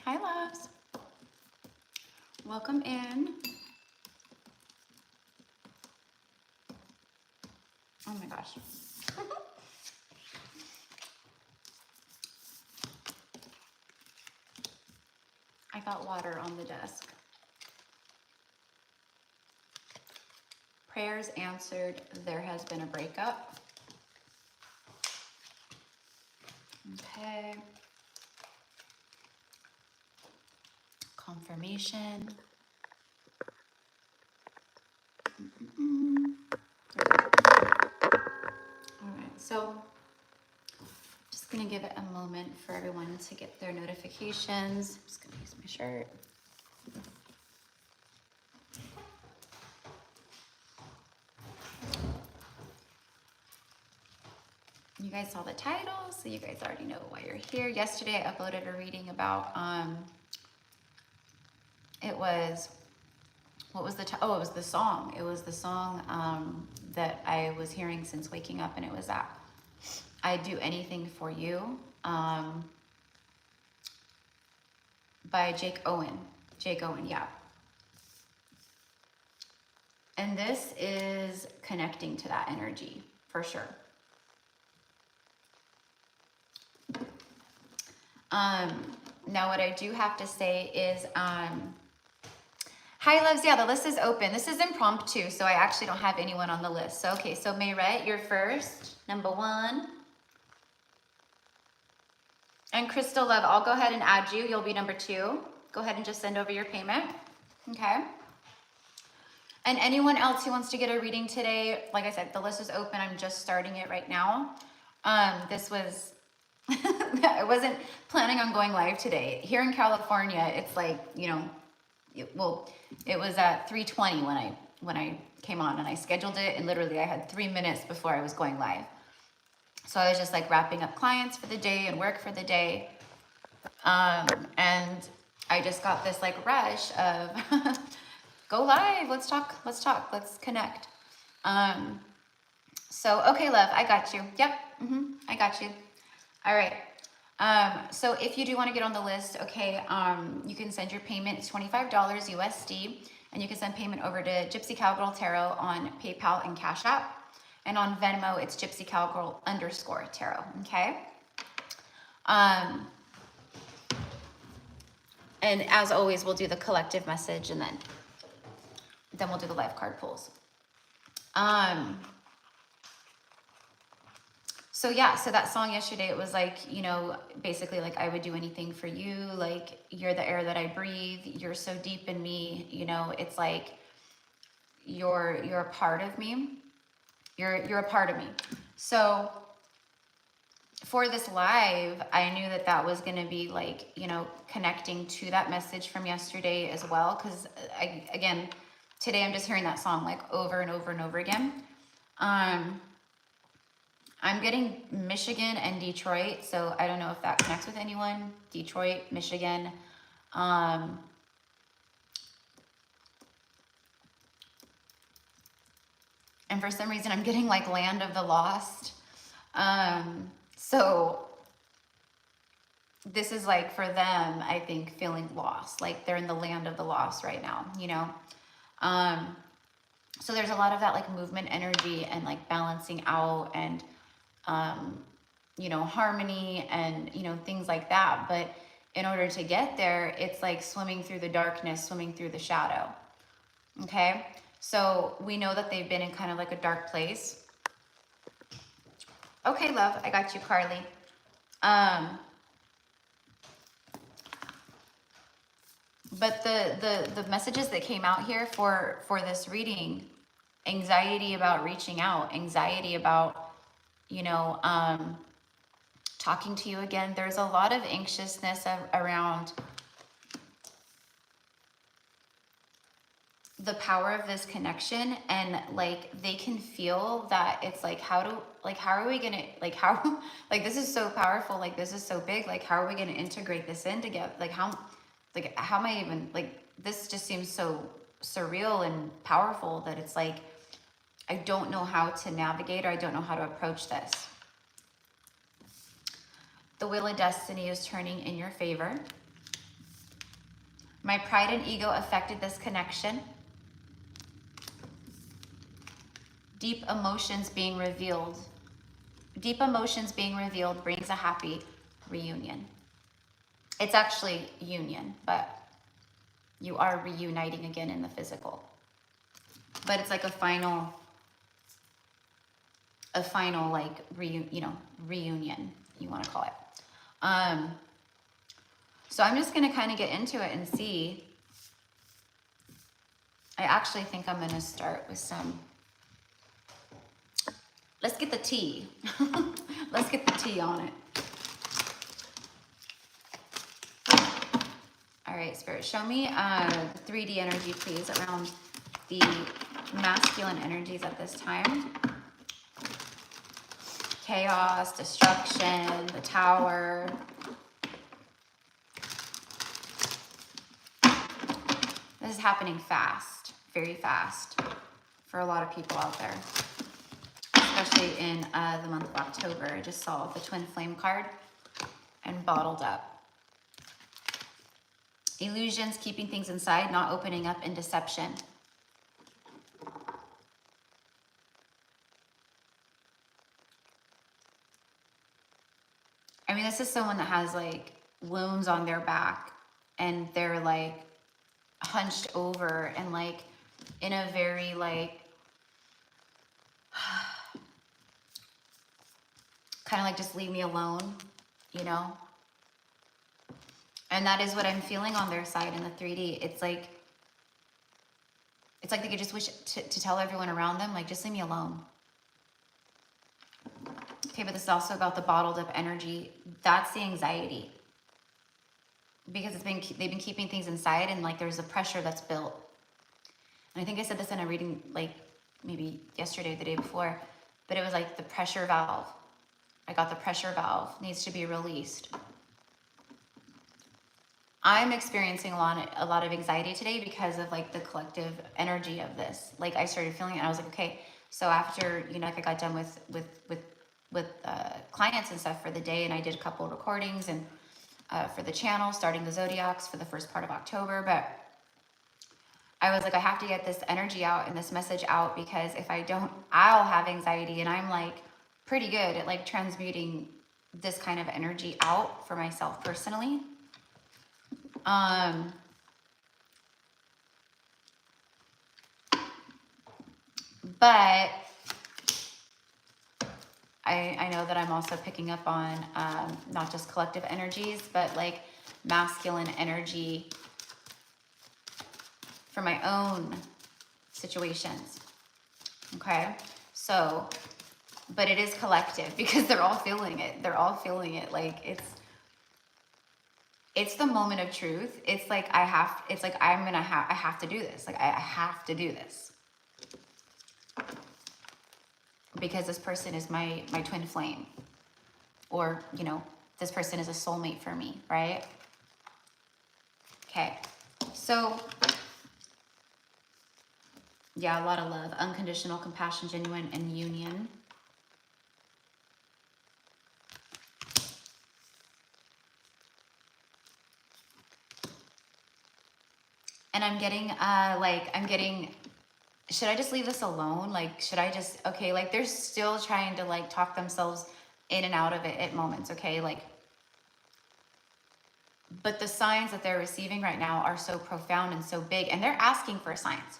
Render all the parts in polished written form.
Hi, loves. Welcome in. Oh my gosh. I got water on the desk. Prayers answered. There has been a breakup. Okay. Confirmation. All right, so just gonna give it a moment for everyone to get their notifications. I'm just gonna use my shirt. You guys saw the title, so you guys already know why you're here. Yesterday I uploaded a reading about, it was, what was the, oh, it was the song. It was the song that I was hearing since waking up, and it was that, I'd do anything for you, by Jake Owen, yeah. And this is connecting to that energy, for sure. Now what I do have to say is, hi loves, yeah, the list is open. This is impromptu, so I actually don't have anyone on the list. So, okay, so Mayrette, you're first, number 1. And Crystal Love, I'll go ahead and add you. You'll be number 2. Go ahead and just send over your payment, okay? And anyone else who wants to get a reading today, like I said, the list is open. I'm just starting it right now. This was, I wasn't planning on going live today. Here in California, it's like, you know, it was at 3:20 when I came on, and I scheduled it, and literally I had 3 minutes before I was going live. So I was just like wrapping up clients for the day and work for the day. And I just got this like rush of go live, let's talk, let's connect. So, okay, love, I got you. Yep, I got you. All right. So if you do want to get on the list, okay, you can send your payment. It's $25 USD, and you can send payment over to Gypsy Cowgirl Tarot on PayPal and Cash App. And on Venmo, it's Gypsy Cowgirl _ Tarot, okay? And as always, we'll do the collective message, and then we'll do the live card pulls. So yeah, so that song yesterday, it was like, you know, basically like, I would do anything for you. Like, you're the air that I breathe. You're so deep in me. You know, it's like, you're a part of me. You're a part of me. So for this live, I knew that that was going to be like, you know, connecting to that message from yesterday as well. Cause again, today I'm just hearing that song like over and over and over again. I'm getting Michigan and Detroit, so I don't know if that connects with anyone. Detroit, Michigan. And for some reason, I'm getting like Land of the Lost. So this is like for them, I think, feeling lost. Like they're in the land of the lost right now, you know? So there's a lot of that like movement energy and like balancing out and you know, harmony and, you know, things like that. But in order to get there, it's like swimming through the darkness, swimming through the shadow. Okay. So we know that they've been in kind of like a dark place. Okay, love, I got you, Carly. But the messages that came out here for this reading, anxiety about reaching out, anxiety about, you know, talking to you again. There's a lot of anxiousness around the power of this connection, and like they can feel that it's like, how are we gonna, like, how, like, this is so powerful, like this is so big, like how are we gonna integrate this in together, like how am I even, like, this just seems so surreal and powerful that it's like I don't know how to navigate, or I don't know how to approach this. The Wheel of Destiny is turning in your favor. My pride and ego affected this connection. Deep emotions being revealed. Deep emotions being revealed brings a happy reunion. It's actually union, but you are reuniting again in the physical. But it's like a final like reunion, you want to call it. So I'm just going to kind of get into it and see. I actually think I'm going to start with some, let's get the tea. Let's get the tea on it. All right, Spirit, show me 3D energy, please, around the masculine energies at this time. Chaos, destruction, the Tower. This is happening fast, very fast for a lot of people out there, especially in the month of October. I just saw the Twin Flame card and bottled up. Illusions, keeping things inside, not opening up, and deception. I mean, this is someone that has like wounds on their back and they're like hunched over and like in a very like kind of like just leave me alone, you know? And that is what I'm feeling on their side in the 3D. It's like they could just wish to tell everyone around them, like, just leave me alone. Okay, but this is also about the bottled up energy. That's the anxiety. Because they've been keeping things inside and like there's a pressure that's built. And I think I said this in a reading like maybe yesterday or the day before, but it was like the pressure valve. I got the pressure valve needs to be released. I'm experiencing a lot of anxiety today because of like the collective energy of this. Like I started feeling it and I was like, okay, so after, you know, like I got done with clients and stuff for the day, and I did a couple of recordings and for the channel, starting the zodiacs for the first part of October. But I was like, I have to get this energy out and this message out, because if I don't, I'll have anxiety. And I'm like pretty good at like transmuting this kind of energy out for myself personally. But I know that I'm also picking up on not just collective energies, but like masculine energy for my own situations. Okay, so, but it is collective because they're all feeling it. They're all feeling it. Like it's the moment of truth. It's like I have to do this. Like I have to do this. Because this person is my twin flame. Or, you know, this person is a soulmate for me, right? Okay. So, yeah, a lot of love. Unconditional compassion, genuine, and union. And I'm getting, should I just leave this alone? Like, should I just, okay, like they're still trying to like talk themselves in and out of it at moments, okay? Like, but the signs that they're receiving right now are so profound and so big, and they're asking for signs.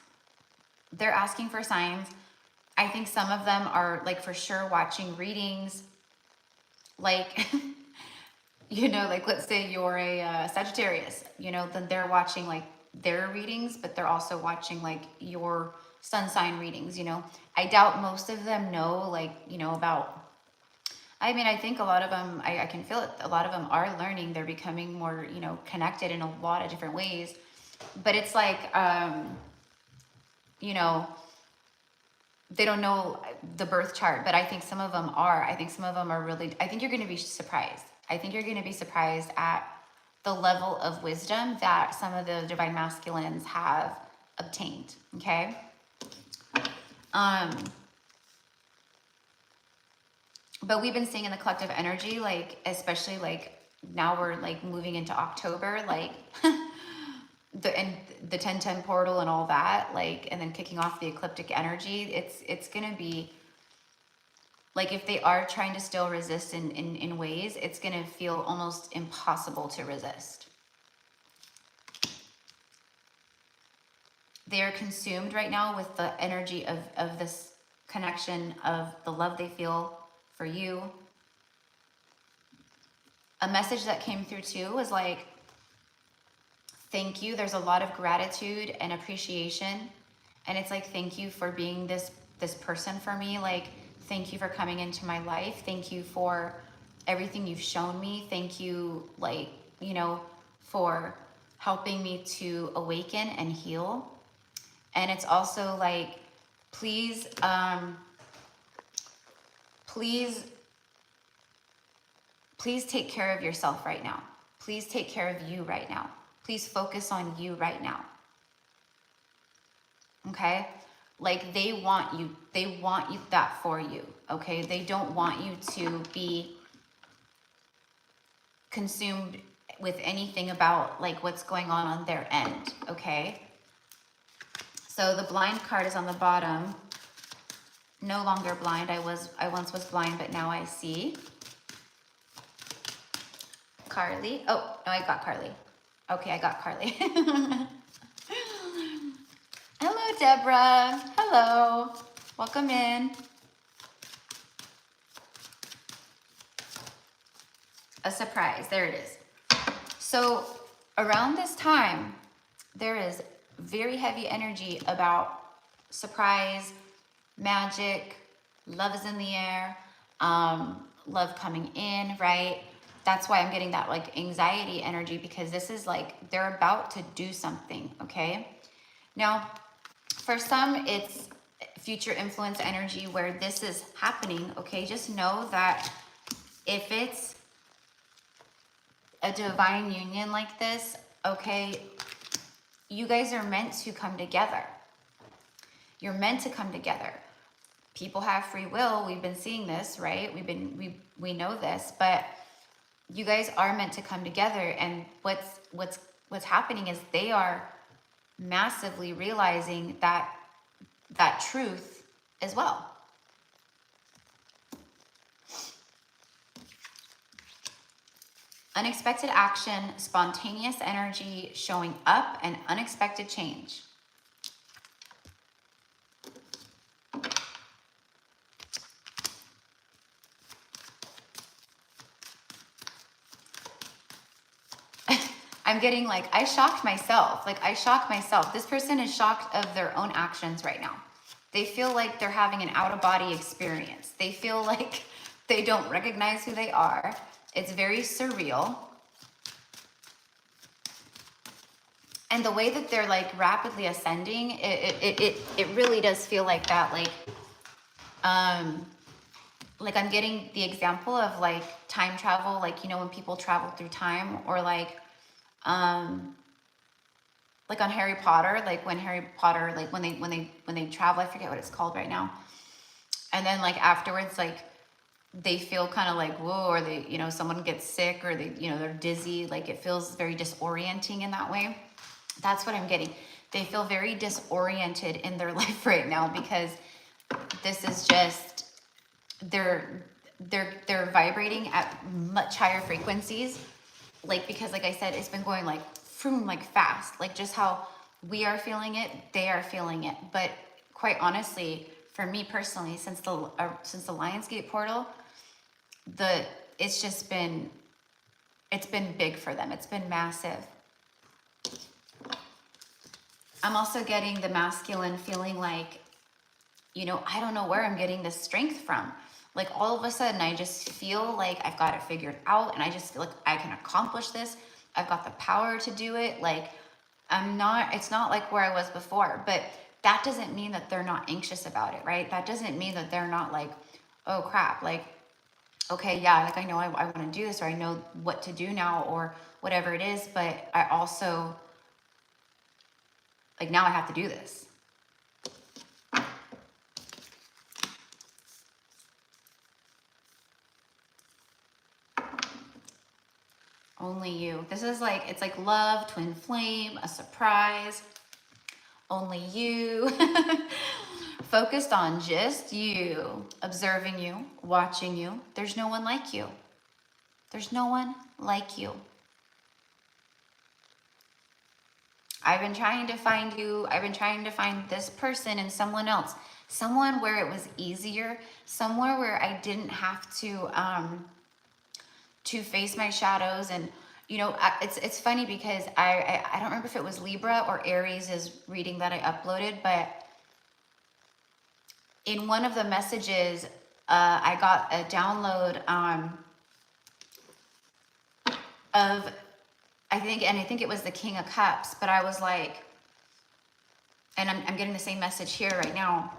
They're asking for signs. I think some of them are like for sure watching readings. Like, you know, like let's say you're a Sagittarius, you know, then they're watching like their readings, but they're also watching like your sun sign readings, you know. I doubt most of them know like, you know, about, I mean, I think a lot of them, I can feel it. A lot of them are learning. They're becoming more, you know, connected in a lot of different ways. But it's like, you know, they don't know the birth chart, but I think some of them are. I think some of them are really, I think you're going to be surprised. I think you're going to be surprised at the level of wisdom that some of the divine masculines have obtained. Okay. But we've been seeing in the collective energy, like, especially like now we're like moving into October, like the 1010 portal and all that, like, and then kicking off the ecliptic energy, it's gonna be like, if they are trying to still resist in ways, it's gonna feel almost impossible to resist. They are consumed right now with the energy of this connection, of the love they feel for you. A message that came through too was like, thank you. There's a lot of gratitude and appreciation. And it's like, thank you for being this person for me. Like, thank you for coming into my life. Thank you for everything you've shown me. Thank you, like, you know, for helping me to awaken and heal. And it's also like, please, please take care of yourself right now. Please take care of you right now. Please focus on you right now. Okay? Like, they want you that for you. Okay? They don't want you to be consumed with anything about like what's going on their end. Okay? So the blind card is on the bottom. No longer blind. I once was blind, but now I see. Carly. Oh, no, I got Carly. Okay, I got Carly. Hello, Deborah. Hello. Welcome in. A surprise. There it is. So around this time, there is very heavy energy about surprise, magic, love is in the air, love coming in, right? That's why I'm getting that like anxiety energy, because this is like, they're about to do something, okay? Now, for some, it's future influence energy where this is happening, okay? Just know that if it's a divine union like this, okay, you guys are meant to come together. You're meant to come together. People have free will. We've been seeing this, right? We know this, but you guys are meant to come together. And what's happening is they are massively realizing that truth as well. Unexpected action, spontaneous energy showing up, and unexpected change. I'm getting like, I shocked myself. Like, I shocked myself. This person is shocked of their own actions right now. They feel like they're having an out-of-body experience. They feel like they don't recognize who they are. It's very surreal. And the way that they're like rapidly ascending, it really does feel like that. Like I'm getting the example of like time travel, like, you know, when people travel through time, or like on Harry Potter, like when Harry Potter, like when they travel, I forget what it's called right now. And then like afterwards, like they feel kind of like, whoa, or they, you know, someone gets sick, or they, you know, they're dizzy. Like it feels very disorienting in that way. That's what I'm getting. They feel very disoriented in their life right now, because this is just, they're vibrating at much higher frequencies. Like, because like I said, it's been going like from like fast, like just how we are feeling it, they are feeling it. But quite honestly, for me personally, since the Lionsgate portal, it's been big for them. It's been massive. I'm also getting the masculine feeling like, you know, I don't know where I'm getting this strength from. Like all of a sudden, I just feel like I've got it figured out, and I just feel like I can accomplish this. I've got the power to do it. Like it's not like where I was before, but that doesn't mean that they're not anxious about it, right? That doesn't mean that they're not like, oh crap, like, okay, yeah, like I know I want to do this, or I know what to do now, or whatever it is, but I also, like, now I have to do this. Only you. This is like, it's like love, twin flame, a surprise. Only you. Focused on just you, observing you, watching you. There's no one like you. There's no one like you. I've been trying to find you. I've been trying to find this person and someone else. Someone where it was easier. Somewhere where I didn't have to face my shadows. And, you know, it's funny because I don't remember if it was Libra or Aries' reading that I uploaded, but in one of the messages, I got a download of, I think it was the King of Cups, but I was like, and I'm getting the same message here right now.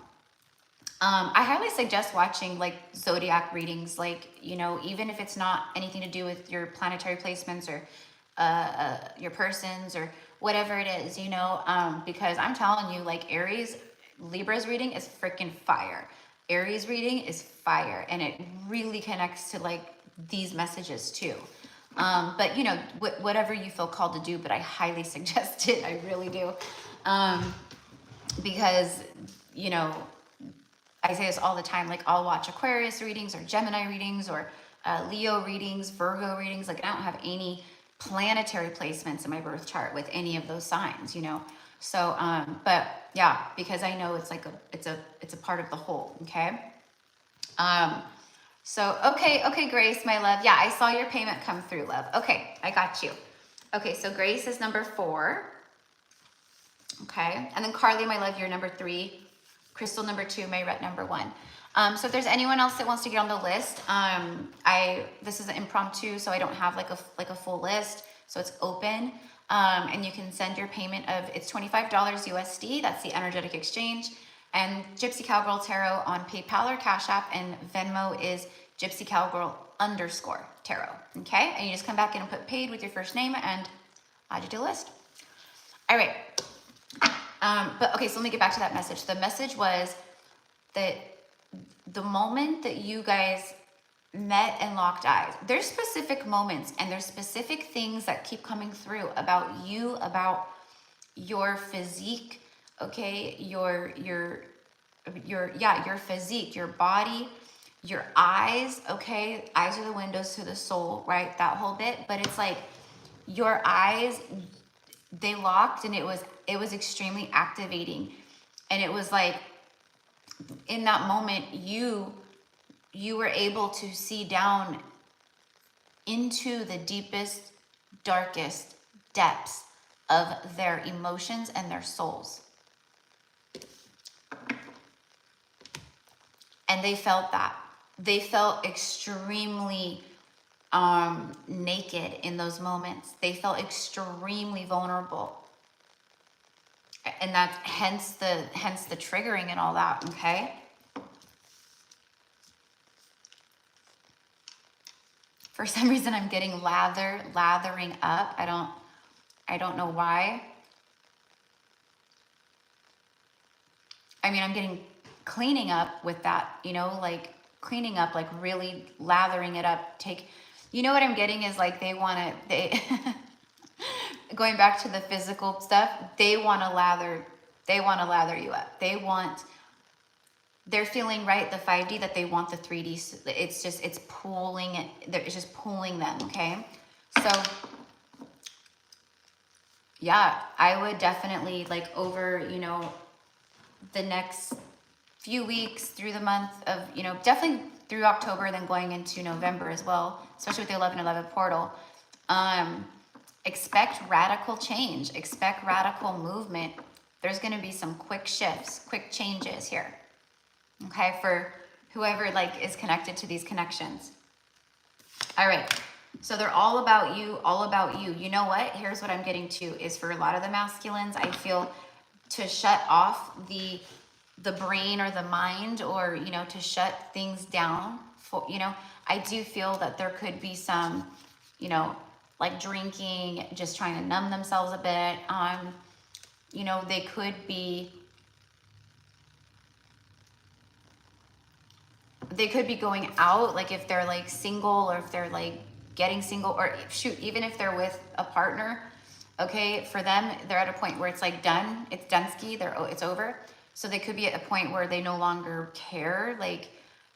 I highly suggest watching like zodiac readings, like, you know, even if it's not anything to do with your planetary placements or your persons or whatever it is, you know, because I'm telling you, like Aries, Libra's reading is freaking fire. Aries reading is fire, and it really connects to like these messages too. But you know, whatever you feel called to do, but I highly suggest it. I really do. Because, you know, I say this all the time, like I'll watch Aquarius readings or Gemini readings or Leo readings, Virgo readings. Like I don't have any planetary placements in my birth chart with any of those signs, you know? So, but yeah, because I know it's like it's a part of the whole. Okay. So, okay, Grace, my love. Yeah, I saw your payment come through, love. Okay, I got you. Okay, so Grace is number 4. Okay, and then Carly, my love, you're number 3. Crystal, number 2. Mayrette, number 1. So if there's anyone else that wants to get on the list, this is an impromptu, so I don't have like a full list, so it's open. And you can send your payment of, it's $25 USD. That's the energetic exchange. And Gypsy Cowgirl Tarot on PayPal or Cash App, and Venmo is Gypsy Cowgirl _Tarot. Okay, and you just come back in and put paid with your first name, and add you to the list. All right. But okay, so let me get back to that message. The message was that the moment that you guys met and locked eyes, there's specific moments and there's specific things that keep coming through about you, about your physique, okay, your physique, your body, your eyes, okay, eyes are the windows to the soul, right, that whole bit. But it's like your eyes, they locked, and it was extremely activating. And it was like in that moment you were able to see down into the deepest, darkest depths of their emotions and their souls. And they felt that. They felt extremely naked in those moments. They felt extremely vulnerable. And that's hence the triggering and all that, okay? For some reason I'm getting lathering up. I don't know why. I mean, I'm getting cleaning up with that, you know, like cleaning up, like really lathering it up. You know what I'm getting is like they going back to the physical stuff, they want to lather you up. They're feeling, right, the 5D, that they want the 3D. It's just pulling them, okay? So yeah, I would definitely, like, over, you know, the next few weeks through the month of, you know, definitely through October, then going into November as well, especially with the 11/11 portal. Expect radical change, expect radical movement. There's going to be some quick shifts, quick changes here. Okay, for whoever like is connected to these connections. All right, so they're all about you, all about you. You know what? Here's what I'm getting to is for a lot of the masculines, I feel to shut off the brain or the mind, or, you know, to shut things down for, you know, I do feel that there could be some, you know, like drinking, just trying to numb themselves a bit. You know, they could be going out, like if they're like single, or if they're like getting single, or shoot, even if they're with a partner, okay, for them, they're at a point where it's like done, it's done-ski, it's over. So they could be at a point where they no longer care. Like,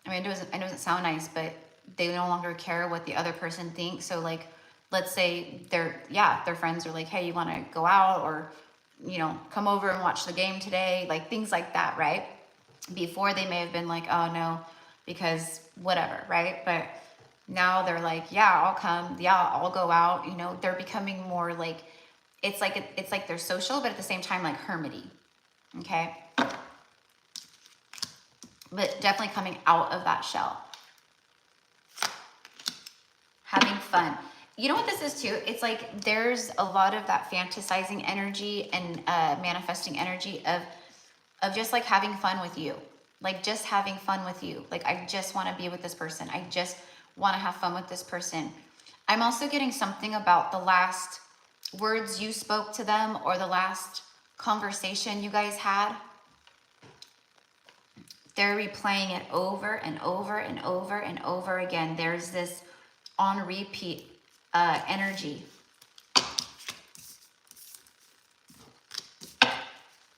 I mean, it doesn't sound nice, but they no longer care what the other person thinks. So like, let's say their friends are like, hey, you want to go out, or, you know, come over and watch the game today, like things like that, right? Before they may have been like, oh no, because whatever, right? But now they're like, yeah, I'll come, yeah, I'll go out. You know, they're becoming more like, it's like they're social, but at the same time like hermity, okay? But definitely coming out of that shell. Having fun. You know what this is too? It's like there's a lot of that fantasizing energy and manifesting energy of just like having fun with you. Like just having fun with you. Like I just want to be with this person. I just want to have fun with this person. I'm also getting something about the last words you spoke to them, or the last conversation you guys had. They're replaying it over and over and over and over again. There's this on repeat energy.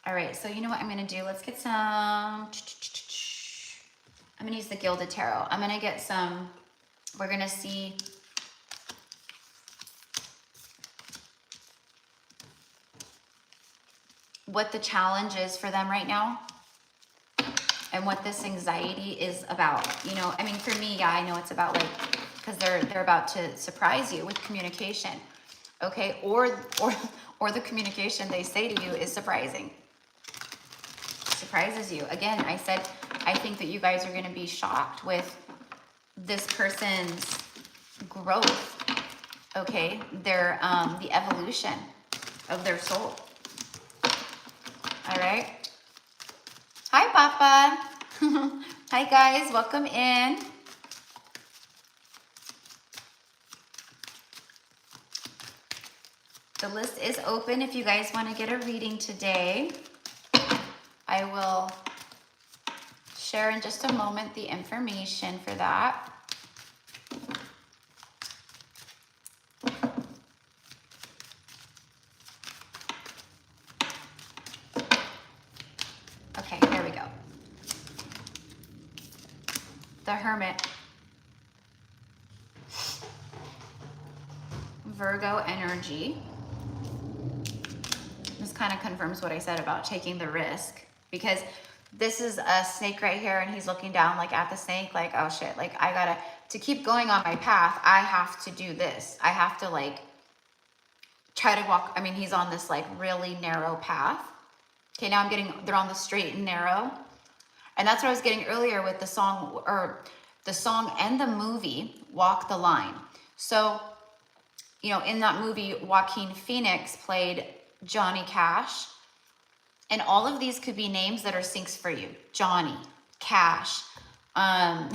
All right, so you know what I'm gonna do? Let's get some, I'm gonna use the Gilded Tarot. I'm gonna get some, we're gonna see what the challenge is for them right now, and what this anxiety is about. You know, I mean, for me, yeah, I know it's about like, because they're about to surprise you with communication, okay? Or the communication they say to you is surprising. Surprises you. Again, I said, I think that you guys are going to be shocked with this person's growth, okay? Their the evolution of their soul. All right. Hi, Papa. Hi, guys. Welcome in. The list is open if you guys want to get a reading today. I will share in just a moment the information for that. Okay, there we go. The Hermit. Virgo energy. This kind of confirms what I said about taking the risk, because this is a snake right here, and he's looking down like at the snake, like, oh shit, like I gotta, to keep going on my path, I have to do this. I have to like try to walk. I mean, he's on this like really narrow path. Okay, now I'm getting, they're on the straight and narrow. And that's what I was getting earlier with the song, or the song and the movie, Walk the Line. So, you know, in that movie, Joaquin Phoenix played Johnny Cash. And all of these could be names that are syncs for you. Johnny, Cash. And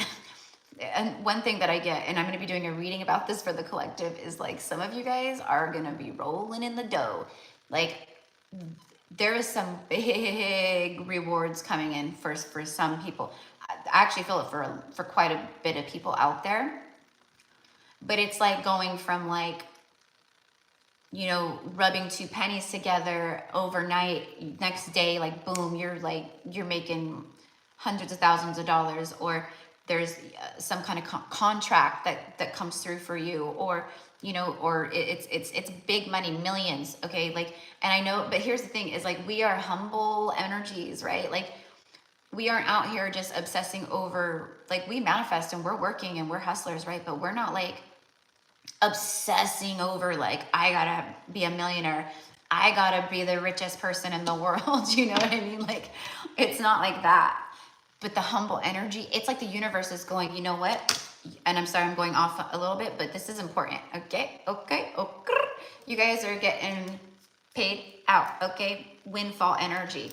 one thing that I get, and I'm going to be doing a reading about this for the collective, is like some of you guys are going to be rolling in the dough. Like there is some big rewards coming in for some people. I actually feel it for quite a bit of people out there. But it's like going from like, you know, rubbing two pennies together overnight, next day, like boom, you're making hundreds of thousands of dollars, or there's some kind of contract that comes through for you, or, you know, or it's big money, millions. Okay. Like, and I know, but here's the thing is like, we are humble energies, right? Like we aren't out here just obsessing over, like we manifest and we're working and we're hustlers, right? But we're not like obsessing over like, I gotta be a millionaire, I gotta be the richest person in the world. You know what I mean? Like it's not like that. But the humble energy, it's like the universe is going, you know what? And I'm sorry, I'm going off a little bit, but this is important. Okay. You guys are getting paid out. Okay. Windfall energy.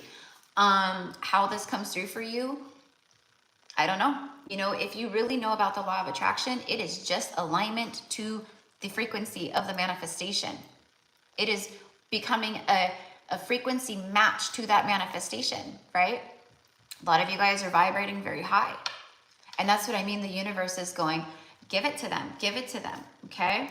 How this comes through for you, I don't know. You know, if you really know about the law of attraction, it is just alignment to the frequency of the manifestation. It is becoming a frequency match to that manifestation, right? A lot of you guys are vibrating very high. And that's what I mean. The universe is going, Give it to them. Give it to them. Okay.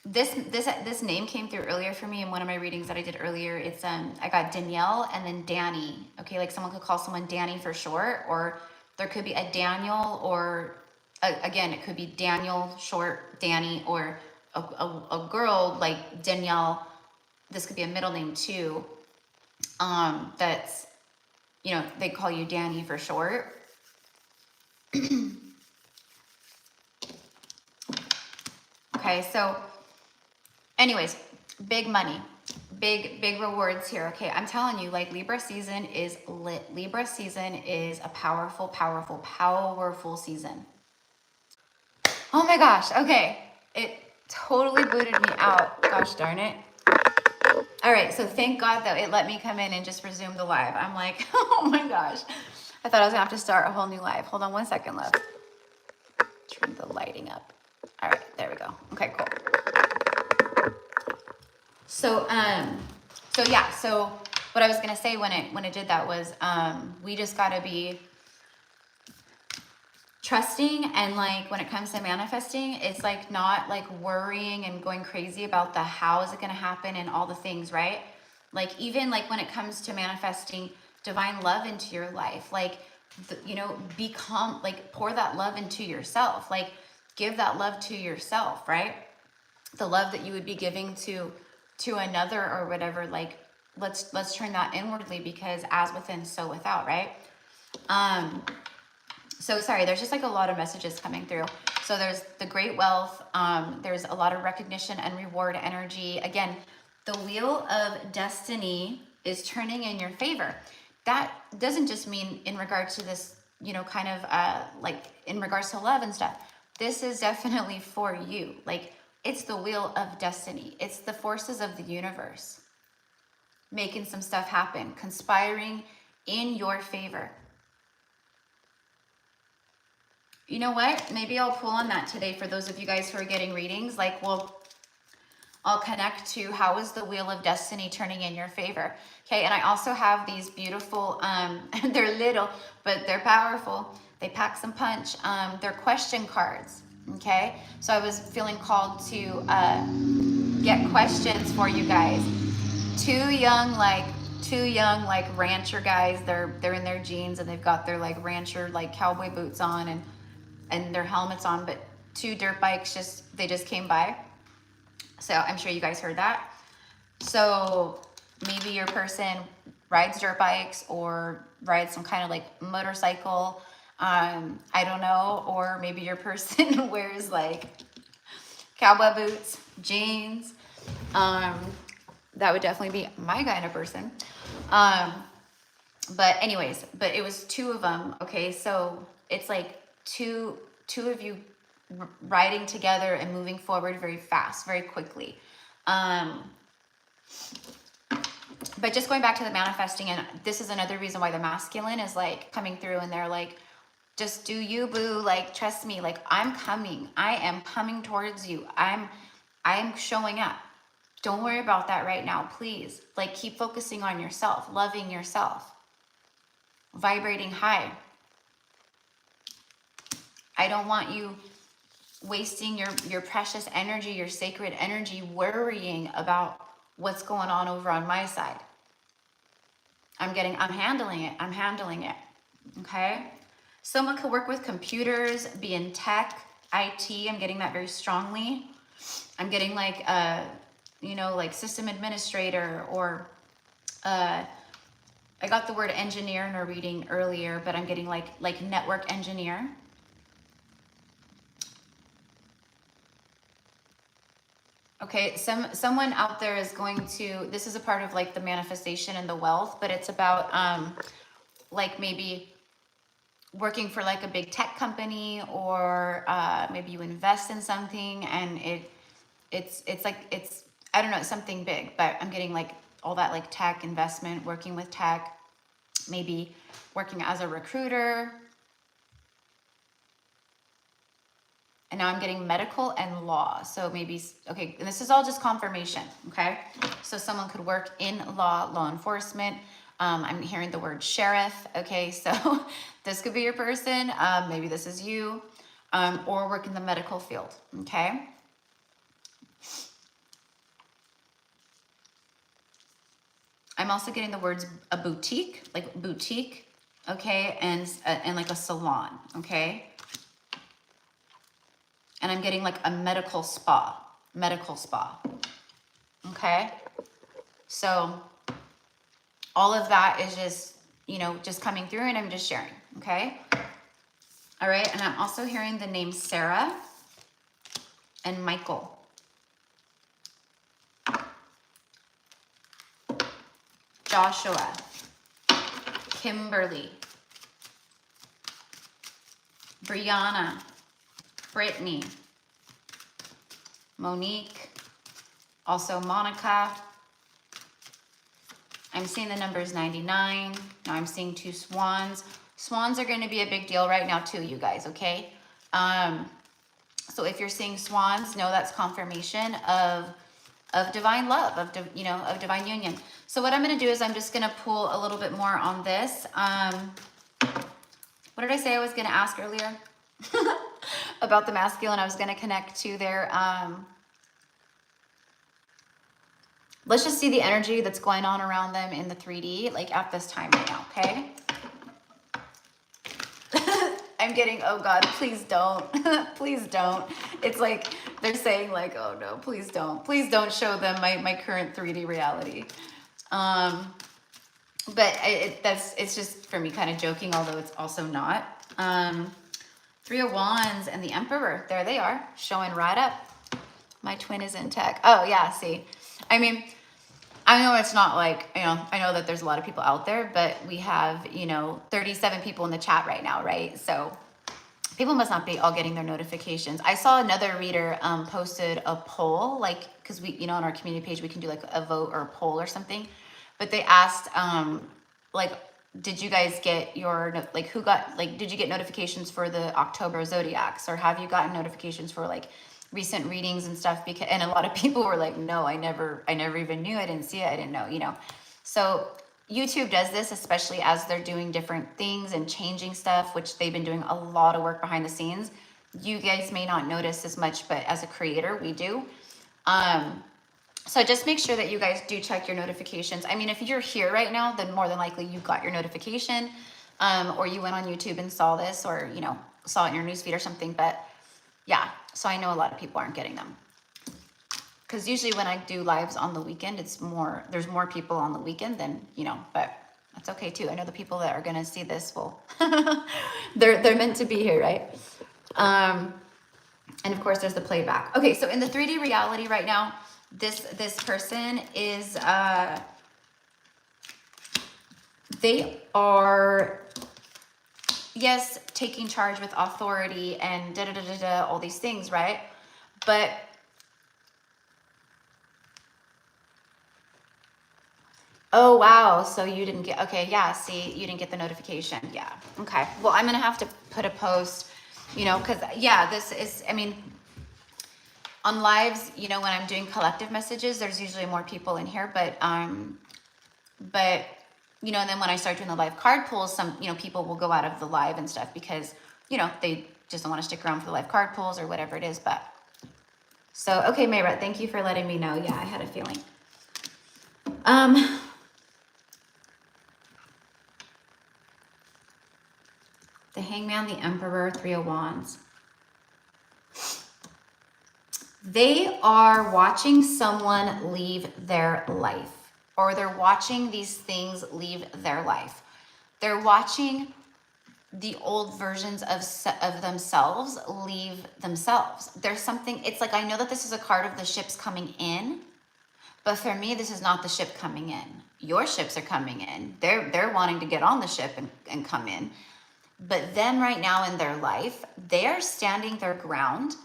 This name came through earlier for me in one of my readings that I did earlier. It's I got Danielle and then Danny. Okay, like someone could call someone Danny for short, or there could be a Daniel, or again, it could be Daniel short Danny, or a girl like Danielle. This could be a middle name too. That's, you know, they call you Danny for short. Okay, so anyways, big money, big rewards here. Okay, I'm telling you, like, Libra season is lit. Libra season is a powerful, powerful, powerful season. Oh my gosh, okay. It totally booted me out. Gosh darn it. All right, so thank God though, it let me come in and just resume the live. I'm like, oh my gosh. I thought I was gonna have to start a whole new live. Hold on one second, love. Turn the lighting up. All right, there we go. Okay, cool. So, so what I was gonna say when it did that was, we just gotta be trusting, and like when it comes to manifesting, it's like not like worrying and going crazy about the how is it gonna happen and all the things, right? Like even like when it comes to manifesting divine love into your life, like you know, become like pour that love into yourself, like give that love to yourself, right? The love that you would be giving to another or whatever, like let's turn that inwardly, because as within so without, right? So sorry, there's just like a lot of messages coming through. So there's the great wealth, there's a lot of recognition and reward energy. Again, the wheel of destiny is turning in your favor. That doesn't just mean in regards to this, you know, kind of like in regards to love and stuff. This is definitely for you. Like, it's the wheel of destiny. It's the forces of the universe making some stuff happen, conspiring in your favor. You know what? Maybe I'll pull on that today for those of you guys who are getting readings. Like, well, I'll connect to how is the wheel of destiny turning in your favor. Okay, and I also have these beautiful, they're little, but they're powerful. They pack some punch. They're question cards. Okay, so I was feeling called to get questions for you guys. Two young like rancher guys. They're in their jeans and they've got their like rancher like cowboy boots on and their helmets on, but two dirt bikes just came by. So I'm sure you guys heard that. So maybe your person rides dirt bikes or rides some kind of like motorcycle. I don't know. Or maybe your person wears like cowboy boots, jeans. That would definitely be my kind of person. But anyways, but it was two of them. Okay. So it's like two of you riding together and moving forward very fast, very quickly. But just going back to the manifesting, and this is another reason why the masculine is like coming through, and they're like, just do you, boo, like trust me, like I'm coming, I am coming towards you, I'm showing up. Don't worry about that right now, please. Like, keep focusing on yourself, loving yourself, vibrating high. I don't want you wasting your precious energy, your sacred energy, worrying about what's going on over on my side. I'm handling it. Okay. Someone could work with computers, be in tech, IT. I'm getting that very strongly. I'm getting like, you know, like system administrator, or I got the word engineer in a reading earlier, but I'm getting like network engineer. Okay, someone out there is going to, this is a part of like the manifestation and the wealth, but it's about like maybe working for like a big tech company, or maybe you invest in something and it's like, it's, I don't know, it's something big, but I'm getting like all that like tech investment, working with tech, maybe working as a recruiter. And now I'm getting medical and law. So maybe, okay, and this is all just confirmation, okay? So someone could work in law enforcement. I'm hearing the word sheriff. Okay, so this could be your person. Maybe this is you, or work in the medical field. Okay. I'm also getting the words a boutique, like boutique, okay, and like a salon, okay. And I'm getting like a medical spa, okay. So all of that is just, you know, just coming through, and I'm just sharing, okay. All right, and I'm also hearing the name Sarah and Michael. Joshua, Kimberly, Brianna, Brittany, Monique, also Monica. I'm seeing the numbers 99. Now I'm seeing 2 swans. Swans are going to be a big deal right now too, you guys, okay? So if you're seeing swans, know that's confirmation of divine love, of divine union. So what I'm going to do is I'm just going to pull a little bit more on this. What did I say I was going to ask earlier? About the masculine. I was going to connect to their, let's just see the energy that's going on around them in the 3D, like at this time right now, okay? I'm getting, oh God, please don't. Please don't. It's like they're saying like, oh no, please don't. Please don't show them my current 3D reality. But it's just for me kind of joking, although it's also not. 3 of Wands and the Emperor. There they are, showing right up. My twin is in tech. Oh yeah, see. I mean, I know it's not like, you know, I know that there's a lot of people out there, but we have, you know, 37 people in the chat right now, right? So people must not be all getting their notifications. I saw another reader posted a poll, like, because we, you know, on our community page, we can do like a vote or a poll or something. But they asked, like, did you guys get your, like, who got, like, did you get notifications for the October zodiacs? Or have you gotten notifications for like recent readings and stuff? Because, and a lot of people were like, no, I never even knew. I didn't see it. I didn't know, you know. So YouTube does this, especially as they're doing different things and changing stuff, which they've been doing a lot of work behind the scenes. You guys may not notice as much, but as a creator, we do. So just make sure that you guys do check your notifications. I mean, if you're here right now, then more than likely you got your notification, or you went on YouTube and saw this, or, you know, saw it in your newsfeed or something. But yeah, so I know a lot of people aren't getting them. Because usually when I do lives on the weekend, it's more, there's more people on the weekend than, you know, but that's okay too. I know the people that are going to see this will, they're meant to be here, right? And of course there's the playback. Okay, so in the 3D reality right now, this person is, they are, yes, taking charge with authority and all these things, right? But oh, wow. So you didn't get, okay. Yeah. See, you didn't get the notification. Yeah. Okay. Well, I'm going to have to put a post, you know, cause yeah, this is, I mean, on lives, you know, when I'm doing collective messages, there's usually more people in here, but, you know, and then when I start doing the live card pulls, some, you know, people will go out of the live and stuff because, you know, they just don't want to stick around for the live card pulls or whatever it is. But so, okay, Mayra, thank you for letting me know. Yeah, I had a feeling. The Hangman, the Emperor, 3 of Wands. They are watching someone leave their life, or they're watching these things leave their life. They're watching the old versions of themselves leave themselves. There's something, it's like, I know that this is a card of the ships coming in, but for me, this is not the ship coming in. Your ships are coming in. They're wanting to get on the ship and come in. But them right now in their life, they are standing their ground.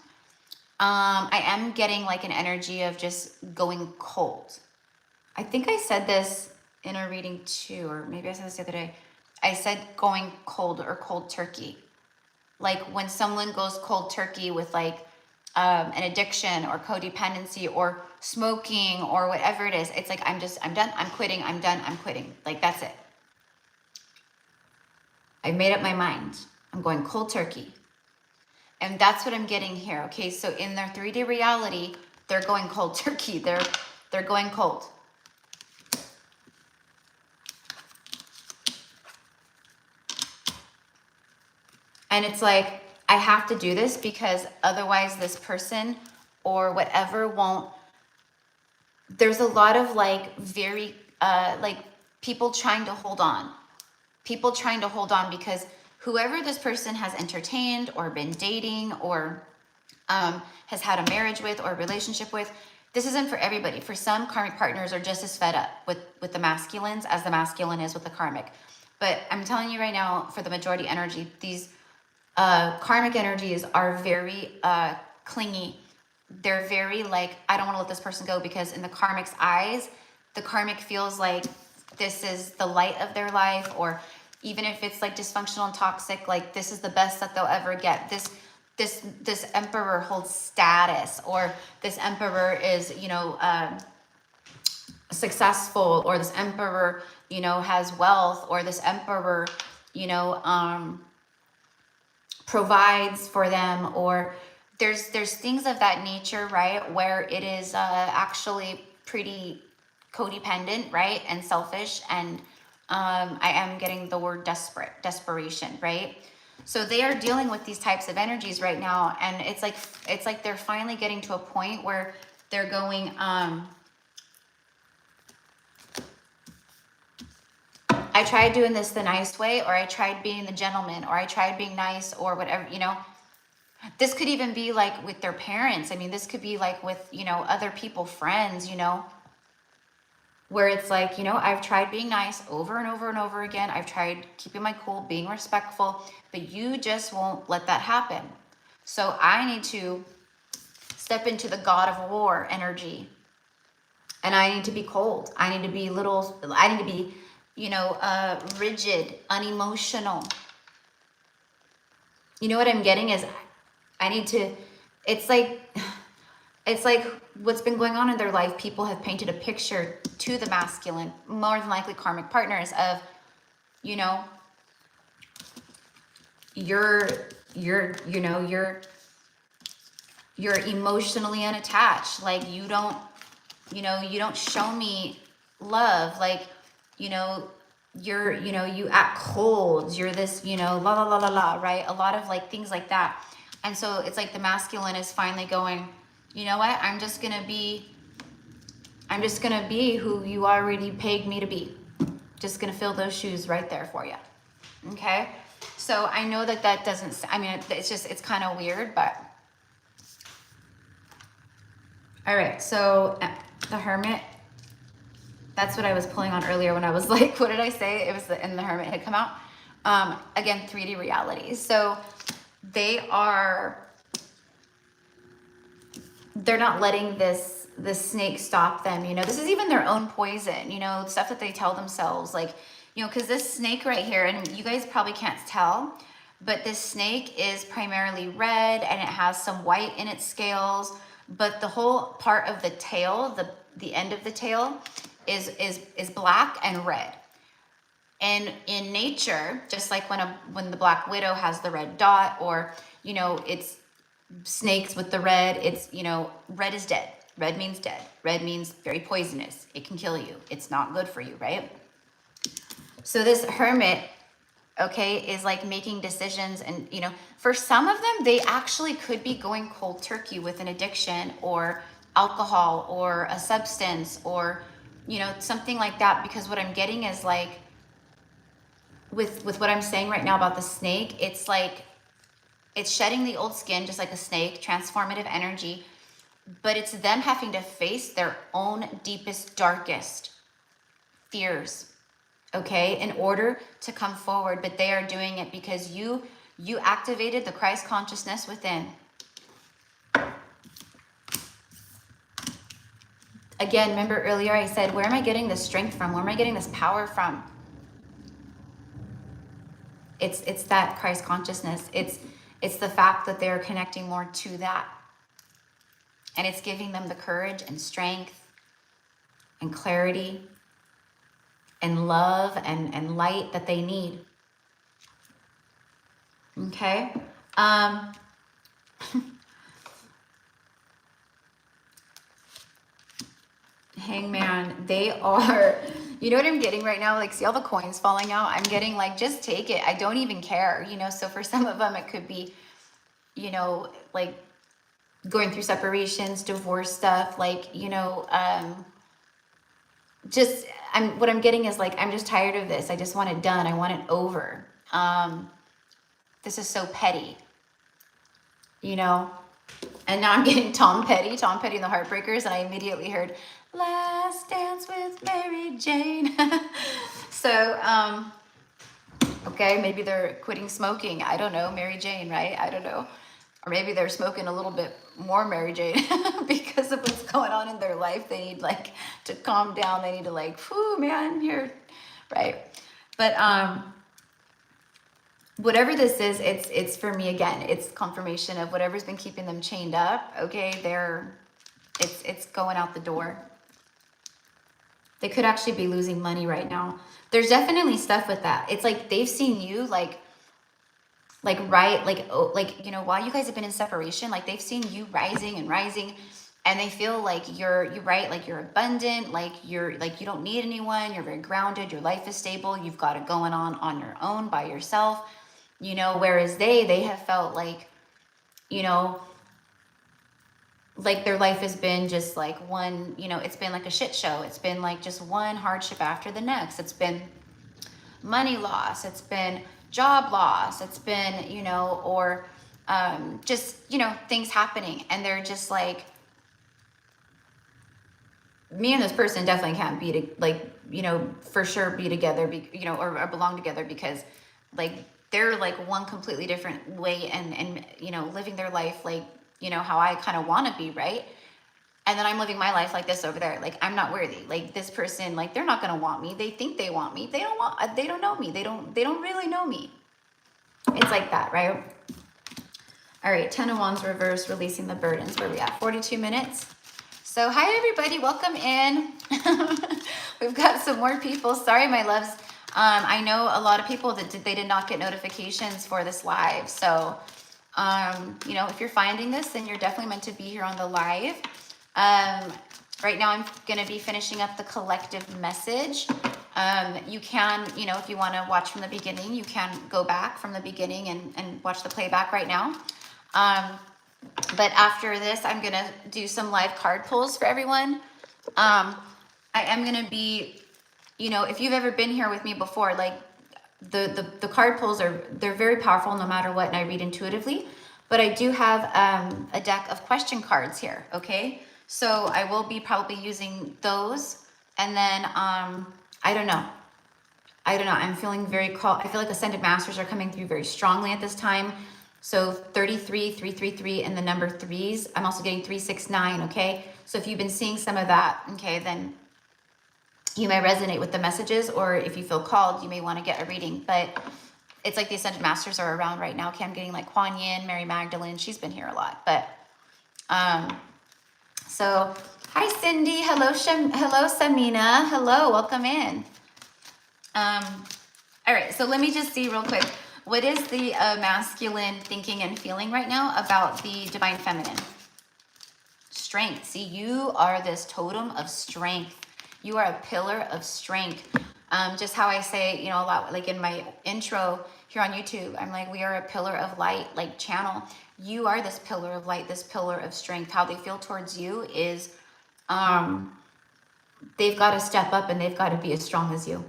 I am getting like an energy of just going cold. I think I said this in a reading too, or maybe I said this the other day. I said going cold or cold turkey. Like when someone goes cold turkey with like an addiction or codependency or smoking or whatever it is, it's like, I'm done, I'm quitting, I'm done, I'm quitting. Like that's it. I made up my mind. I'm going cold turkey. And that's what I'm getting here. Okay, so in their 3D reality, they're going cold turkey. They're going cold. And it's like, I have to do this because otherwise this person or whatever won't. There's a lot of like very like people trying to hold on. People trying to hold on because whoever this person has entertained or been dating or has had a marriage with or a relationship with, this isn't for everybody. For some, karmic partners are just as fed up with the masculines as the masculine is with the karmic. But I'm telling you right now, for the majority energy, these karmic energies are very clingy. They're very like, I don't want to let this person go, because in the karmic's eyes, the karmic feels like this is the light of their life, or even if it's like dysfunctional and toxic, like this is the best that they'll ever get. This emperor holds status, or this emperor is, you know, successful, or this emperor, you know, has wealth, or this emperor, you know, provides for them, or there's things of that nature, right? Where it is actually pretty codependent, right? And selfish. And I am getting the word desperation, right? So they are dealing with these types of energies right now. And it's like they're finally getting to a point where they're going, I tried doing this the nice way, or I tried being the gentleman, or I tried being nice, or whatever, you know. This could even be like with their parents. I mean, this could be like with, you know, other people, friends, you know, where it's like, you know, I've tried being nice over and over and over again. I've tried keeping my cool, being respectful, but you just won't let that happen. So I need to step into the God of War energy, and I need to be cold. I need to be I need to be, you know, rigid, unemotional. You know what I'm getting is I need to, it's like what's been going on in their life. People have painted a picture to the masculine, more than likely karmic partners, of, you know, you're emotionally unattached. Like you don't show me love. Like, you know, you act cold. You're this, you know, la la la la la, right? A lot of like things like that. And so it's like the masculine is finally going, you know what? I'm just gonna be who you already pegged me to be. Just gonna fill those shoes right there for you. Okay? So I know that doesn't, I mean, it's kind of weird, but. All right, so the Hermit, that's what I was pulling on earlier when I was like, what did I say? It was and the Hermit had come out. Again, 3D realities. So they're not letting this snake stop them. You know, this is even their own poison, you know, stuff that they tell themselves, like, you know, because this snake right here, and you guys probably can't tell, but this snake is primarily red, and it has some white in its scales, but the whole part of the tail, the end of the tail is black and red. And in nature, just like when the black widow has the red dot, or, you know, it's snakes with the red, it's, you know, red is dead. Red means dead. Red means very poisonous. It can kill you. It's not good for you, right? So this Hermit, okay, is like making decisions, and, you know, for some of them, they actually could be going cold turkey with an addiction, or alcohol, or a substance, or, you know, something like that. Because what I'm getting is like, with what I'm saying right now about the snake, it's like, it's shedding the old skin, just like a snake, transformative energy, but it's them having to face their own deepest, darkest fears, okay, in order to come forward. But they are doing it because you activated the Christ consciousness within. Again, remember earlier I said, where am I getting this strength from? Where am I getting this power from? It's that Christ consciousness. It's the fact that they're connecting more to that. And it's giving them the courage and strength and clarity and love and light that they need. Okay. Hangman, they are, you know what I'm getting right now? Like, see all the coins falling out? I'm getting like, just take it. I don't even care, you know? So for some of them, it could be, you know, like going through separations, divorce stuff, like, you know, just, what I'm getting is like, I'm just tired of this. I just want it done. I want it over. This is so petty, you know? And now I'm getting Tom Petty and the Heartbreakers, and I immediately heard Last Dance with Mary Jane. So, okay, maybe they're quitting smoking. I don't know, Mary Jane, right? I don't know. Or maybe they're smoking a little bit more Mary Jane because of what's going on in their life. They need like to calm down. They need to like, whew, man, you're right. But whatever this is, it's for me again. It's confirmation of whatever's been keeping them chained up. Okay, it's going out the door. They could actually be losing money right now. There's definitely stuff with that. It's like they've seen you like right, like you know, while you guys have been in separation, like they've seen you rising and rising, and they feel like you're right, like you're abundant, like you're like you don't need anyone, you're very grounded, your life is stable, you've got it going on your own by yourself, you know, whereas they have felt like, you know, like their life has been just like one, you know, it's been like a shit show. It's been like just one hardship after the next. It's been money loss. It's been job loss. It's been, you know, or just, you know, things happening. And they're just like, me and this person definitely can't be like, you know, for sure be together, you know, or belong together, because like they're like one completely different way and, you know, living their life like, you know, how I kind of want to be, right? And then I'm living my life like this over there. Like, I'm not worthy. Like this person, like they're not going to want me. They think they want me. They don't know me. They don't really know me. It's like that, right? All right. 10 of Wands reverse, releasing the burdens. Where we at? 42 minutes. So hi, everybody. Welcome in. We've got some more people. Sorry, my loves. I know a lot of people that they did not get notifications for this live. So, you know, if you're finding this, then you're definitely meant to be here on the live. Right now I'm going to be finishing up the collective message. You can, you know, if you want to watch from the beginning, you can go back from the beginning and watch the playback right now. But after this, I'm going to do some live card pulls for everyone. I am going to be, you know, if you've ever been here with me before, like the card pulls they're very powerful no matter what. And I read intuitively, but I do have, a deck of question cards here. Okay. So I will be probably using those. And then, I don't know. I'm feeling very called. I feel like Ascended Masters are coming through very strongly at this time. So 33, 333, and the number threes. I'm also getting 369. Okay. So if you've been seeing some of that, okay, then you may resonate with the messages, or if you feel called, you may want to get a reading. But it's like the Ascended Masters are around right now. Okay. I'm getting like Kuan Yin, Mary Magdalene. She's been here a lot, but, so hi, Cindy. Hello, hello, Samina. Hello, welcome in. All right, so let me just see real quick. What is the masculine thinking and feeling right now about the divine feminine? Strength. See, you are this totem of strength. You are a pillar of strength. Just how I say, you know, a lot, like in my intro here on YouTube, I'm like, we are a pillar of light, like channel. You are this pillar of light, this pillar of strength. How they feel towards you is, they've got to step up and they've got to be as strong as you.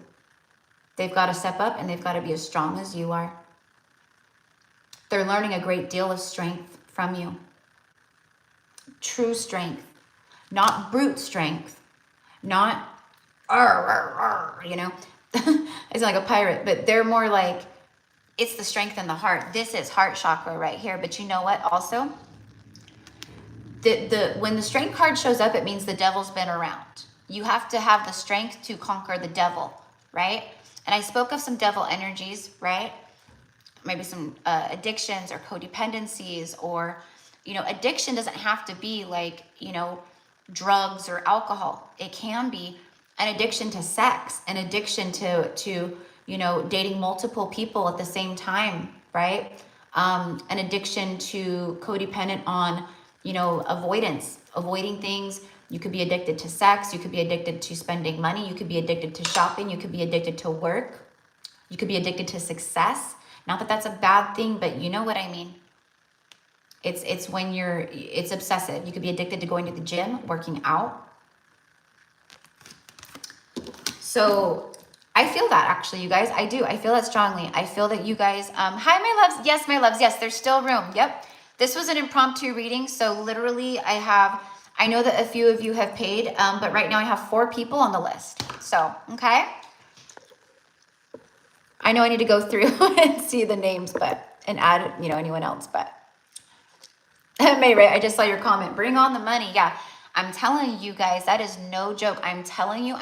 They've got to step up and they've got to be as strong as you are. They're learning a great deal of strength from you. True strength, not brute strength, not, you know, it's like a pirate, but they're more like, it's the strength in the heart. This is heart chakra right here. But you know what? Also, when the strength card shows up, it means the devil's been around. You have to have the strength to conquer the devil, right? And I spoke of some devil energies, right? Maybe some addictions or codependencies, or, you know, addiction doesn't have to be like, you know, drugs or alcohol. It can be an addiction to sex, an addiction to you know, dating multiple people at the same time, right? an addiction to codependent on, you know, avoiding things. You could be addicted to sex. You could be addicted to spending money. You could be addicted to shopping. You could be addicted to work. You could be addicted to success. Not that that's a bad thing, but you know what I mean. It's when it's obsessive. You could be addicted to going to the gym, working out. So I feel that actually, you guys. I do. I feel that strongly. I feel that you guys, hi, my loves. Yes, my loves. Yes, there's still room. Yep. This was an impromptu reading. So literally I know that a few of you have paid, but right now I have 4 people on the list. So, okay. I know I need to go through and see the names, and add, you know, anyone else, but May, right? I just saw your comment. Bring on the money. Yeah. I'm telling you guys, that is no joke. I'm telling you.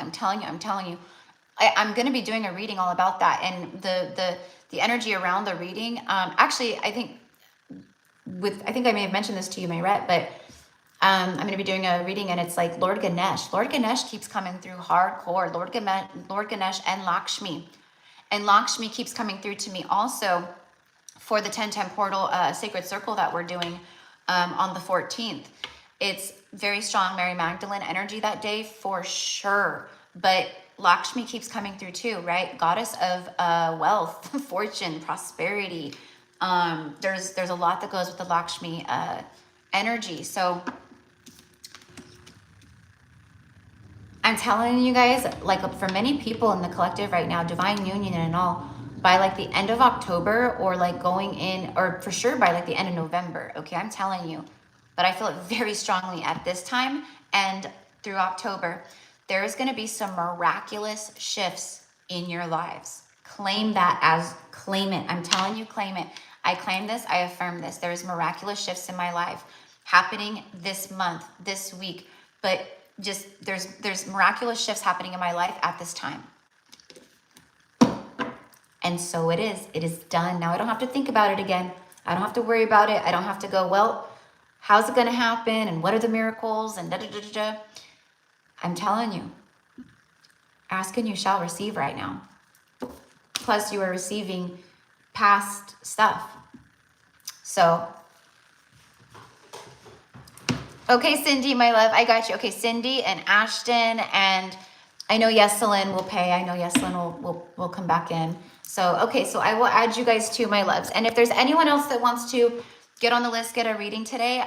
I'm going to be doing a reading all about that. And the energy around the reading, actually, I think I may have mentioned this to you, Mayret, but I'm going to be doing a reading, and it's like Lord Ganesh. Lord Ganesh keeps coming through hardcore. Lord Ganesh and Lakshmi. And Lakshmi keeps coming through to me also for the 1010 portal sacred circle that we're doing on the 14th. It's very strong Mary Magdalene energy that day for sure. But Lakshmi keeps coming through too, right? Goddess of wealth, fortune, prosperity. There's a lot that goes with the Lakshmi energy. So I'm telling you guys, like for many people in the collective right now, divine union and all, by like the end of October, or like going in, or for sure by like the end of November. Okay, I'm telling you, but I feel it very strongly at this time and through October. There is going to be some miraculous shifts in your lives. Claim that claim it. I'm telling you, claim it. I claim this. I affirm this. There's miraculous shifts in my life happening this month, this week, but just there's miraculous shifts happening in my life at this time. And so it is done. Now I don't have to think about it again. I don't have to worry about it. I don't have to go, well, how's it going to happen? And what are the miracles? And da-da-da-da-da. I'm telling you, ask and you shall receive right now. Plus you are receiving past stuff. So, okay, Cindy, my love, I got you. Okay, Cindy and Ashton, and I know Yeselin will pay. I know Yeselin will come back in. So, okay, so I will add you guys to my loves. And if there's anyone else that wants to get on the list, get a reading today,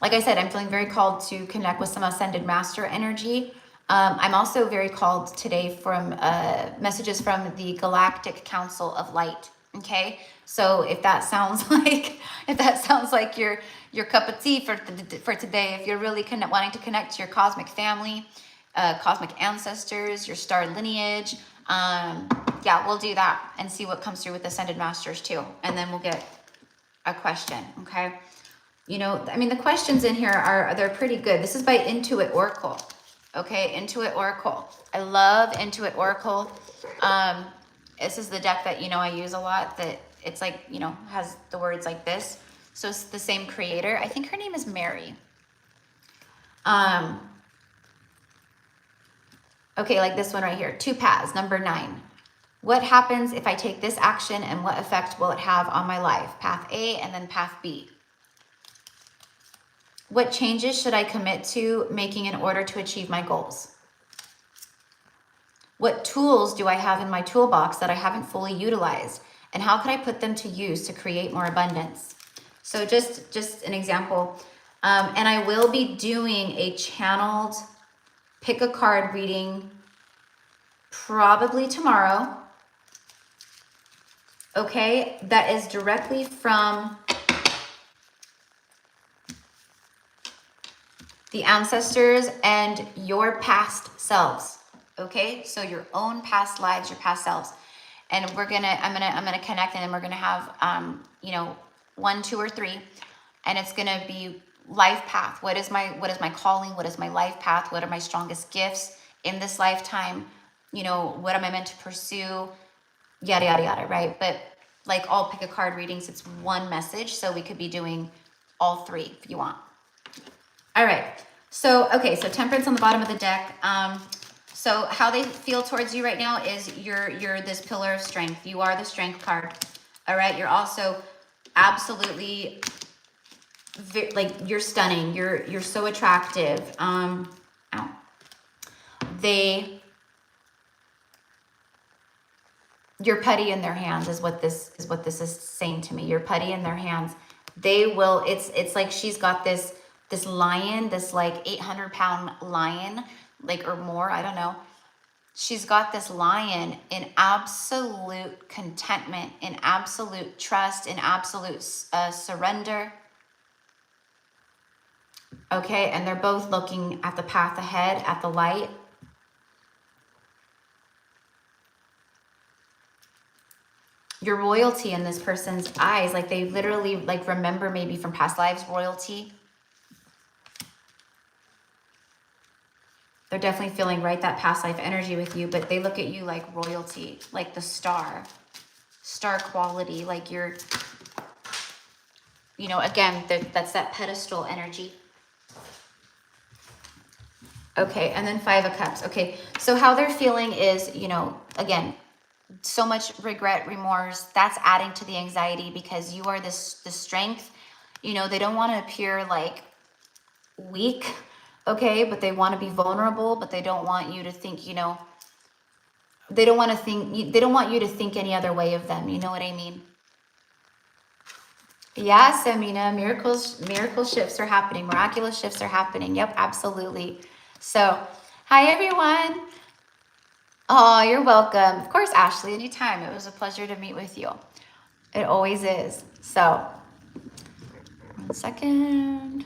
like I said, I'm feeling very called to connect with some ascended master energy. I'm also very called today from messages from the Galactic Council of Light. Okay, so if that sounds like your cup of tea for today, if you're really wanting to connect to your cosmic family, cosmic ancestors, your star lineage, yeah, we'll do that and see what comes through with ascended masters too, and then we'll get a question. Okay. You know, I mean, the questions in here they're pretty good. This is by Intuit Oracle. Okay, Intuit Oracle. I love Intuit Oracle. This is the deck that, you know, I use a lot, that it's like, you know, has the words like this. So it's the same creator. I think her name is Mary. Okay, like this one right here. 2 paths, number 9. What happens if I take this action, and what effect will it have on my life? Path A and then path B. What changes should I commit to making in order to achieve my goals? What tools do I have in my toolbox that I haven't fully utilized? And how could I put them to use to create more abundance? So just an example. And I will be doing a channeled pick a card reading probably tomorrow. Okay, that is directly from the ancestors and your past selves. Okay, so your own past lives, your past selves. And I'm gonna connect, and then we're gonna have you know, 1, 2, or 3, and it's gonna be life path. What is my calling? What is my life path? What are my strongest gifts in this lifetime? You know, what am I meant to pursue? Yada yada yada, right? But like all pick a card readings, it's one message, so we could be doing all 3 if you want. All right. So okay, so Temperance on the bottom of the deck. So how they feel towards you right now is you're this pillar of strength. You are the strength card. All right. You're also absolutely like, you're stunning. You're so attractive. Ow. You're putty in their hands is what this is saying to me. You're putty in their hands. They will, it's like she's got this lion, this like 800-pound lion, like, or more, I don't know. She's got this lion in absolute contentment, in absolute trust, in absolute surrender. Okay, and they're both looking at the path ahead, at the light. Your royalty in this person's eyes, like they literally like remember maybe from past lives royalty. They're definitely feeling that past life energy with you, but they look at you like royalty, like the star quality, like you're, you know, again, that's that pedestal energy. Okay, and then 5 of Cups. Okay, so how they're feeling is, you know, again, so much regret, remorse. That's adding to the anxiety because you are the strength. You know, they don't want to appear like weak, okay, but they want to be vulnerable, but they don't want you to think, you know, they don't want you to think any other way of them. You know what I mean? Yes, Amina, miracle shifts are happening. Miraculous shifts are happening. Yep, absolutely. So, hi everyone. Oh, you're welcome. Of course, Ashley, anytime. It was a pleasure to meet with you. It always is. So, 1 second.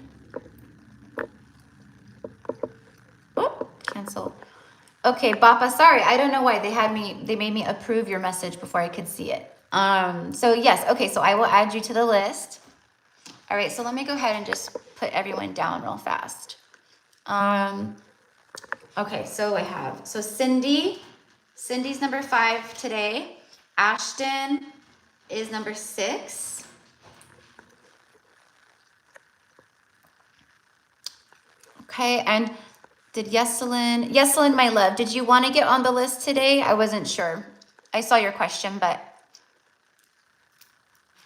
Oh, cancel. Okay, Bappa, sorry. I don't know why they made me approve your message before I could see it. So yes, okay, so I will add you to the list. All right, so let me go ahead and just put everyone down real fast. Okay, so I have, so Cindy's number 5 today. Ashton is number 6. Okay, and did Yeselin, my love, did you want to get on the list today? I wasn't sure. I saw your question, but.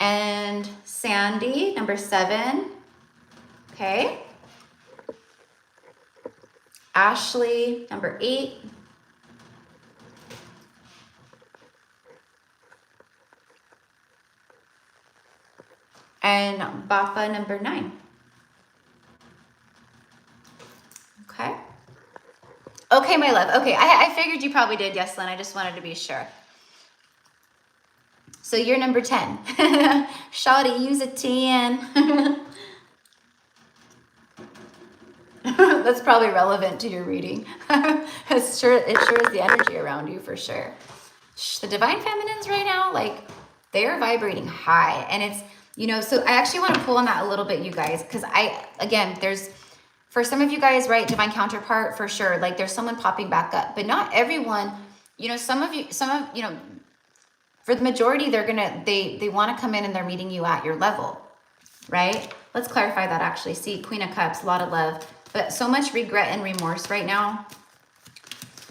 And Sandy, number 7. Okay. Ashley, number 8. And Bappa, number 9. Okay. Okay, my love. Okay, I figured you probably did, Yeslin. I just wanted to be sure. So you're number 10. Shawty, use a 10. That's probably relevant to your reading. It sure is the energy around you for sure. The divine feminines right now, like they are vibrating high, and it's, you know, so I actually want to pull on that a little bit, you guys, because there's, for some of you guys, right, divine counterpart for sure, like there's someone popping back up, but not everyone, you know, some of, you know, for the majority, they want to come in and they're meeting you at your level, right? Let's clarify that actually. See, Queen of Cups, a lot of love, but so much regret and remorse right now.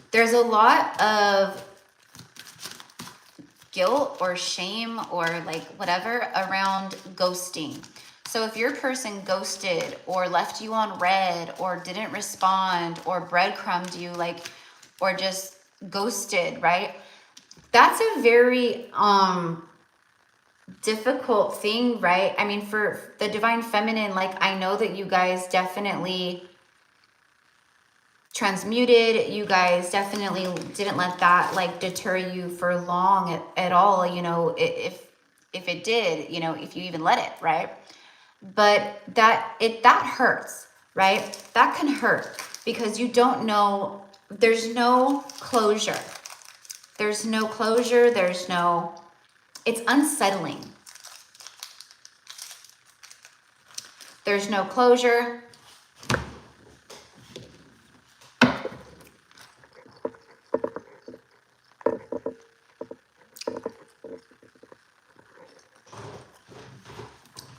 There's a lot of guilt or shame or like whatever around ghosting. So if your person ghosted or left you on red or didn't respond or breadcrumbed you, like, or just ghosted, right? That's a very difficult thing, right? I mean, for the divine feminine, like I know that you guys definitely transmuted, you guys definitely didn't let that like deter you for long at all, you know, if it did, you know, if you even let it, right? But that hurts, right? That can hurt because you don't know, there's no closure. There's no closure. It's unsettling. There's no closure.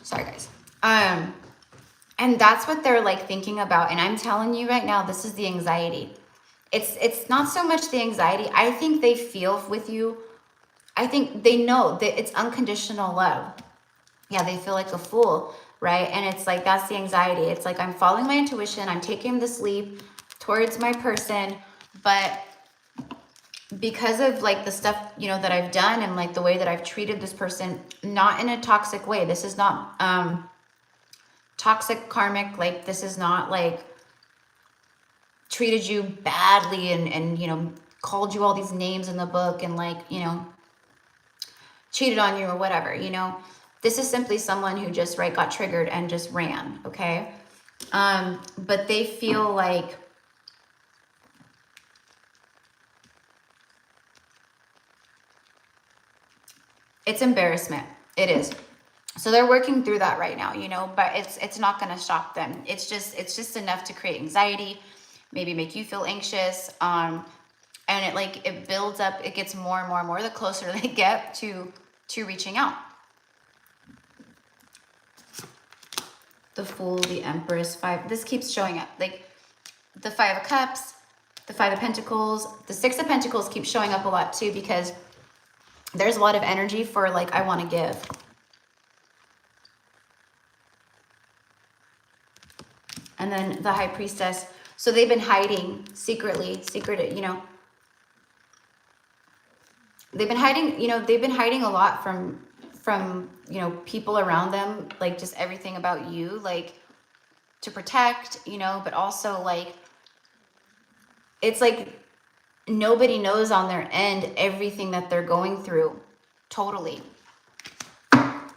Sorry, guys. And that's what they're like thinking about. And I'm telling you right now, this is the anxiety. It's not so much the anxiety. I think they feel with you. I think they know that it's unconditional love. Yeah, they feel like a fool, right? And it's like, that's the anxiety. It's like, I'm following my intuition. I'm taking this leap towards my person, but because of like the stuff, you know, that I've done and like the way that I've treated this person, not in a toxic way. This is not toxic karmic. Like, this is not like treated you badly and, you know, called you all these names in the book and like, you know, cheated on you or whatever, you know. This is simply someone who just, right, got triggered and just ran, okay? But they feel like it's embarrassment. It is. So they're working through that right now, you know, but it's not going to stop them. It's just enough to create anxiety, maybe make you feel anxious. And it builds up, it gets more and more and more the closer they get to reaching out. The Fool, the Empress, 5. This keeps showing up. Like the 5 of Cups, the 5 of Pentacles, the 6 of Pentacles keeps showing up a lot too, because there's a lot of energy for like, I want to give. And then the High Priestess. So they've been hiding secretly, you know. They've been hiding, you know, they've been hiding a lot from, you know, people around them, like just everything about you, like to protect, you know, but also like, it's like nobody knows on their end everything that they're going through, totally.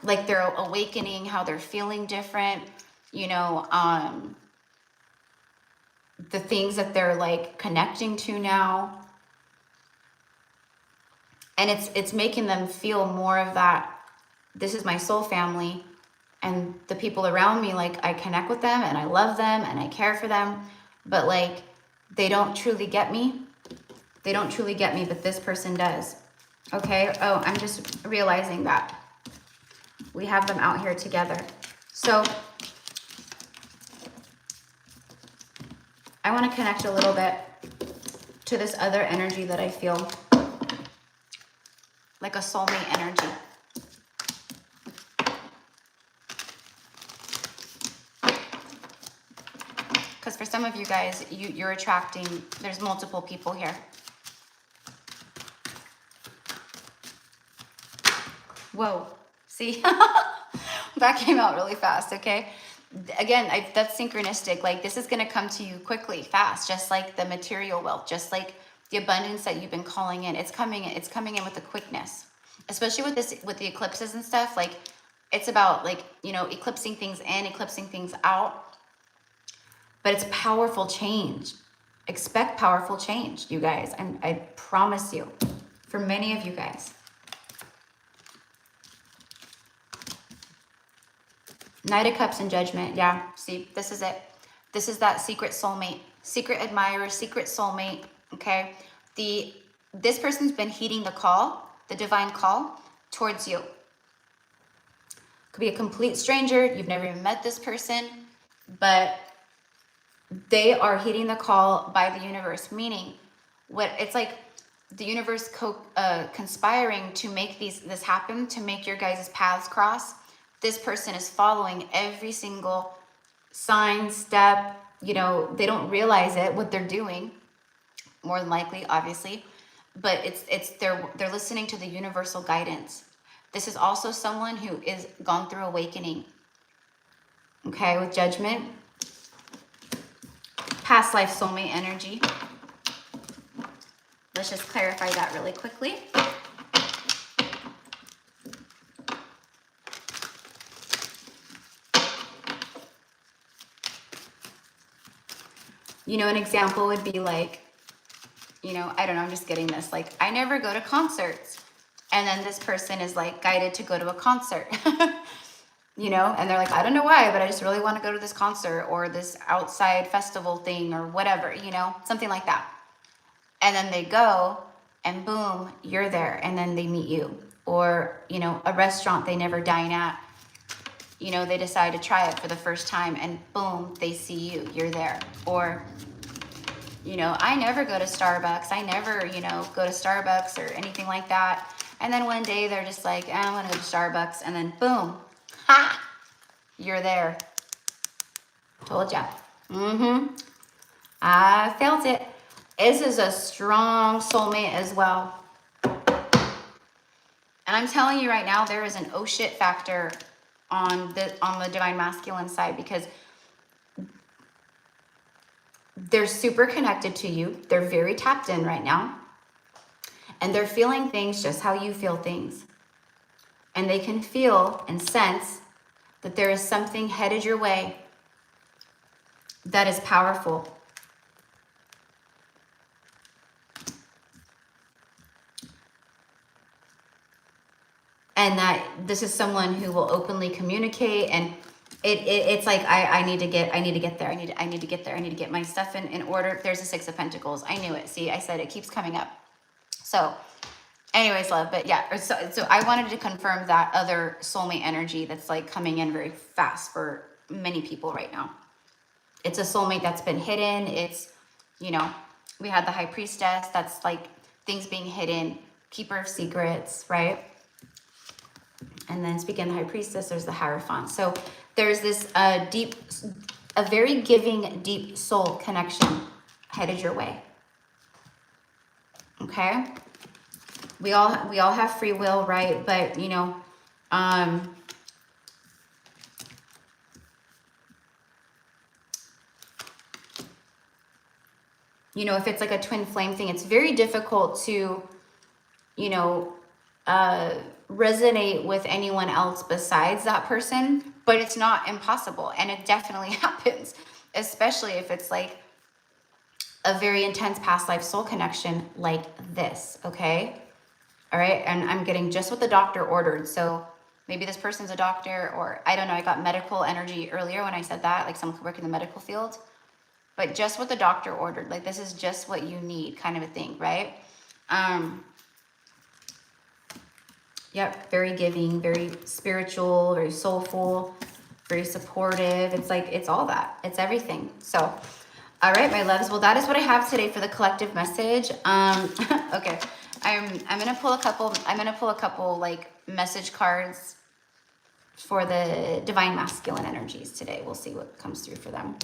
Like they're awakening, how they're feeling different, you know, the things that they're like connecting to now. And it's making them feel more of that, this is my soul family, and the people around me, like I connect with them and I love them and I care for them, but like they don't truly get me. They don't truly get me, but this person does. Okay. Oh, I'm just realizing that we have them out here together. So I want to connect a little bit to this other energy that I feel, like a soulmate energy. Because for some of you guys, you're attracting, there's multiple people here. Whoa, see? That came out really fast, okay? Again, that's synchronistic. Like this is going to come to you quickly, fast, just like the material wealth, just like the abundance that you've been calling in. It's coming in with a quickness, especially with the eclipses and stuff. Like it's about like, you know, eclipsing things in, eclipsing things out. But it's powerful change. Expect powerful change, you guys. I promise you, for many of you guys. Knight of Cups and Judgment. Yeah, see, this is it. This is that secret soulmate, secret admirer, secret soulmate, okay? This person's been heeding the call, the divine call towards you. Could be a complete stranger. You've never even met this person, but they are heeding the call by the universe, meaning it's like the universe conspiring to make this happen, to make your guys' paths cross. This person is following every single sign, step, you know, they don't realize it, what they're doing, more than likely, obviously, but they're listening to the universal guidance. This is also someone who is gone through awakening, okay, with Judgment. Past life soulmate energy. Let's just clarify that really quickly. You know, an example would be like, you know, I don't know, I'm just getting this. Like, I never go to concerts. And then this person is like guided to go to a concert. You know, and they're like, I don't know why, but I just really want to go to this concert or this outside festival thing or whatever, you know, something like that. And then they go and boom, you're there. And then they meet you. Or, you know, a restaurant they never dine at, you know, they decide to try it for the first time and boom, they see you, you're there. Or, you know, I never go to Starbucks. I never, you know, go to Starbucks or anything like that. And then one day they're just like, I'm gonna go to Starbucks, and then boom, ha, you're there. Told ya. I felt it. This is a strong soulmate as well. And I'm telling you right now, there is an oh shit factor on the divine masculine side, because they're super connected to you. They're very tapped in right now. And they're feeling things just how you feel things. And they can feel and sense that there is something headed your way that is powerful. And that this is someone who will openly communicate, and it's like I need to get there. I need to get there. I need to get my stuff in order. There's a Six of Pentacles. I knew it. See, I said it keeps coming up. So anyways, love, but yeah, so I wanted to confirm that other soulmate energy that's like coming in very fast for many people right now. It's a soulmate that's been hidden. It's, you know, we had the High Priestess. That's like things being hidden, keeper of secrets, right? And then speaking of the High Priestess, there's the Hierophant. So there's this a very giving, deep soul connection headed your way. Okay? We all have free will, right? But, you know, if it's like a twin flame thing, it's very difficult to, you know, resonate with anyone else besides that person, but it's not impossible. And it definitely happens, especially if it's like a very intense past life soul connection like this. Okay. All right. And I'm getting just what the doctor ordered. So maybe this person's a doctor, or I don't know. I got medical energy earlier when I said that, like someone could work in the medical field, but just what the doctor ordered. Like, this is just what you need, kind of a thing. Right. Yep, very giving, very spiritual, very soulful, very supportive. It's like, it's all that. It's everything. So, all right, my loves. Well, that is what I have today for the collective message. Okay, I'm gonna pull a couple. I'm gonna pull a couple like message cards for the divine masculine energies today. We'll see what comes through for them.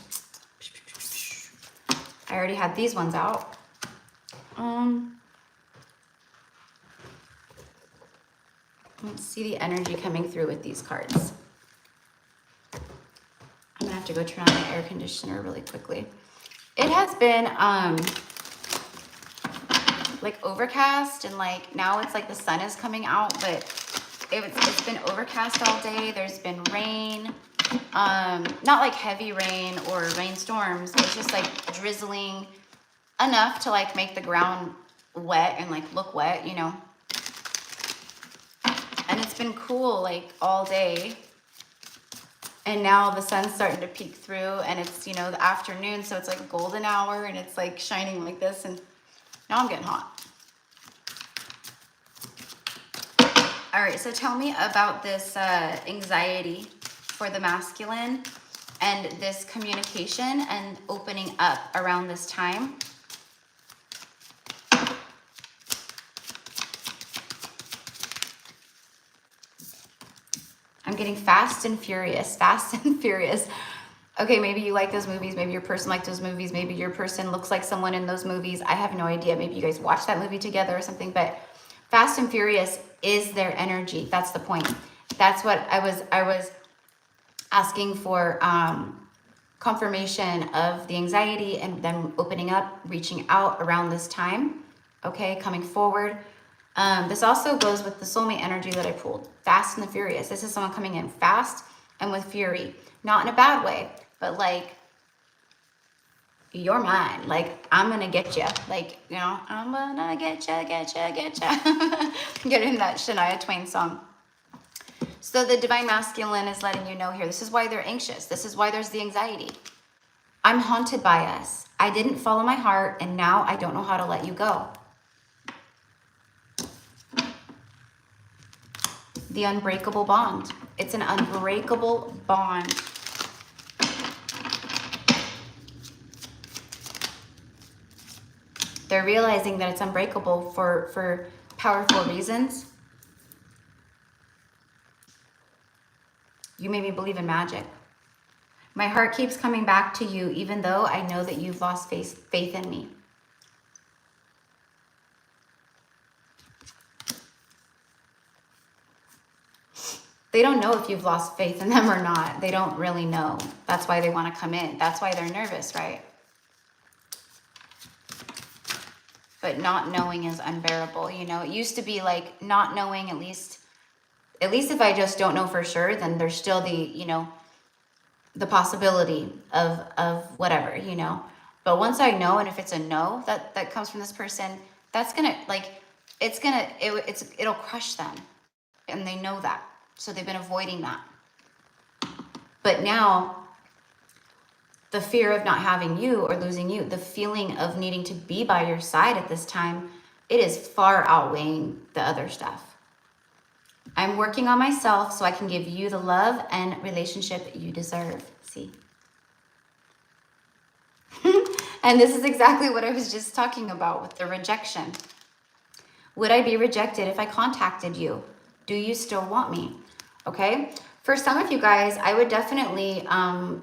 I already had these ones out. Let's see the energy coming through with these cards. I'm gonna have to go turn on the air conditioner really quickly. It has been like overcast, and like now it's like the sun is coming out, but it's been overcast all day. There's been rain, not like heavy rain or rainstorms. It's just like drizzling enough to like make the ground wet and like look wet, you know. And it's been cool like all day. And now the sun's starting to peek through, and it's, you know, the afternoon. So it's like golden hour, and it's like shining like this. And now I'm getting hot. All right. So tell me about this anxiety for the masculine and this communication and opening up around this time. I'm getting fast and furious, fast and furious. Okay, maybe you like those movies. Maybe your person liked those movies. Maybe your person looks like someone in those movies. I have no idea. Maybe you guys watched that movie together or something, but fast and furious is their energy. That's the point. That's what I was asking for confirmation of the anxiety and them opening up, reaching out around this time. Okay, coming forward. This also goes with the soulmate energy that I pulled. Fast and the furious. This is someone coming in fast and with fury. Not in a bad way, but like, you're mine. Like, I'm going to get you. Like, you know, I'm going to get you. Getting that Shania Twain song. So the divine masculine is letting you know here. This is why they're anxious. This is why there's the anxiety. I'm haunted by us. I didn't follow my heart, and now I don't know how to let you go. The unbreakable bond. It's an unbreakable bond. They're realizing that it's unbreakable for powerful reasons. You made me believe in magic. My heart keeps coming back to you, even though I know that you've lost faith in me. They don't know if you've lost faith in them or not. They don't really know. That's why they want to come in. That's why they're nervous, right? But not knowing is unbearable. You know, it used to be like not knowing, at least if I just don't know for sure, then there's still the, you know, the possibility of whatever, you know. But once I know, and if it's a no that comes from this person, that's gonna, like, it'll crush them, and they know that. So they've been avoiding that. But now, the fear of not having you or losing you, the feeling of needing to be by your side at this time, it is far outweighing the other stuff. I'm working on myself so I can give you the love and relationship you deserve. See? And this is exactly what I was just talking about with the rejection. Would I be rejected if I contacted you? Do you still want me? Okay? For some of you guys, I would definitely,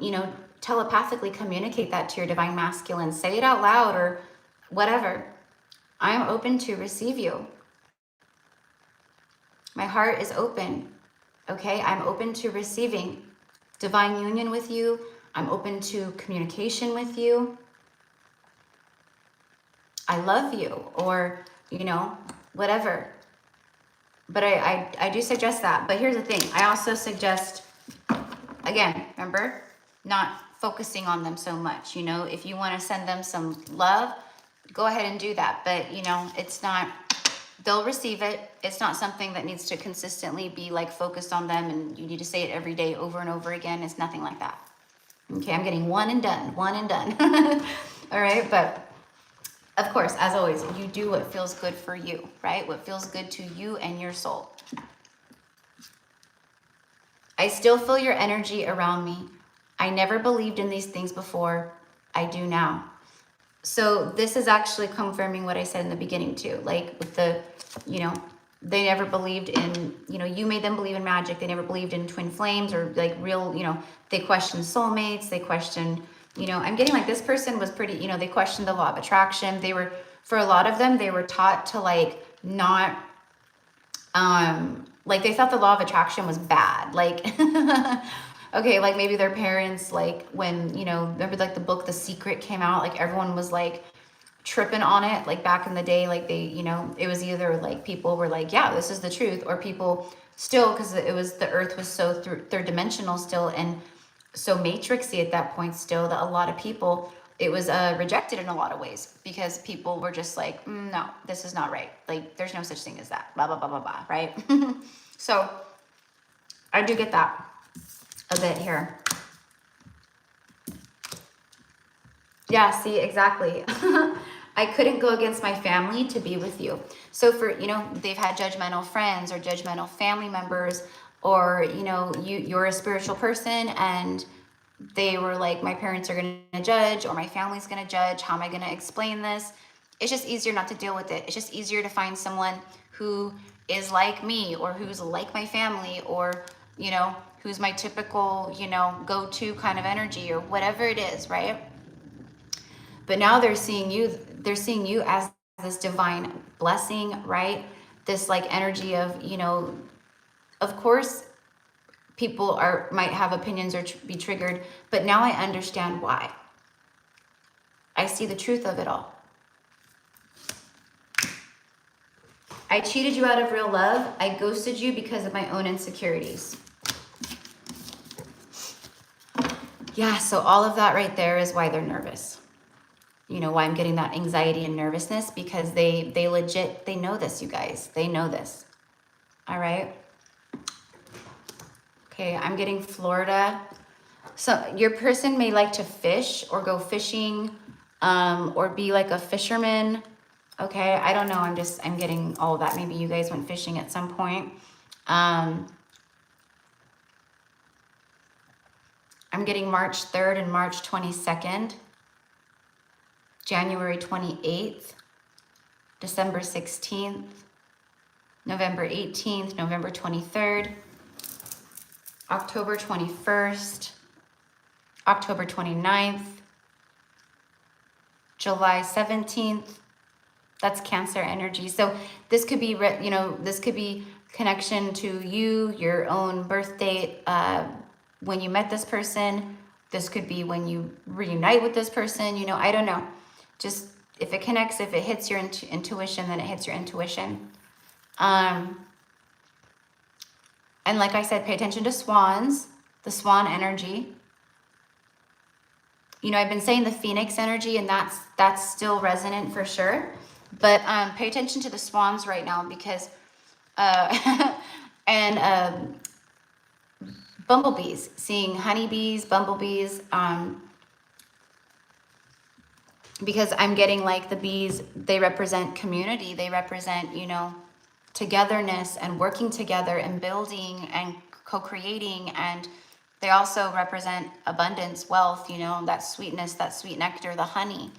you know, telepathically communicate that to your divine masculine. Say it out loud or whatever. I'm open to receive you. My heart is open. Okay? I'm open to receiving divine union with you. I'm open to communication with you. I love you, or, you know, whatever. But I do suggest that. But here's the thing. I also suggest, again, remember, not focusing on them so much. You know, if you want to send them some love, go ahead and do that. But, you know, it's not, they'll receive it. It's not something that needs to consistently be like focused on them and you need to say it every day over and over again. It's nothing like that. Okay, I'm getting one and done. All right, but of course, as always, you do what feels good for you, right? What feels good to you and your soul. I still feel your energy around me. I never believed in these things before. I do now. So this is actually confirming what I said in the beginning too. Like with the, you know, they never believed in, you know, you made them believe in magic. They never believed in twin flames or like real, you know, they questioned soulmates. They questioned, you know, I'm getting like this person was pretty, you know, they questioned the law of attraction. They were, for a lot of them, they were taught to like not, like they thought the law of attraction was bad. Like, okay, like maybe their parents, like when, you know, remember like the book The Secret came out, like everyone was like tripping on it, like back in the day, like they, you know, it was either like people were like, yeah, this is the truth, or people still, because it was, the earth was so third dimensional still, and so matrixy at that point still, that a lot of people, it was rejected in a lot of ways because people were just like, no, this is not right. Like there's no such thing as that, blah, blah, blah, blah, blah, right? So I do get that a bit here. Yeah, see, exactly. I couldn't go against my family to be with you. So for, you know, they've had judgmental friends or judgmental family members, or, you know, you're a spiritual person and they were like, my parents are going to judge, or my family's going to judge. How am I going to explain this? It's just easier not to deal with it. It's just easier to find someone who is like me, or who's like my family, or, you know, who's my typical, you know, go-to kind of energy, or whatever it is, right? But now they're seeing you as this divine blessing, right? This like energy of, you know, of course, people might have opinions or be triggered, but now I understand why. I see the truth of it all. I cheated you out of real love. I ghosted you because of my own insecurities. Yeah, so all of that right there is why they're nervous. You know, why I'm getting that anxiety and nervousness, because they legit, they know this, you guys. They know this. All right. Okay, I'm getting Florida. So your person may like to fish or go fishing, or be like a fisherman. Okay, I don't know. I'm getting all of that. Maybe you guys went fishing at some point. I'm getting March 3rd and March 22nd, January 28th, December 16th, November 18th, November 23rd. October 21st, October 29th, July 17th. That's Cancer energy. So this could be, you know, this could be connection to you, your own birth date, when you met this person. This could be when you reunite with this person, you know, I don't know. Just if it connects, if it hits your intuition, then it hits your intuition. And like I said, pay attention to swans, the swan energy. You know, I've been saying the phoenix energy, and that's still resonant for sure. But pay attention to the swans right now, because and bumblebees, seeing honeybees, bumblebees, because I'm getting like the bees, they represent community, they represent, you know, togetherness and working together and building and co-creating, and they also represent abundance, wealth, you know, that sweetness, that sweet nectar, the honey,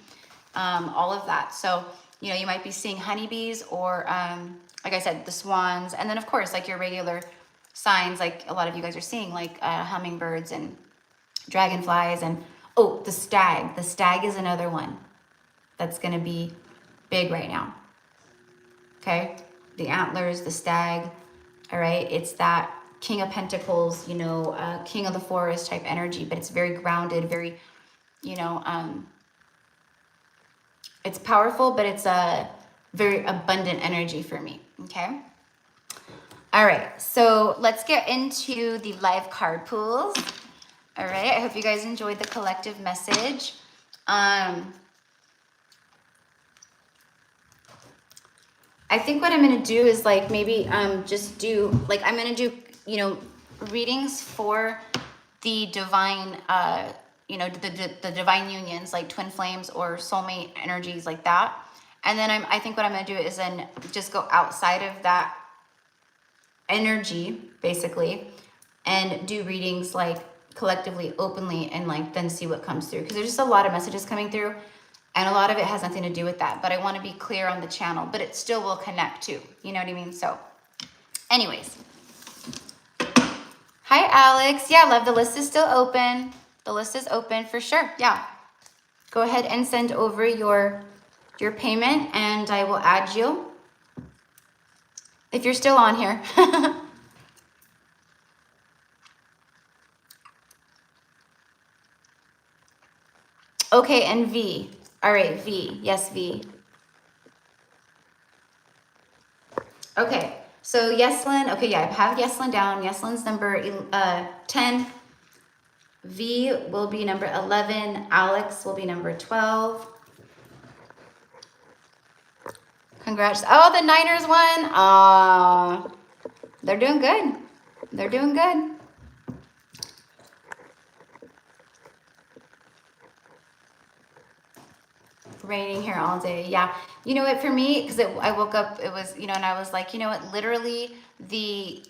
all of that. So, you know, you might be seeing honeybees, or like I said, the swans, and then of course, like your regular signs, like a lot of you guys are seeing, like hummingbirds and dragonflies, and oh, the stag. The stag is another one that's going to be big right now. Okay, the antlers, the stag. All right, it's that King of Pentacles, you know, King of the Forest type energy, but it's very grounded, very, you know, it's powerful, but it's a very abundant energy for me. Okay. All right, so let's get into the live card pools. All right, I hope you guys enjoyed the collective message. I think what I'm going to do is like maybe just do, like I'm going to do, you know, readings for the divine, you know, the divine unions, like twin flames or soulmate energies like that. And then I think what I'm going to do is then just go outside of that energy, basically, and do readings like collectively, openly, and like then see what comes through. Because there's just a lot of messages coming through, and a lot of it has nothing to do with that. But I want to be clear on the channel, but it still will connect too. You know what I mean? So anyways. Hi, Alex. Yeah, love, the list is still open. The list is open for sure. Yeah. Go ahead and send over your payment, and I will add you if you're still on here. Okay, and V. All right, V. Yes, V. Okay, so Yeslin. Okay, yeah, I have Yeslin down. Yeslin's number 10. V will be number 11. Alex will be number 12. Congrats. Oh, the Niners won. Aw. They're doing good. They're doing good. Raining here all day. Yeah. You know what, for me, because I woke up, it was, you know, and I was like, you know what, literally the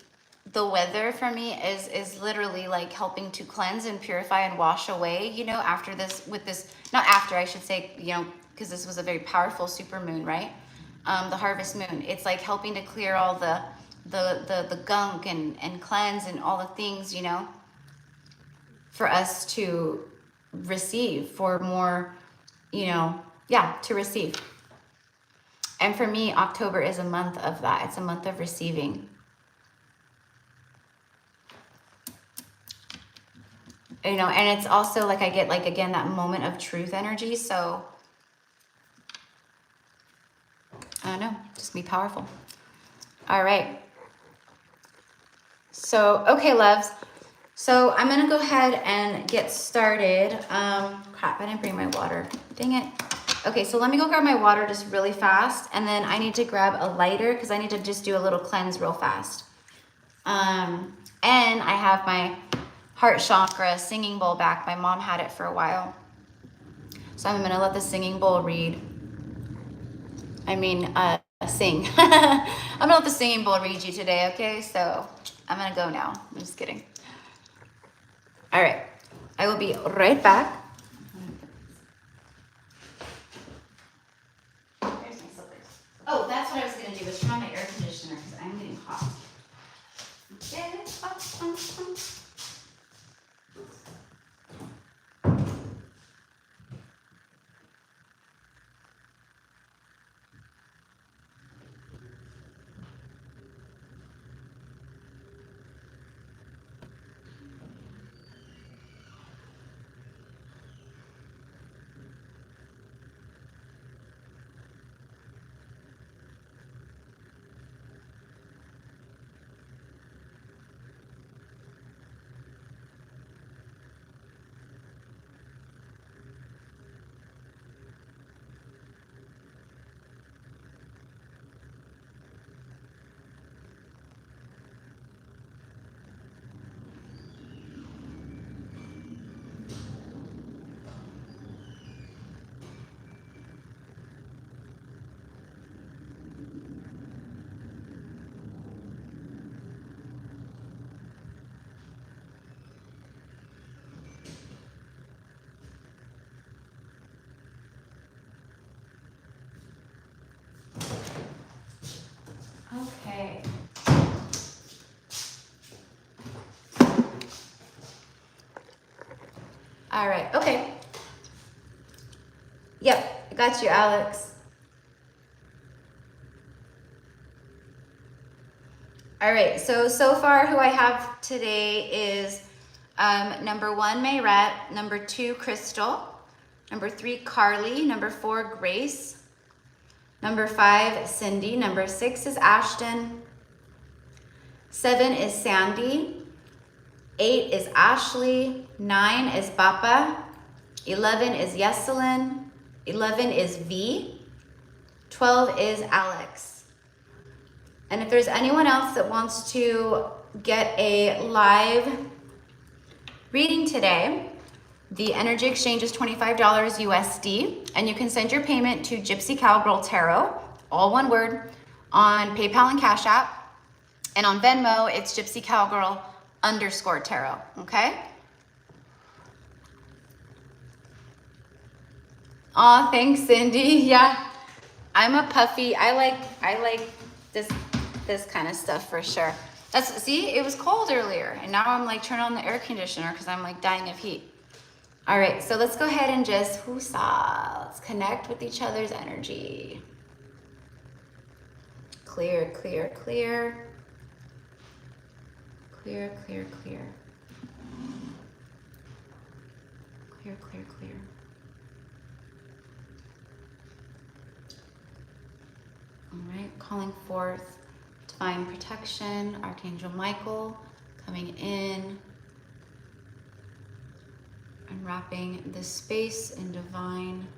weather for me is literally like helping to cleanse and purify and wash away, you know, after this, with this, not after, I should say, you know, because this was a very powerful super moon, right? The harvest moon. It's like helping to clear all the gunk and cleanse and all the things, you know, for us to receive, for more, you know, yeah, to receive. And for me, October is a month of that. It's a month of receiving. You know, and it's also like I get like, again, that moment of truth energy. So I don't know, just be powerful. All right. So, okay, loves. So I'm going to go ahead and get started. Crap, I didn't bring my water. Dang it. Okay, so let me go grab my water just really fast. And then I need to grab a lighter because I need to just do a little cleanse real fast. And I have my heart chakra singing bowl back. My mom had it for a while. So I'm going to let the singing bowl read. Sing. I'm going to let the singing bowl read you today, okay? So I'm going to go now. I'm just kidding. All right. I will be right back. There's my slippers. Oh, that's what I was going to do, was turn on my air conditioner because I'm getting hot. Getting hot. All right, okay. Yep, I got you, Alex. All right, so far who I have today is number 1, Mayrette, number 2, Crystal, number 3, Carly, number 4, Grace, number 5, Cindy, number 6 is Ashton, 7 is Sandy, 8 is Ashley, 9 is Bappa, 11 is Yeselin, 11 is V, 12 is Alex. And if there's anyone else that wants to get a live reading today, the energy exchange is $25 USD, and you can send your payment to Gypsy Cowgirl Tarot, all one word, on PayPal and Cash App. And on Venmo, it's Gypsy Cowgirl _ Tarot, okay? Aw, thanks, Cindy. Yeah, I'm a puffy. I like this kind of stuff for sure. See, it was cold earlier, and now I'm like turning on the air conditioner because I'm like dying of heat. All right, so let's go ahead and just let's connect with each other's energy. Clear, clear, clear. Clear, clear, clear. Clear, clear, clear. All right, calling forth divine protection, Archangel Michael coming in and wrapping this space in divine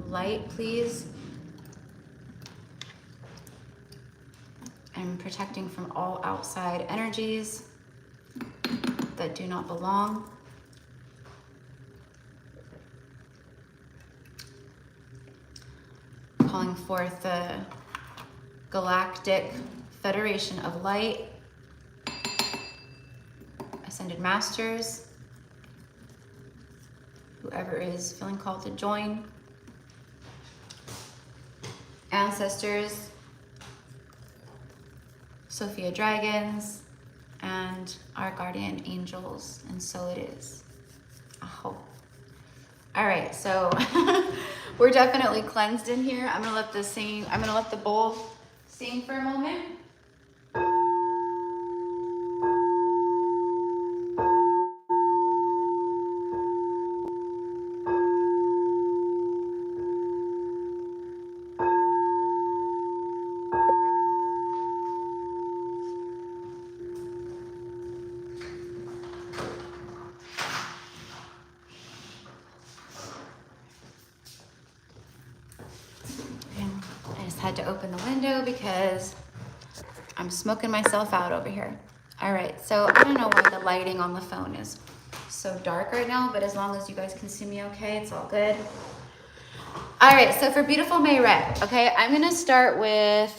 light, please. And protecting from all outside energies that do not belong. Calling forth the Galactic Federation of Light, Ascended Masters, whoever is feeling called to join, ancestors, Sophia Dragons, and our guardian angels, and so it is. Oh. All right, so we're definitely cleansed in here. I'm gonna let the bowl sing for a moment. Had to open the window because I'm smoking myself out over here. All right, so I don't know why the lighting on the phone is so dark right now, but as long as you guys can see me okay, it's all good. All right, so for beautiful Mayrette, okay, I'm gonna start with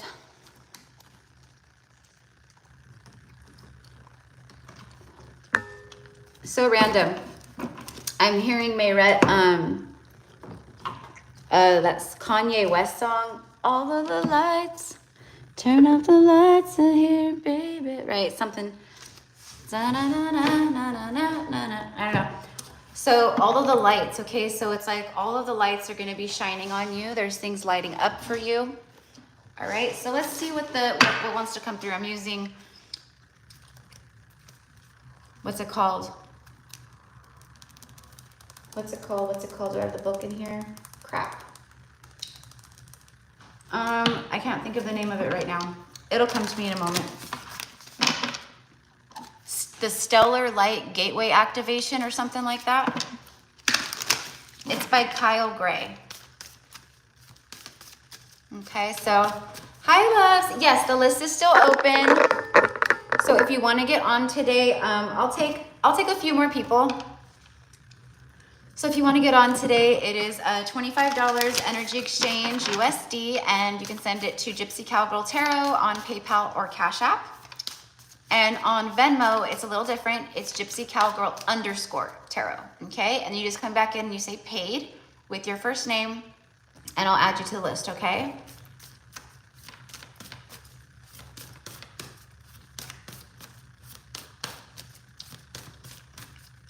so random. I'm hearing Mayrette, that's Kanye West song, all of the lights, turn off the lights in here, baby. Right, something. I don't know. So all of the lights, okay, so it's like all of the lights are going to be shining on you. There's things lighting up for you. All right, so let's see what wants to come through. I'm using, what's it called? Do I have the book in here? Crap. I can't think of the name of it right now. It'll come to me in a moment. The Stellar Light Gateway Activation or something like that. It's by Kyle Gray. Okay, so hi loves. Yes, the list is still open. So if you want to get on today, I'll take a few more people. So if you want to get on today, it is a $25 energy exchange USD, and you can send it to Gypsy Cowgirl Tarot on PayPal or Cash App. And on Venmo, it's a little different. It's Gypsy Cowgirl _ Tarot, okay? And you just come back in and you say paid with your first name, and I'll add you to the list, okay?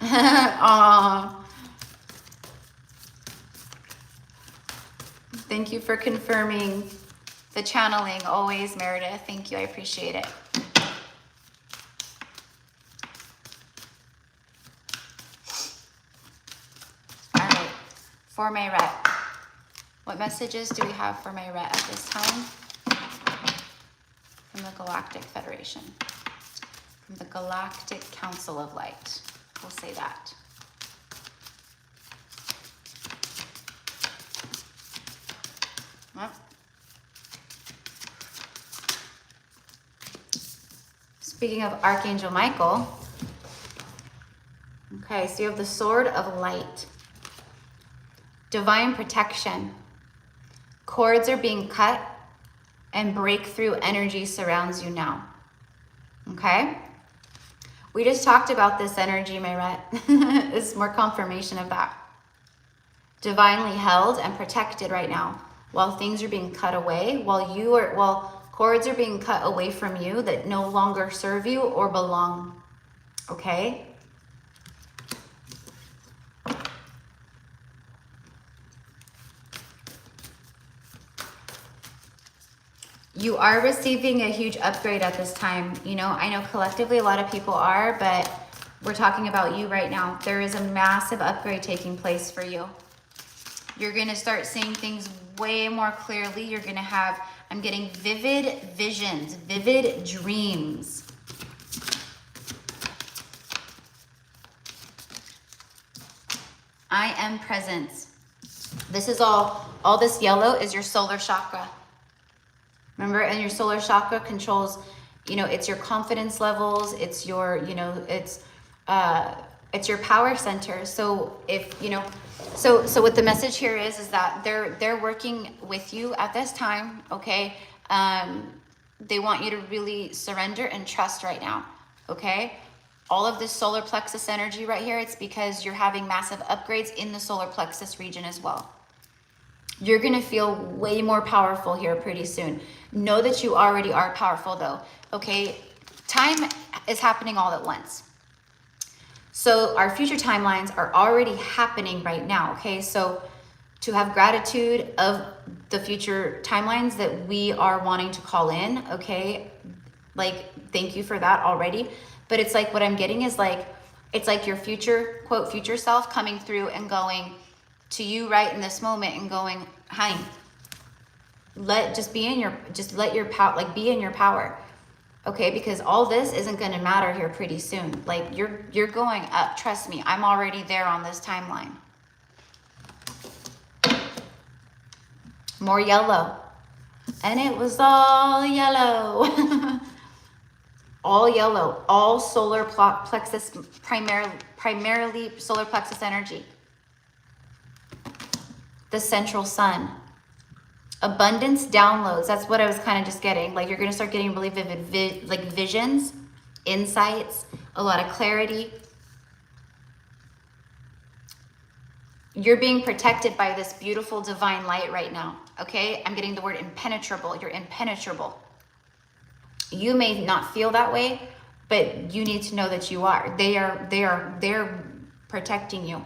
Aw. Thank you for confirming the channeling always, Meredith. Thank you. I appreciate it. All right. For Mayret, what messages do we have for Mayret at this time? From the Galactic Federation. From the Galactic Council of Light. We'll say that. Yep. Speaking of Archangel Michael, okay, so you have the Sword of Light. Divine protection. Cords are being cut and breakthrough energy surrounds you now. Okay? We just talked about this energy, Mayret. It's more confirmation of that. Divinely held and protected right now. While things are being cut away, while cords are being cut away from you that no longer serve you or belong. Okay? You are receiving a huge upgrade at this time. You know, I know collectively a lot of people are, but we're talking about you right now. There is a massive upgrade taking place for you. You're going to start seeing things way more clearly. You're going to have, I'm getting vivid visions, vivid dreams. I am presence. This is all this yellow is your solar chakra. Remember, and your solar chakra controls, you know, it's your confidence levels, it's your, you know, it's your power center. So if, you know, so what the message here is that they're working with you at this time, okay? They want you to really surrender and trust right now, okay? All of this solar plexus energy right here, it's because you're having massive upgrades in the solar plexus region as well. You're gonna feel way more powerful here pretty soon. Know that you already are powerful though, okay? Time is happening all at once. So our future timelines are already happening right now, okay? So to have gratitude of the future timelines that we are wanting to call in, okay? Like, thank you for that already. But it's like, what I'm getting is like, it's like your future, quote, future self coming through and going to you right in this moment and going, honey, let your power, like be in your power. Okay, because all this isn't going to matter here pretty soon. Like you're going up. Trust me, I'm already there on this timeline. More yellow. And it was all yellow. All yellow. All solar plexus, primarily solar plexus energy. The central sun. Abundance downloads. That's what I was kind of just getting. Like you're going to start getting really vivid visions, insights, a lot of clarity. You're being protected by this beautiful divine light right now. Okay? I'm getting the word impenetrable. You're impenetrable. You may not feel that way, but you need to know that you are. They're protecting you.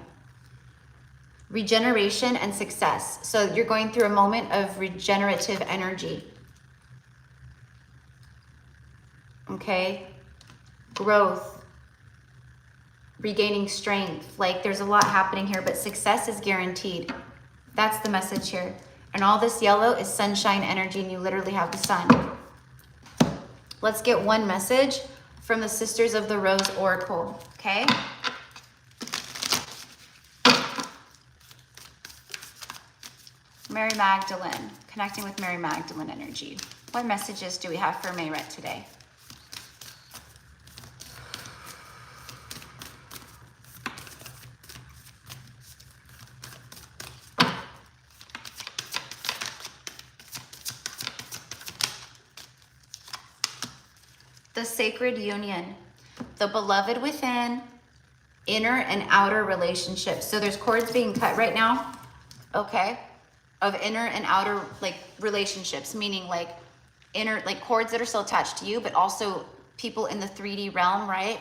Regeneration and success. So you're going through a moment of regenerative energy. Okay? Growth. Regaining strength. Like there's a lot happening here, but success is guaranteed. That's the message here. And all this yellow is sunshine energy, and you literally have the sun. Let's get one message from the Sisters of the Rose Oracle. Okay? Mary Magdalene, connecting with Mary Magdalene energy. What messages do we have for Mayret today? The sacred union, the beloved within, inner and outer relationships. So there's cords being cut right now, okay? Of inner and outer like relationships, meaning like inner, like cords that are still attached to you, but also people in the 3D realm, right?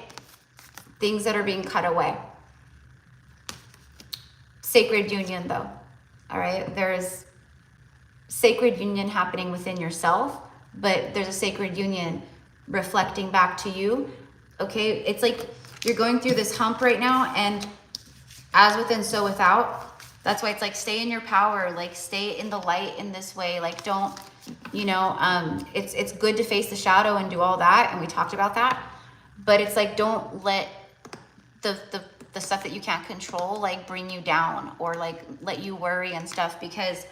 Things that are being cut away. sacred union though. All right, there's sacred union happening within yourself, but there's a sacred union reflecting back to you. Okay, it's like you're going through this hump right now, and as within, so without. That's why it's like, stay in your power, like stay in the light in this way. Like, don't, you know, it's good to face the shadow and do all that, and we talked about that, but it's like, don't let the stuff that you can't control like bring you down, or like let you worry and stuff, because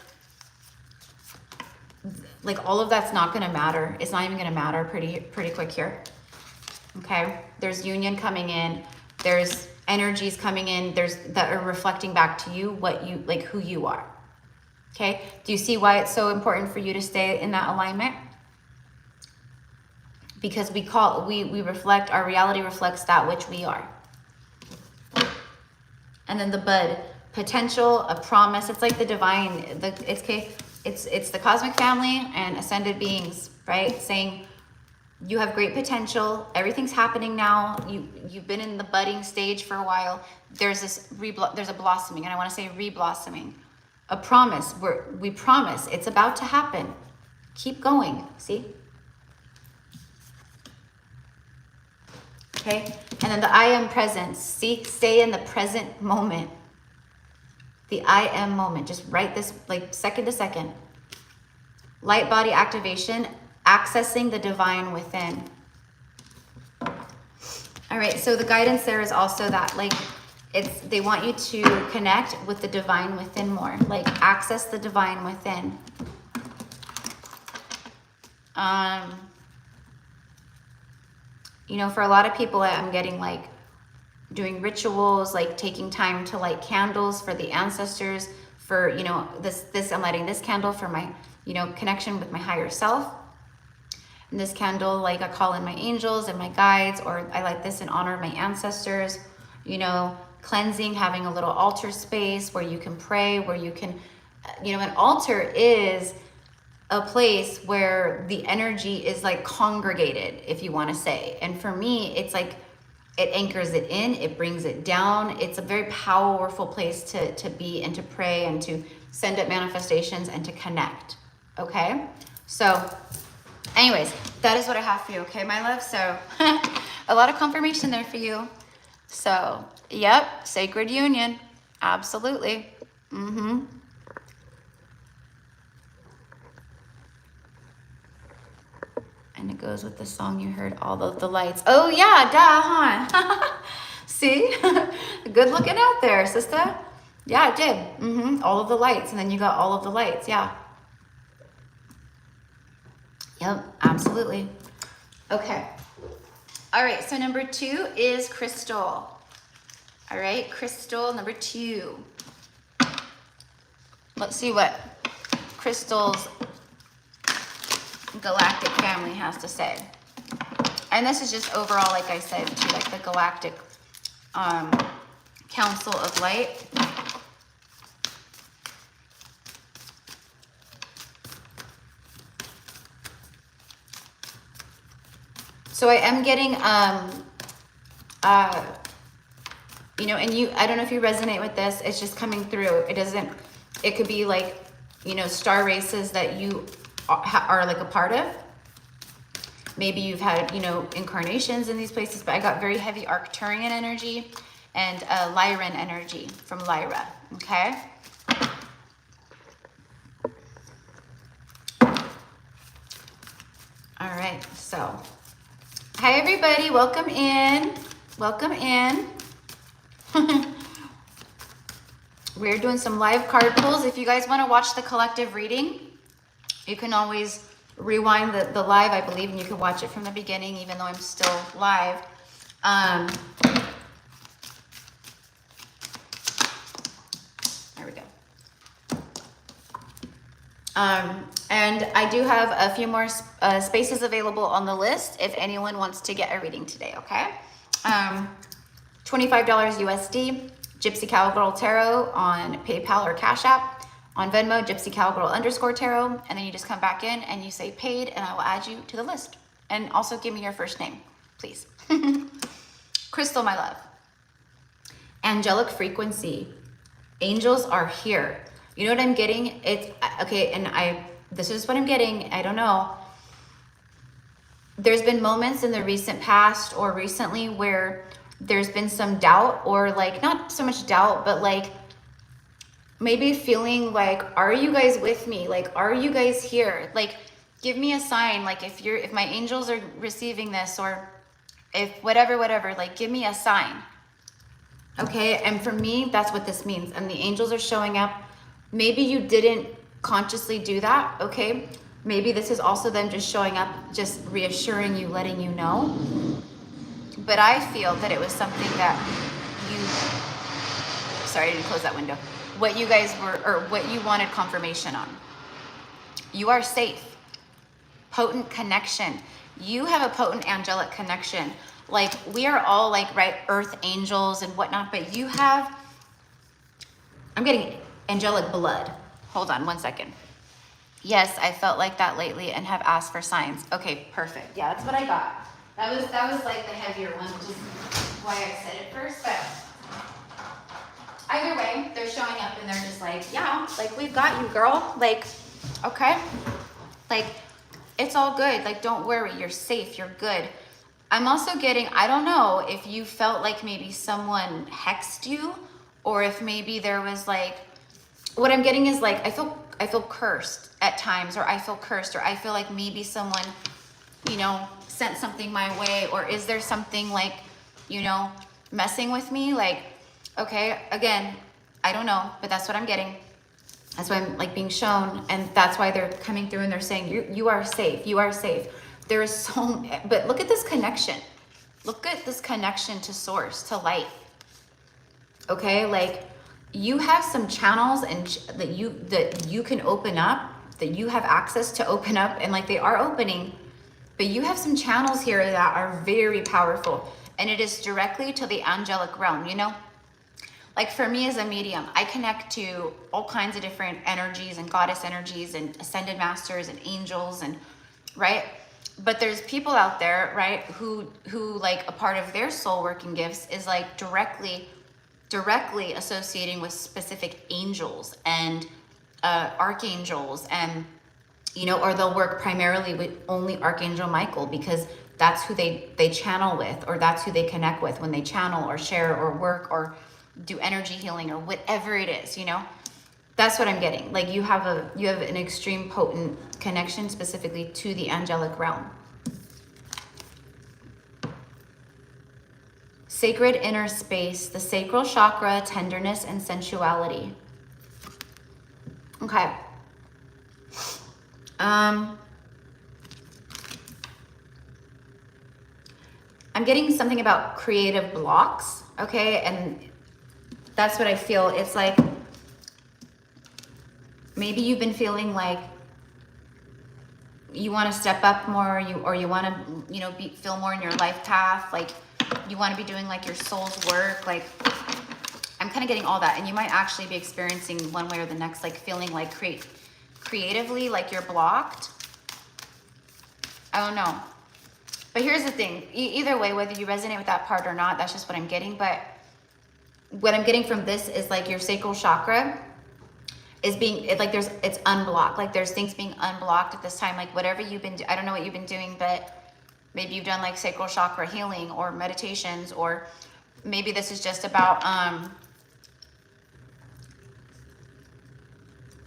like all of that's not going to matter. It's not even going to matter pretty quick here. Okay, there's union coming in, there's energies coming in, there's that are reflecting back to you what you like, who you are. Okay, do you see why it's so important for you to stay in that alignment? Because we reflect, our reality reflects that which we are. And then the bud, potential, a promise. It's like the divine, it's the cosmic family and ascended beings, right? Saying you have great potential. Everything's happening now. You've been in the budding stage for a while. There's a blossoming, and I want to say reblossoming. A promise. We promise it's about to happen. Keep going. See? Okay, and then the I am presence. See, stay in the present moment. The I am moment. Just write this like second to second. Light body activation, accessing the divine within. All right, so the guidance there is also that like they want you to connect with the divine within more, like access the divine within. You know, for a lot of people, I'm getting like doing rituals, like taking time to light candles for the ancestors, for, you know, this I'm lighting this candle for my, you know, connection with my higher self. And this candle, like I call in my angels and my guides, or I light this in honor of my ancestors, you know, cleansing, having a little altar space where you can pray, where you can, you know, an altar is a place where the energy is like congregated, if you want to say. And for me, it's like it anchors it in, it brings it down. It's a very powerful place to be and to pray and to send up manifestations and to connect. Okay, so anyways, that is what I have for you. Okay, my love. So a lot of confirmation there for you. So yep, sacred union, absolutely. And it goes with the song you heard, all of the lights. Oh yeah, duh, huh? See? Good looking out there, sister. Yeah, it did. All of the lights. And then you got all of the lights. Yeah. Yep, absolutely. Okay. All right, so number 2 is crystal. All right, crystal number 2. Let's see what crystal's galactic family has to say. And this is just overall, like I said, to like the galactic council of light. So I am getting you know, and I don't know if you resonate with this, it's just coming through. It could be like, you know, star races that you are like a part of. Maybe you've had, you know, incarnations in these places, but I got very heavy Arcturian energy and Lyran energy from Lyra, okay? All right, so hi everybody, welcome in. Welcome in. We're doing some live card pulls. If you guys want to watch the collective reading, you can always rewind the live, I believe, and you can watch it from the beginning, even though I'm still live. There we go. And I do have a few more spaces available on the list if anyone wants to get a reading today, okay? $25 USD, Gypsy Cowgirl Tarot on PayPal or Cash App. On Venmo, Gypsy Cowgirl _tarot. And then you just come back in and you say paid, and I will add you to the list. And also give me your first name, please. Crystal, my love. Angelic frequency. Angels are here. You know what I'm getting? It's okay, and this is what I'm getting. I don't know. There's been moments in the recent past or recently where there's been some doubt, or like not so much doubt, but like maybe feeling like, are you guys with me? Like, are you guys here? Like, give me a sign. Like if my angels are receiving this, or if whatever, like give me a sign. Okay, and for me, that's what this means. And the angels are showing up. Maybe you didn't consciously do that, okay? Maybe this is also them just showing up, just reassuring you, letting you know. But I feel that it was something that sorry, I didn't close that window. What you guys were, or what you wanted confirmation on. You are safe. Potent connection. You have a potent angelic connection. Like, we are all like, right, earth angels and whatnot, but you have, I'm getting angelic blood. Hold on one second. Yes, I felt like that lately and have asked for signs. Okay, perfect. Yeah, that's what I got. That was like the heavier one, which is why I said it first, but either way, they're showing up and they're just like, yeah, like, we've got you, girl. Like, okay, like, it's all good. Like, don't worry, you're safe, you're good. I'm also getting, I don't know if you felt like maybe someone hexed you, or if maybe there was like, what I'm getting is like, I feel cursed at times, or I feel cursed, or I feel like maybe someone, you know, sent something my way, or is there something like, you know, messing with me? Like, okay, again, I don't know, but that's what I'm getting. That's why I'm like being shown, and that's why they're coming through and they're saying, you are safe, you are safe. There is so, but look at this connection. Look at this connection to source, to light. Okay, like, you have some channels and that you can open up, that you have access to open up, and like, they are opening, but you have some channels here that are very powerful, and it is directly to the angelic realm, you know? Like, for me as a medium, I connect to all kinds of different energies and goddess energies and ascended masters and angels, and right? But there's people out there, right, who like, a part of their soul working gifts is like directly associating with specific angels and archangels, and, you know, or they'll work primarily with only Archangel Michael because that's who they channel with, or that's who they connect with when they channel or share or work or do energy healing or whatever it is, you know? That's what I'm getting. Like, you have an extreme potent connection specifically to the angelic realm. Sacred inner space, the sacral chakra, tenderness and sensuality. Okay. I'm getting something about creative blocks, okay? And that's what I feel. It's like, maybe you've been feeling like you want to step up more, or you want to, you know, feel more in your life path, like you want to be doing like your soul's work. Like, I'm kind of getting all that, and you might actually be experiencing one way or the next, like feeling like creatively like you're blocked. I don't know, but here's the thing. Either way, whether you resonate with that part or not, that's just what I'm getting. But what I'm getting from this is like your sacral chakra is being, it's unblocked. Like, there's things being unblocked at this time. Like, whatever you've been, I don't know what you've been doing, but maybe you've done like sacral chakra healing or meditations, or maybe this is just about,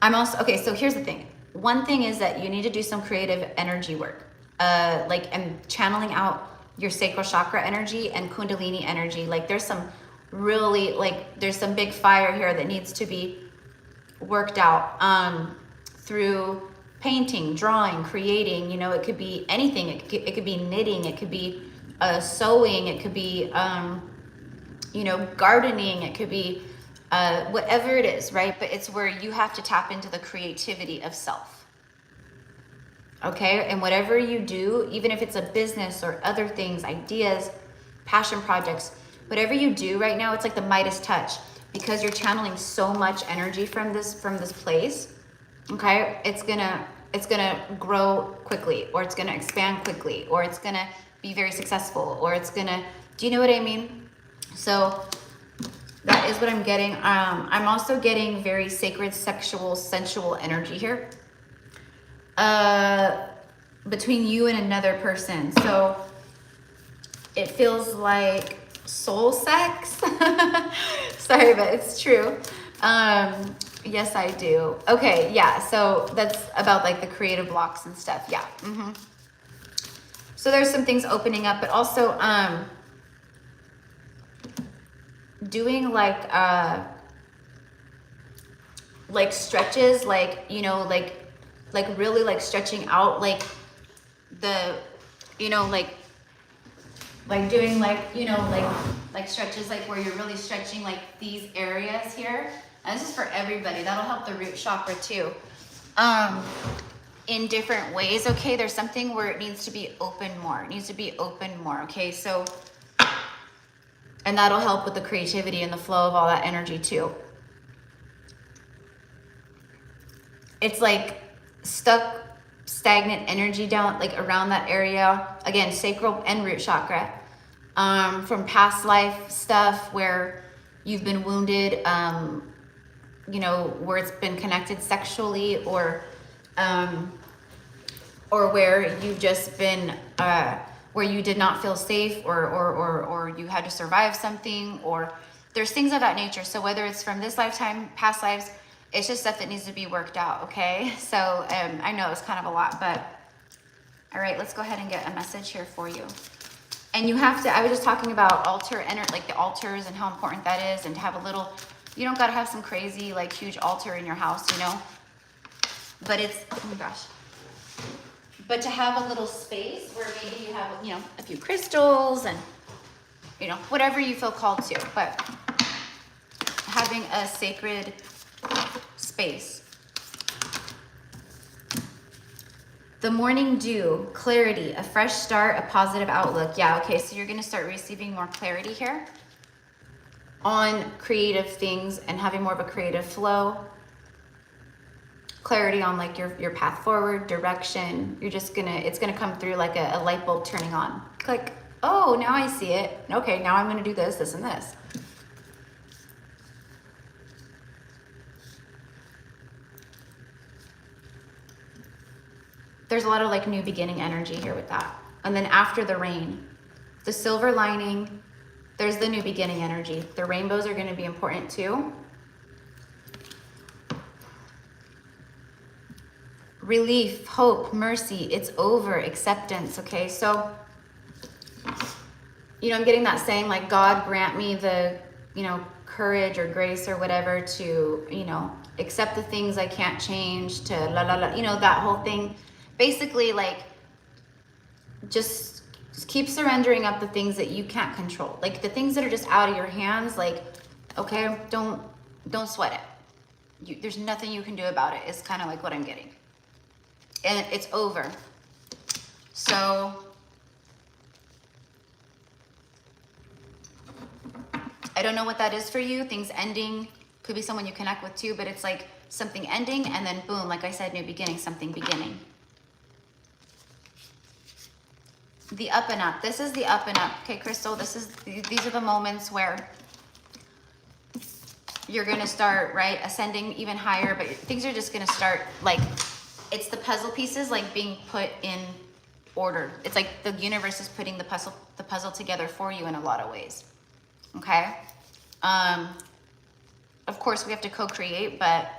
I'm also, okay, so here's the thing. One thing is that you need to do some creative energy work, like, and channeling out your sacral chakra energy and kundalini energy. Like, there's some really, like, there's some big fire here that needs to be worked out through painting, drawing, creating. You know, it could be anything. It could be knitting, it could be sewing, it could be you know, gardening, it could be whatever it is, right? But it's where you have to tap into the creativity of self. Okay, and whatever you do, even if it's a business or other things, ideas, passion projects, whatever you do right now, it's like the Midas touch, because you're channeling so much energy from this place. Okay, it's gonna grow quickly, or it's gonna expand quickly, or it's gonna be very successful, or it's gonna, do you know what I mean? So That is what I'm getting. I'm also getting very sacred, sexual, sensual energy here. Between you and another person. So it feels like soul sex. Sorry, but it's true. Yes, I do. Okay, yeah, so that's about like the creative blocks and stuff. Yeah. So there's some things opening up, but also doing like stretches, like, you know, like really like stretching out like the, you know, like doing like, you know, like stretches, like where you're really stretching like these areas here. And this is for everybody. That'll help the root chakra too. In different ways. Okay, there's something where it needs to be open more. It needs to be open more. Okay, so, and that'll help with the creativity and the flow of all that energy too. It's like stuck, stagnant energy down, like around that area. Again, sacral and root chakra. From past life stuff where you've been wounded, you know, where it's been connected sexually, or where you've just been, where you did not feel safe, or you had to survive something, or there's things of that nature. So whether it's from this lifetime, past lives, it's just stuff that needs to be worked out, okay? So I know it's kind of a lot, but all right, let's go ahead and get a message here for you. And you have to, I was just talking about altar energy, like the altars and how important that is, and to have a little, you don't gotta have some crazy, like huge altar in your house, you know? But it's, oh my gosh. But to have a little space where maybe you have, you know, a few crystals and, you know, whatever you feel called to, but having a sacred space. The morning dew, clarity, a fresh start, a positive outlook. Yeah, okay, so you're gonna start receiving more clarity here on creative things and having more of a creative flow. Clarity on like your path forward, direction. You're just gonna, it's gonna come through like a light bulb turning on. Click, oh, now I see it. Okay, now I'm gonna do this, this, and this. There's a lot of like new beginning energy here with that. And then after the rain, the silver lining, there's the new beginning energy. The rainbows are gonna be important too. Relief, hope, mercy, it's over, acceptance, okay? So, you know, I'm getting that saying like, God grant me the, you know, courage or grace or whatever to, you know, accept the things I can't change, to la la la, you know, that whole thing. Basically, like, just keep surrendering up the things that you can't control. Like the things that are just out of your hands, like, okay, don't sweat it. There's nothing you can do about it. It's kind of like what I'm getting. And it's over. So, I don't know what that is for you. Things ending, could be someone you connect with too, but it's like something ending and then boom, like I said, new beginning, something beginning. The up and up. This is the up and up. Okay, Crystal, these are the moments where you're gonna start, right, ascending even higher, but things are just gonna start, like, it's the puzzle pieces like being put in order. It's like the universe is putting the puzzle together for you in a lot of ways. Okay? Of course we have to co-create, but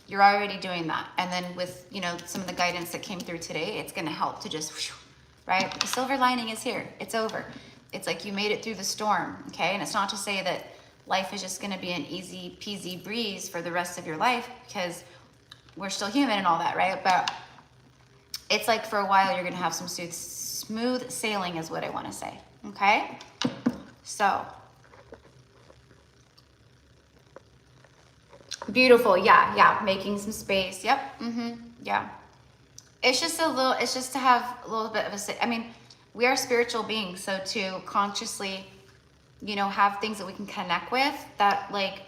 you're already doing that. And then with, you know, some of the guidance that came through today, it's gonna help to just, right? The silver lining is here. It's over. It's like you made it through the storm, okay? And it's not to say that life is just gonna be an easy peasy breeze for the rest of your life, because we're still human and all that, right? But it's like for a while you're gonna have some smooth sailing is what I wanna say, okay? So, beautiful, yeah, making some space, yep, yeah. It's just it's just to have a little bit of I mean, we are spiritual beings, so to consciously, you know, have things that we can connect with that like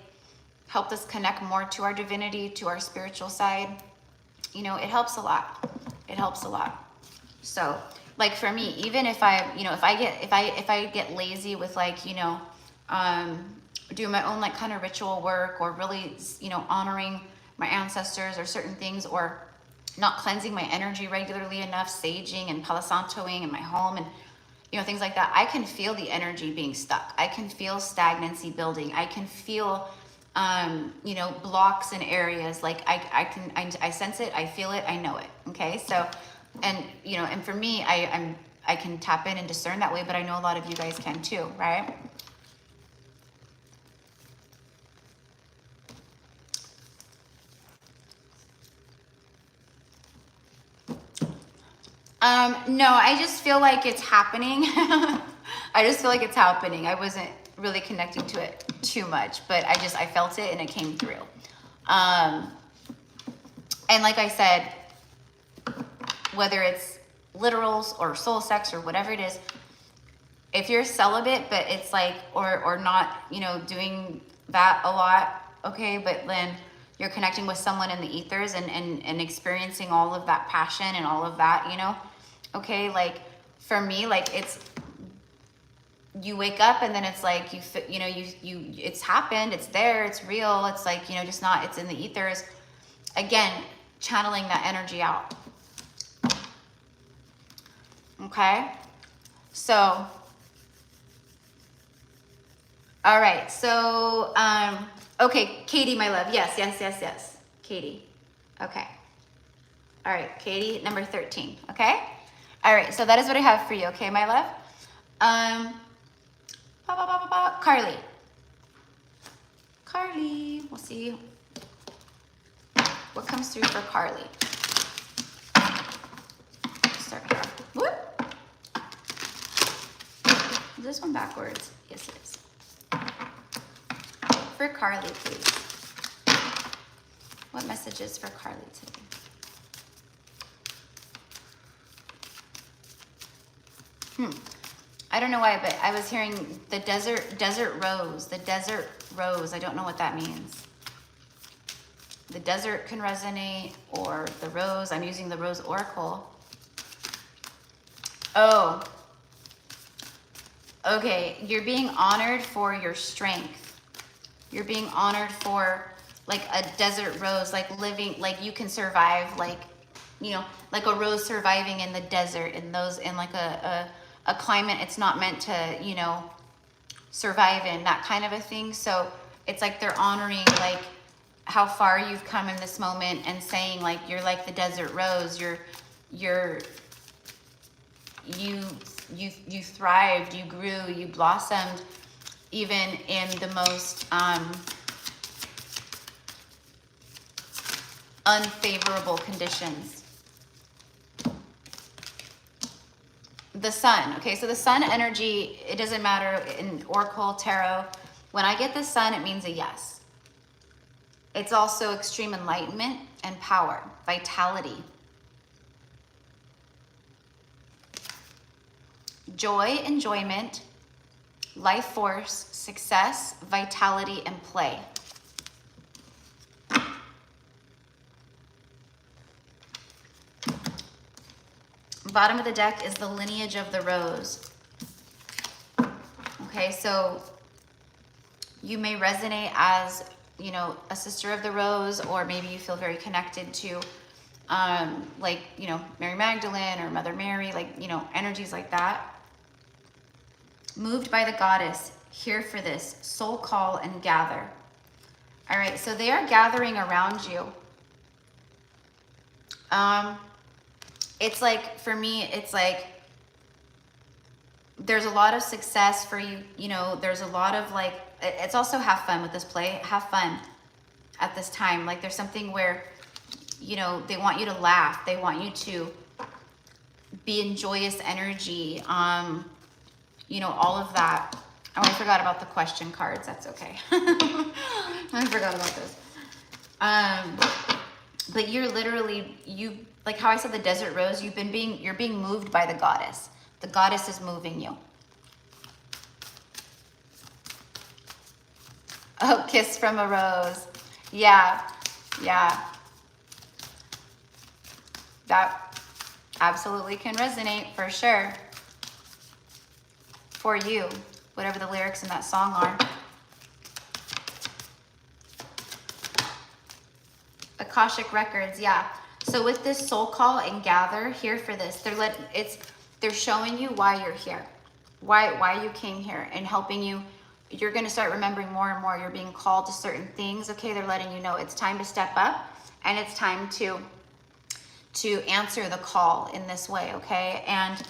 help us connect more to our divinity, to our spiritual side, you know, it helps a lot. It helps a lot. So, like for me, even if I, you know, if I get lazy with like, you know, doing my own like kind of ritual work, or really, you know, honoring my ancestors or certain things, or not cleansing my energy regularly enough, saging and palo santoing in my home, and you know, things like that, I can feel the energy being stuck. I can feel stagnancy building. I can feel, you know, blocks in areas. Like I sense it, I feel it, I know it. Okay. So, and you know, and for me, I can tap in and discern that way, but I know a lot of you guys can too, right? No, I just feel like it's happening. I just feel like it's happening. I wasn't really connecting to it too much, but I felt it and it came through. And like I said, whether it's literals or soul sex or whatever it is, if you're celibate, but it's like, or not, you know, doing that a lot, okay, but then you're connecting with someone in the ethers and experiencing all of that passion and all of that, you know, okay, like for me, like it's, you wake up and then it's like, you know, it's happened, it's there, it's real, it's like, you know, just not, it's in the ethers. Again, channeling that energy out. Okay, so, all right, so, okay, Katie, my love, yes, Katie, okay. All right, Katie, number 13, okay? All right, so that is what I have for you, okay, my love? Carly, we'll see what comes through for Carly. Start here. Whoop. Is this one backwards? Yes, it is. For Carly, please. What messages for Carly today? I don't know why, but I was hearing the desert rose. I don't know what that means. The desert can resonate, or the rose. I'm using the rose oracle. Oh. Okay, you're being honored for your strength. You're being honored for like a desert rose, like living, like you can survive, like, you know, like a rose surviving in the desert, in those, in like a climate it's not meant to, you know, survive in, that kind of a thing. So it's like they're honoring like how far you've come in this moment and saying like you're like the desert rose, you thrived, you grew, you blossomed even in the most unfavorable conditions. The sun, okay, so the sun energy, it doesn't matter in Oracle, Tarot. When I get the sun, it means a yes. It's also extreme enlightenment and power, vitality. Joy, enjoyment, life force, success, vitality, and play. Bottom of the deck is the lineage of the rose. Okay, so you may resonate as, you know, a sister of the rose, or maybe you feel very connected to, like, you know, Mary Magdalene or Mother Mary, like, you know, energies like that. Moved by the goddess, here for this, soul call and gather. All right, so they are gathering around you. It's like, for me, it's like, there's a lot of success for you, you know, there's a lot of like, it's also have fun with this play, have fun at this time. Like there's something where, you know, they want you to laugh, they want you to be in joyous energy, you know, all of that. Oh, I forgot about the question cards, that's okay. I forgot about those. But you're literally, like how I said the desert rose, you're being moved by the goddess. The goddess is moving you. Oh, kiss from a rose. Yeah, yeah. That absolutely can resonate for sure. For you, whatever the lyrics in that song are. Akashic records, yeah. So with this soul call and gather here for this, they're showing you why you're here, why you came here, and helping you. You're going to start remembering more and more. You're being called to certain things. Okay, they're letting you know it's time to step up, and it's time to answer the call in this way. Okay, and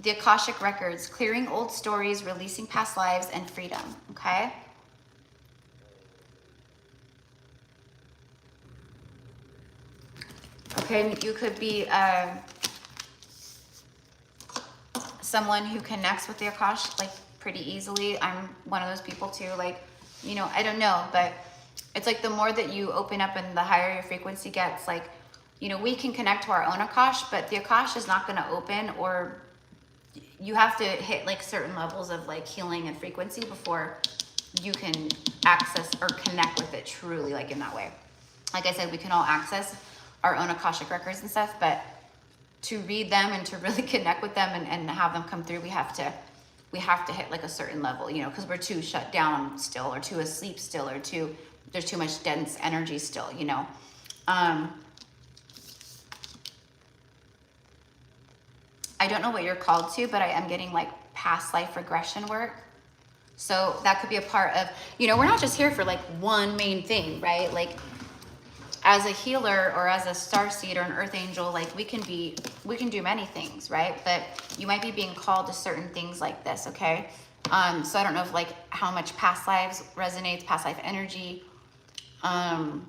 the Akashic records, clearing old stories, releasing past lives, and freedom. Okay. Okay, you could be someone who connects with the Akash like pretty easily. I'm one of those people too. Like, you know, I don't know, but it's like the more that you open up and the higher your frequency gets, like, you know, we can connect to our own Akash, but the Akash is not going to open, or you have to hit like certain levels of like healing and frequency before you can access or connect with it truly, like in that way. Like I said, we can all access our own Akashic records and stuff, but to read them and to really connect with them and have them come through, we have to hit like a certain level, you know, because we're too shut down still, or too asleep still, or there's too much dense energy still, you know. I don't know what you're called to, but I am getting like past life regression work. So that could be a part of, you know, we're not just here for like one main thing, right? Like, as a healer or as a starseed or an earth angel, like we can do many things, right? But you might be being called to certain things like this, okay? So I don't know if like how much past lives resonates, past life energy. I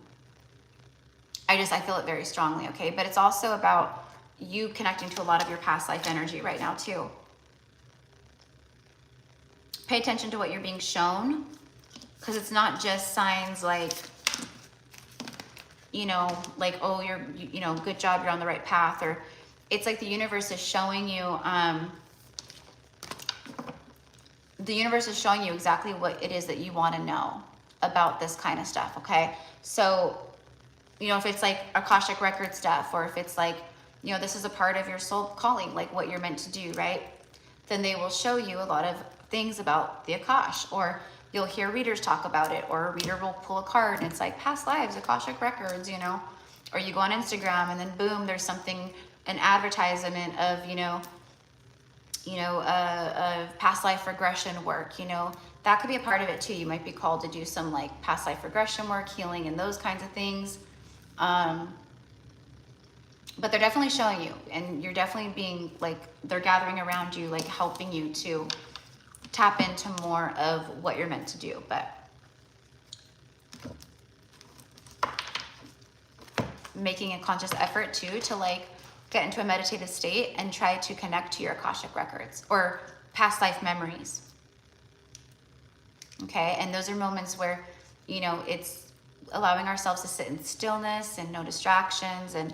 feel it very strongly, okay? But it's also about you connecting to a lot of your past life energy right now too. Pay attention to what you're being shown, because it's not just signs like, you know, like, oh, you know, good job, you're on the right path, or it's like the universe is showing you, exactly what it is that you want to know about this kind of stuff, okay? So, you know, if it's like Akashic record stuff, or if it's like, you know, this is a part of your soul calling, like what you're meant to do, right? Then they will show you a lot of things about the Akash, or you'll hear readers talk about it, or a reader will pull a card and it's like past lives, Akashic records, you know, or you go on Instagram and then boom, there's something, an advertisement of, past life regression work, you know, that could be a part of it too. You might be called to do some like past life regression work, healing, and those kinds of things. But they're definitely showing you, and you're definitely being like, they're gathering around you, like helping you to tap into more of what you're meant to do. But making a conscious effort too to like get into a meditative state and try to connect to your Akashic records or past life memories. Okay, and those are moments where, you know, it's allowing ourselves to sit in stillness and no distractions and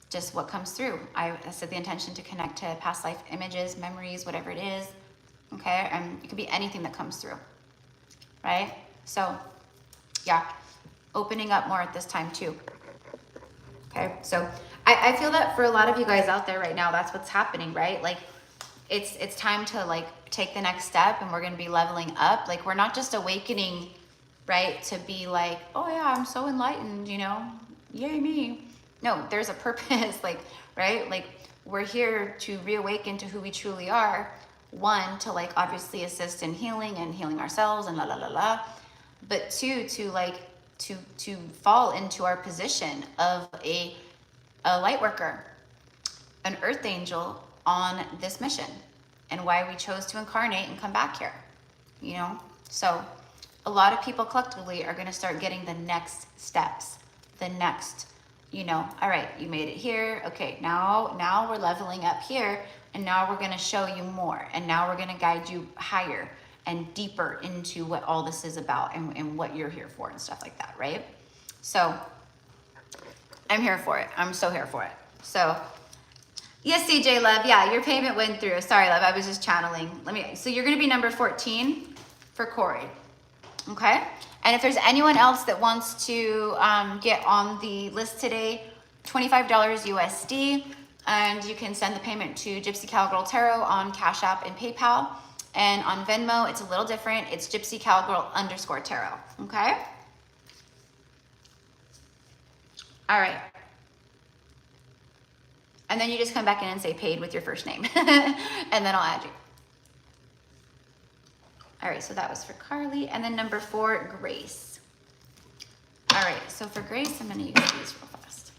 just what comes through. I set the intention to connect to past life images, memories, whatever it is. Okay, and it could be anything that comes through, right? So yeah, opening up more at this time too. Okay, so I feel that for a lot of you guys out there right now, that's what's happening, right? Like it's time to like take the next step, and we're going to be leveling up. Like, we're not just awakening, right, to be like, oh yeah, I'm so enlightened, you know, yay me. No, there's a purpose, like, right? Like, we're here to reawaken to who we truly are. One, to like obviously assist in healing and healing ourselves and la la la la, but two, to like to fall into our position of a light worker, an earth angel on this mission, and why we chose to incarnate and come back here, you know? So a lot of people collectively are going to start getting the next steps, the next, you know, all right, you made it here. Okay, now we're leveling up here, and now we're going to show you more, and now we're going to guide you higher and deeper into what all this is about and what you're here for and stuff like that, right? So I'm here for it. I'm so here for it. So yes, CJ love, yeah, your payment went through. Sorry, love, I was just channeling. So you're going to be number 14 for Corey, okay? And if there's anyone else that wants to get on the list today, $25 USD, and you can send the payment to Gypsy Cowgirl Tarot on Cash App and PayPal. And on Venmo, it's a little different. It's Gypsy Cowgirl _ Tarot, okay? All right. And then you just come back in and say paid with your first name. And then I'll add you. All right, so that was for Carly. And then number 4, Grace. All right, so for Grace, I'm gonna use these real fast.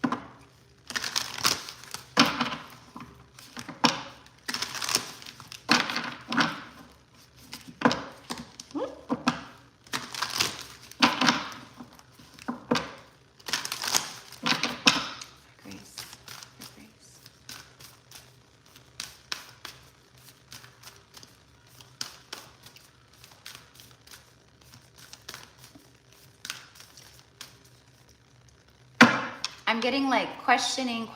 I'm getting like questioning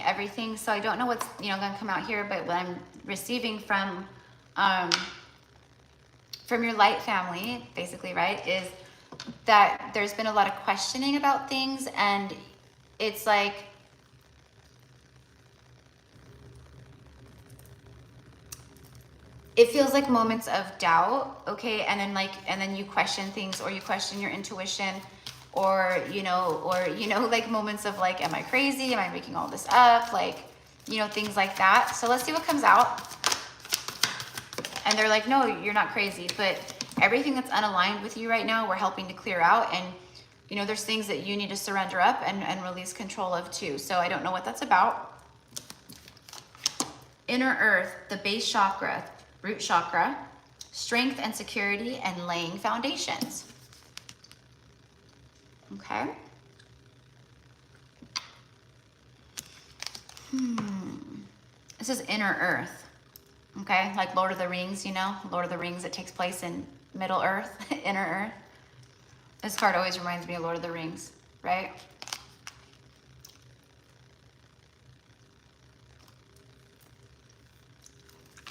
everything. So I don't know what's, you know, gonna come out here, but what I'm receiving from your light family, basically, right, is that there's been a lot of questioning about things, and it's like, it feels like moments of doubt, okay, and then you question things, or you question your intuition, or you know, like moments of like, am I crazy? Am I making all this up? Like, you know, things like that. So let's see what comes out. And they're like, no, you're not crazy, but everything that's unaligned with you right now, we're helping to clear out. And you know, there's things that you need to surrender up and release control of too. So I don't know what that's about. Inner Earth, the base chakra, root chakra, strength and security, and laying foundations. Okay. This is Inner Earth. Okay, like Lord of the Rings, you know, Lord of the Rings, it takes place in Middle Earth, Inner Earth. This card always reminds me of Lord of the Rings, right?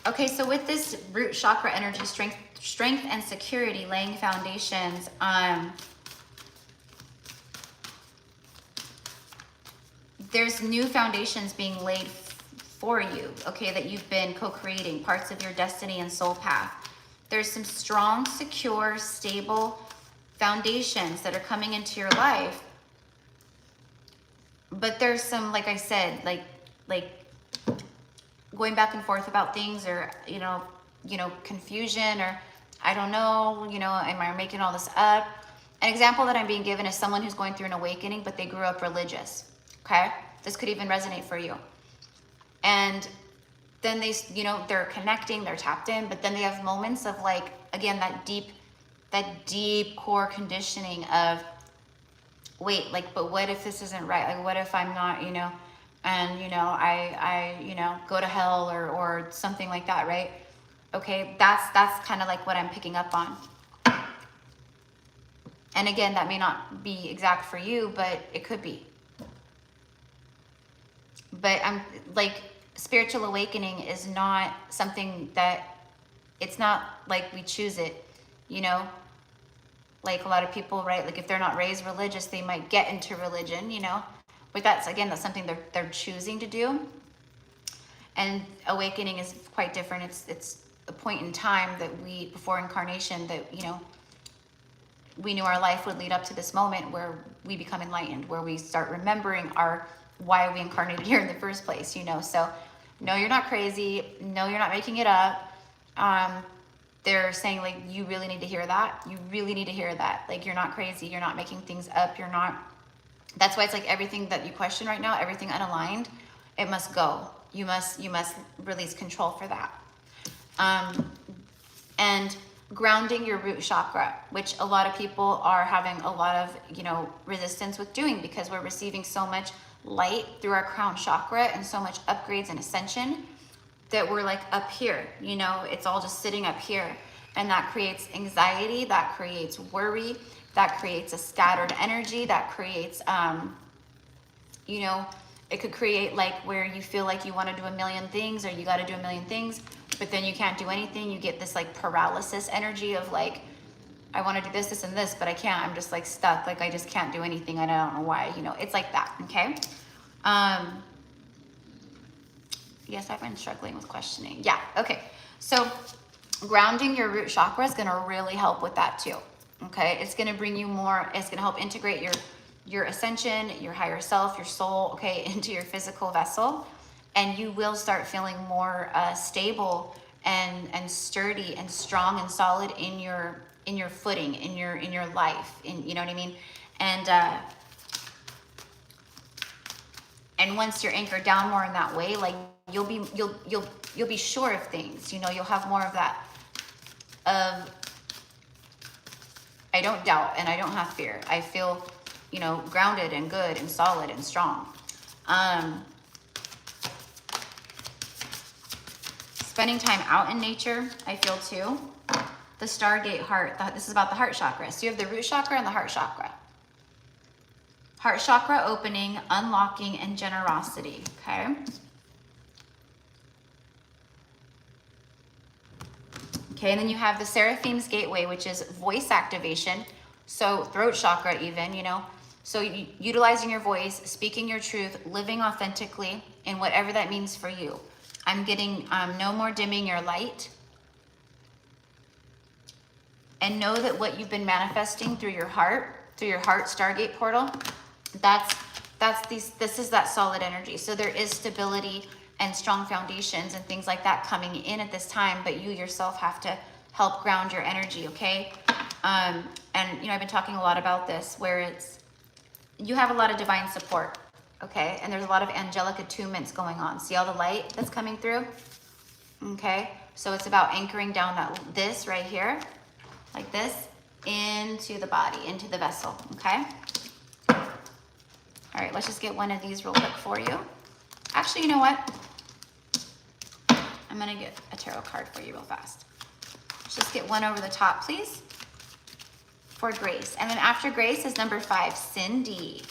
Okay, so with this root chakra energy, strength and security, laying foundations, there's new foundations being laid for you, okay, that you've been co-creating, parts of your destiny and soul path. There's some strong, secure, stable foundations that are coming into your life. But there's some, like I said, like going back and forth about things, or, you know, confusion, or I don't know, you know, am I making all this up? An example that I'm being given is someone who's going through an awakening, but they grew up religious. Okay, this could even resonate for you. And then they, you know, they're connecting, they're tapped in, but then they have moments of like, again, that deep core conditioning of, wait, like, but what if this isn't right? Like, what if I'm not, you know, and, you know, I you know, go to hell, or something like that, right? Okay, that's kind of like what I'm picking up on. And again, that may not be exact for you, but it could be. But I'm like, spiritual awakening is not something that, it's not like we choose it, you know, like a lot of people, right? Like if they're not raised religious, they might get into religion, you know, but that's something they're choosing to do. And awakening is quite different. It's a point in time that we, before incarnation, that, you know, we knew our life would lead up to this moment where we become enlightened, where we start remembering why we incarnated here in the first place, you know. So no, you're not crazy. No, you're not making it up. They're saying like, you really need to hear that. You really need to hear that. Like, you're not crazy. You're not making things up. You're not, that's why it's like everything that you question right now, everything unaligned, it must go. You must release control for that. And grounding your root chakra, which a lot of people are having a lot of, you know, resistance with doing, because we're receiving so much light through our crown chakra and so much upgrades and ascension that we're like up here, you know, it's all just sitting up here, and that creates anxiety, that creates worry, that creates a scattered energy, that creates you know, it could create like where you feel like you want to do a million things, or you got to do a million things, but then you can't do anything. You get this like paralysis energy of like, I want to do this, this, and this, but I can't. I'm just like stuck. Like, I just can't do anything. And I don't know why, you know, it's like that. Okay. Yes, I've been struggling with questioning. Yeah. Okay. So grounding your root chakra is going to really help with that too. Okay. It's going to bring you more, it's going to help integrate your ascension, your higher self, your soul, okay, into your physical vessel. And you will start feeling more stable and sturdy and strong and solid in your footing, in your life, in, you know what I mean? And once you're anchored down more in that way, like you'll be sure of things, you know, you'll have more of that of, I don't doubt and I don't have fear. I feel, you know, grounded and good and solid and strong. Spending time out in nature, I feel too. The Stargate heart, this is about the heart chakra. So you have the root chakra and the heart chakra. Heart chakra opening, unlocking, and generosity, okay? Okay, and then you have the Seraphim's Gateway, which is voice activation. So throat chakra even, you know. So utilizing your voice, speaking your truth, living authentically in whatever that means for you. I'm getting no more dimming your light. And know that what you've been manifesting through your heart Stargate portal, this is that solid energy. So there is stability and strong foundations and things like that coming in at this time, but you yourself have to help ground your energy, okay? And you know, I've been talking a lot about this, where you have a lot of divine support, okay? And there's a lot of angelic attunements going on. See all the light that's coming through? Okay, so it's about anchoring down this right here, like this, into the body, into the vessel, okay? All right, let's just get one of these real quick for you. Actually, you know what? I'm gonna get a tarot card for you real fast. Let's just get one over the top, please, for Grace. And then after Grace is number 5, Cindy.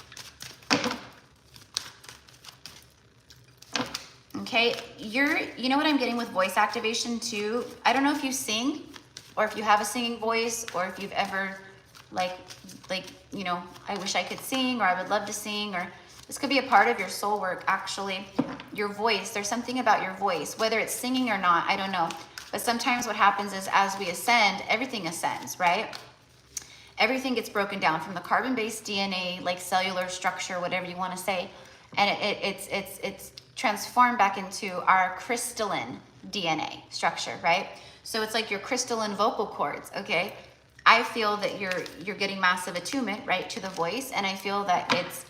Okay, you know what I'm getting with voice activation too? I don't know if you sing, or if you have a singing voice, or if you've ever like, you know, I wish I could sing, or I would love to sing, or this could be a part of your soul work, actually. Your voice, there's something about your voice, whether it's singing or not, I don't know. But sometimes what happens is as we ascend, everything ascends, right? Everything gets broken down from the carbon-based DNA, like cellular structure, whatever you want to say. And it's transformed back into our crystalline DNA structure, right? So it's like your crystalline vocal cords, okay? I feel that you're getting massive attunement, right, to the voice, and I feel that it's,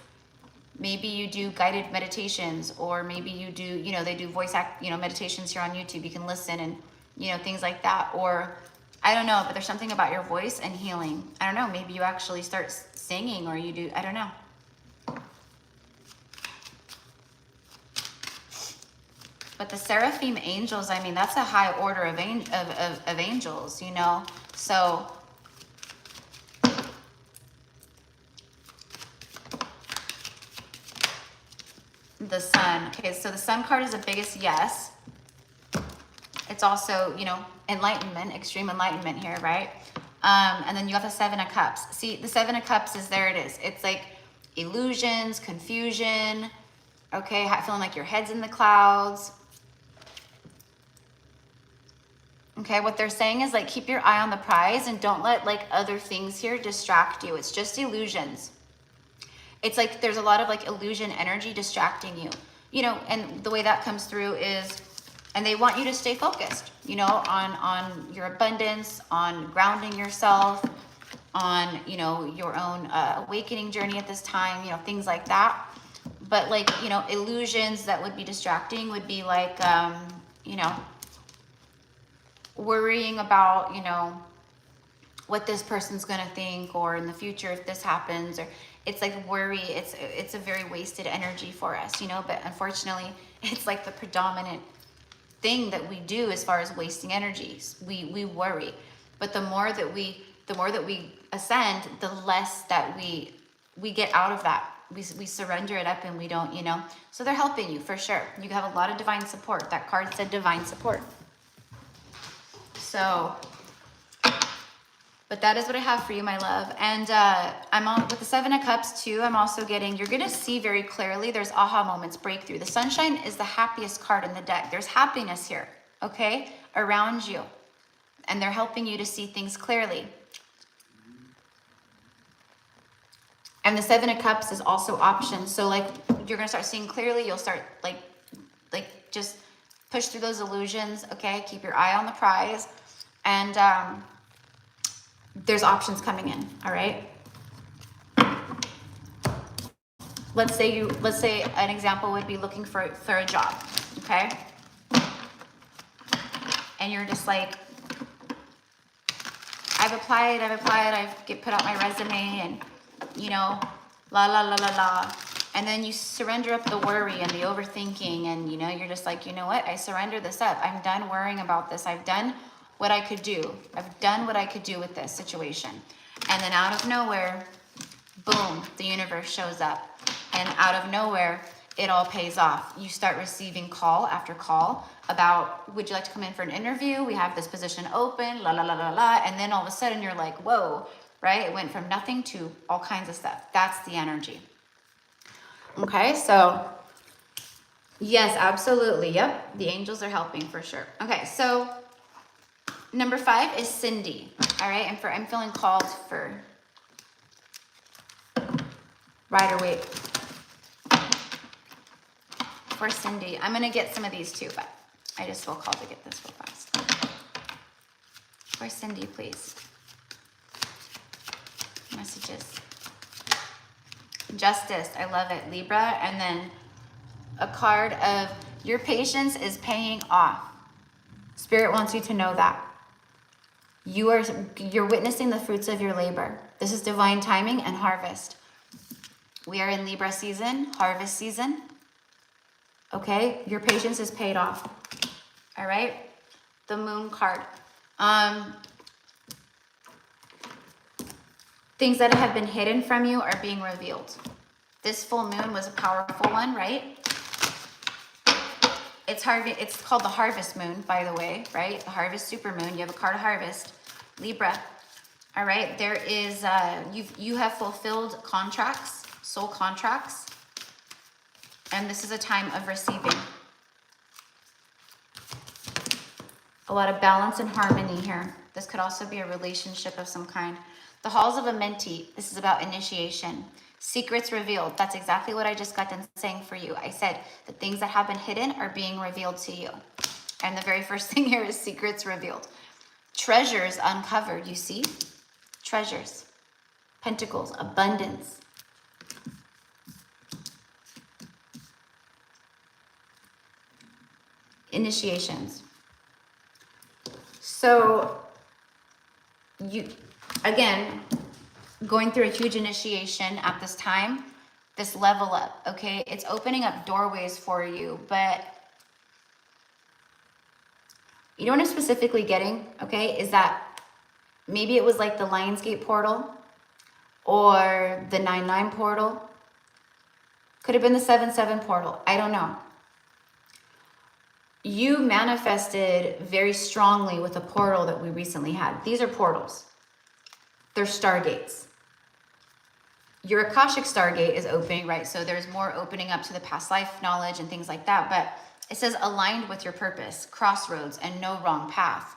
maybe you do guided meditations, or maybe you do, you know, they do meditations here on YouTube. You can listen and, you know, things like that. Or I don't know, but there's something about your voice and healing. I don't know, maybe you actually start singing, or you do, I don't know. But the seraphim angels, I mean, that's a high order of angels, you know. So the sun. Okay, so the sun card is the biggest yes. It's also, you know, enlightenment, extreme enlightenment here, right? And then you have the 7 of Cups. See, the 7 of Cups is, there it is. It's like illusions, confusion, okay, feeling like your head's in the clouds. Okay, what they're saying is like, keep your eye on the prize and don't let like other things here distract you. It's just illusions. It's like there's a lot of like illusion energy distracting you, you know, and the way that comes through is, and they want you to stay focused, you know, on your abundance, on grounding yourself, on, you know, your own awakening journey at this time, you know, things like that. But like, you know, illusions that would be distracting would be like, you know, worrying about, you know, what this person's gonna think, or in the future if this happens, or it's like worry. It's a very wasted energy for us, you know. But unfortunately, it's like the predominant thing that we do as far as wasting energies. We worry, but the more that we ascend, the less that we get out of that. We surrender it up, and we don't, you know. So they're helping you for sure. You have a lot of divine support. That card said divine support. So, but that is what I have for you, my love. And I'm on with the 7 of Cups too. I'm also getting, you're going to see very clearly. There's aha moments, breakthrough. The sunshine is the happiest card in the deck. There's happiness here, okay, around you. And they're helping you to see things clearly. And the Seven of Cups is also options. So like you're gonna start seeing clearly. You'll start like just push through those illusions. Okay, keep your eye on the prize, and there's options coming in. All right. Let's say an example would be looking for a job. Okay. And you're just like, I've applied, put out my resume, and la la la la la. And then you surrender up the worry and the overthinking, and you're just like, you know what? I surrender this up. I'm done worrying about this. I've done what I could do. I've done what I could do with this situation. And then out of nowhere, boom, the universe shows up. And out of nowhere, it all pays off. You start receiving call after call about, would you like to come in for an interview? We have this position open, la la la la la. And then all of a sudden you're like, whoa, right? It went from nothing to all kinds of stuff. That's the energy. Okay, so yes, absolutely. Yep, the angels are helping for sure. Okay, so number 5 is Cindy. All right, and I'm feeling called for Rider-Waite. For Cindy. I'm going to get some of these too, but I just feel called to get this real fast. For Cindy, please. Messages. Justice. I love it. Libra. And then a card of your patience is paying off. Spirit wants you to know that. You're witnessing the fruits of your labor. This is divine timing and harvest. We are in Libra season, harvest season. Okay, your patience is paid off. All right, the Moon card. Things that have been hidden from you are being revealed. This full moon was a powerful one, right? It's called the harvest moon, by the way, right? The harvest super moon. You have a card of harvest, Libra. All right, there is you have fulfilled contracts, soul contracts. And this is a time of receiving. A lot of balance and harmony here. This could also be a relationship of some kind. The halls of a mentee. This is about initiation. Secrets revealed. That's exactly what I just got done saying for you. I said the things that have been hidden are being revealed to you. And the very first thing here is secrets revealed. Treasures uncovered, you see? Treasures. Pentacles. Abundance. Initiations. So you, again, going through a huge initiation at this time, this level up, okay? It's opening up doorways for you, but you know what I'm specifically getting, okay, is that maybe it was like the Lionsgate portal or the 9-9 portal. Could have been the 7-7 portal. I don't know. You manifested very strongly with a portal that we recently had. These are portals. They're stargates. Your Akashic Stargate is opening, right? So there's more opening up to the past life knowledge and things like that. But it says aligned with your purpose, crossroads, and no wrong path.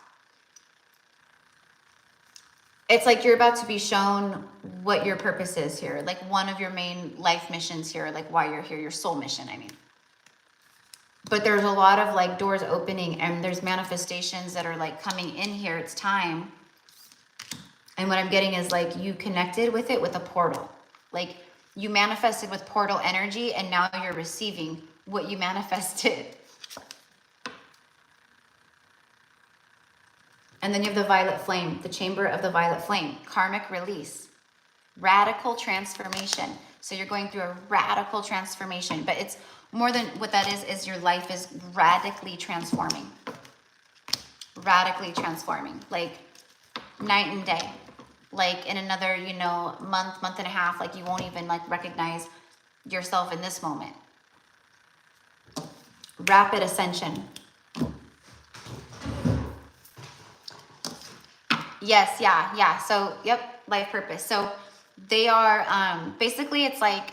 It's like you're about to be shown what your purpose is here. Like one of your main life missions here, like why you're here, your soul mission, I mean. But there's a lot of like doors opening and there's manifestations that are like coming in here. It's time. And what I'm getting is like you connected with it with a portal. Like you manifested with portal energy and now you're receiving what you manifested. And then you have the violet flame, the chamber of the violet flame, karmic release, radical transformation. So you're going through a radical transformation, but it's more than what that is your life is radically transforming. Radically transforming, like night and day. Like in another, month and a half, like you won't even like recognize yourself in this moment. Rapid ascension. Yes, yeah. So, yep, life purpose. So they are, basically it's like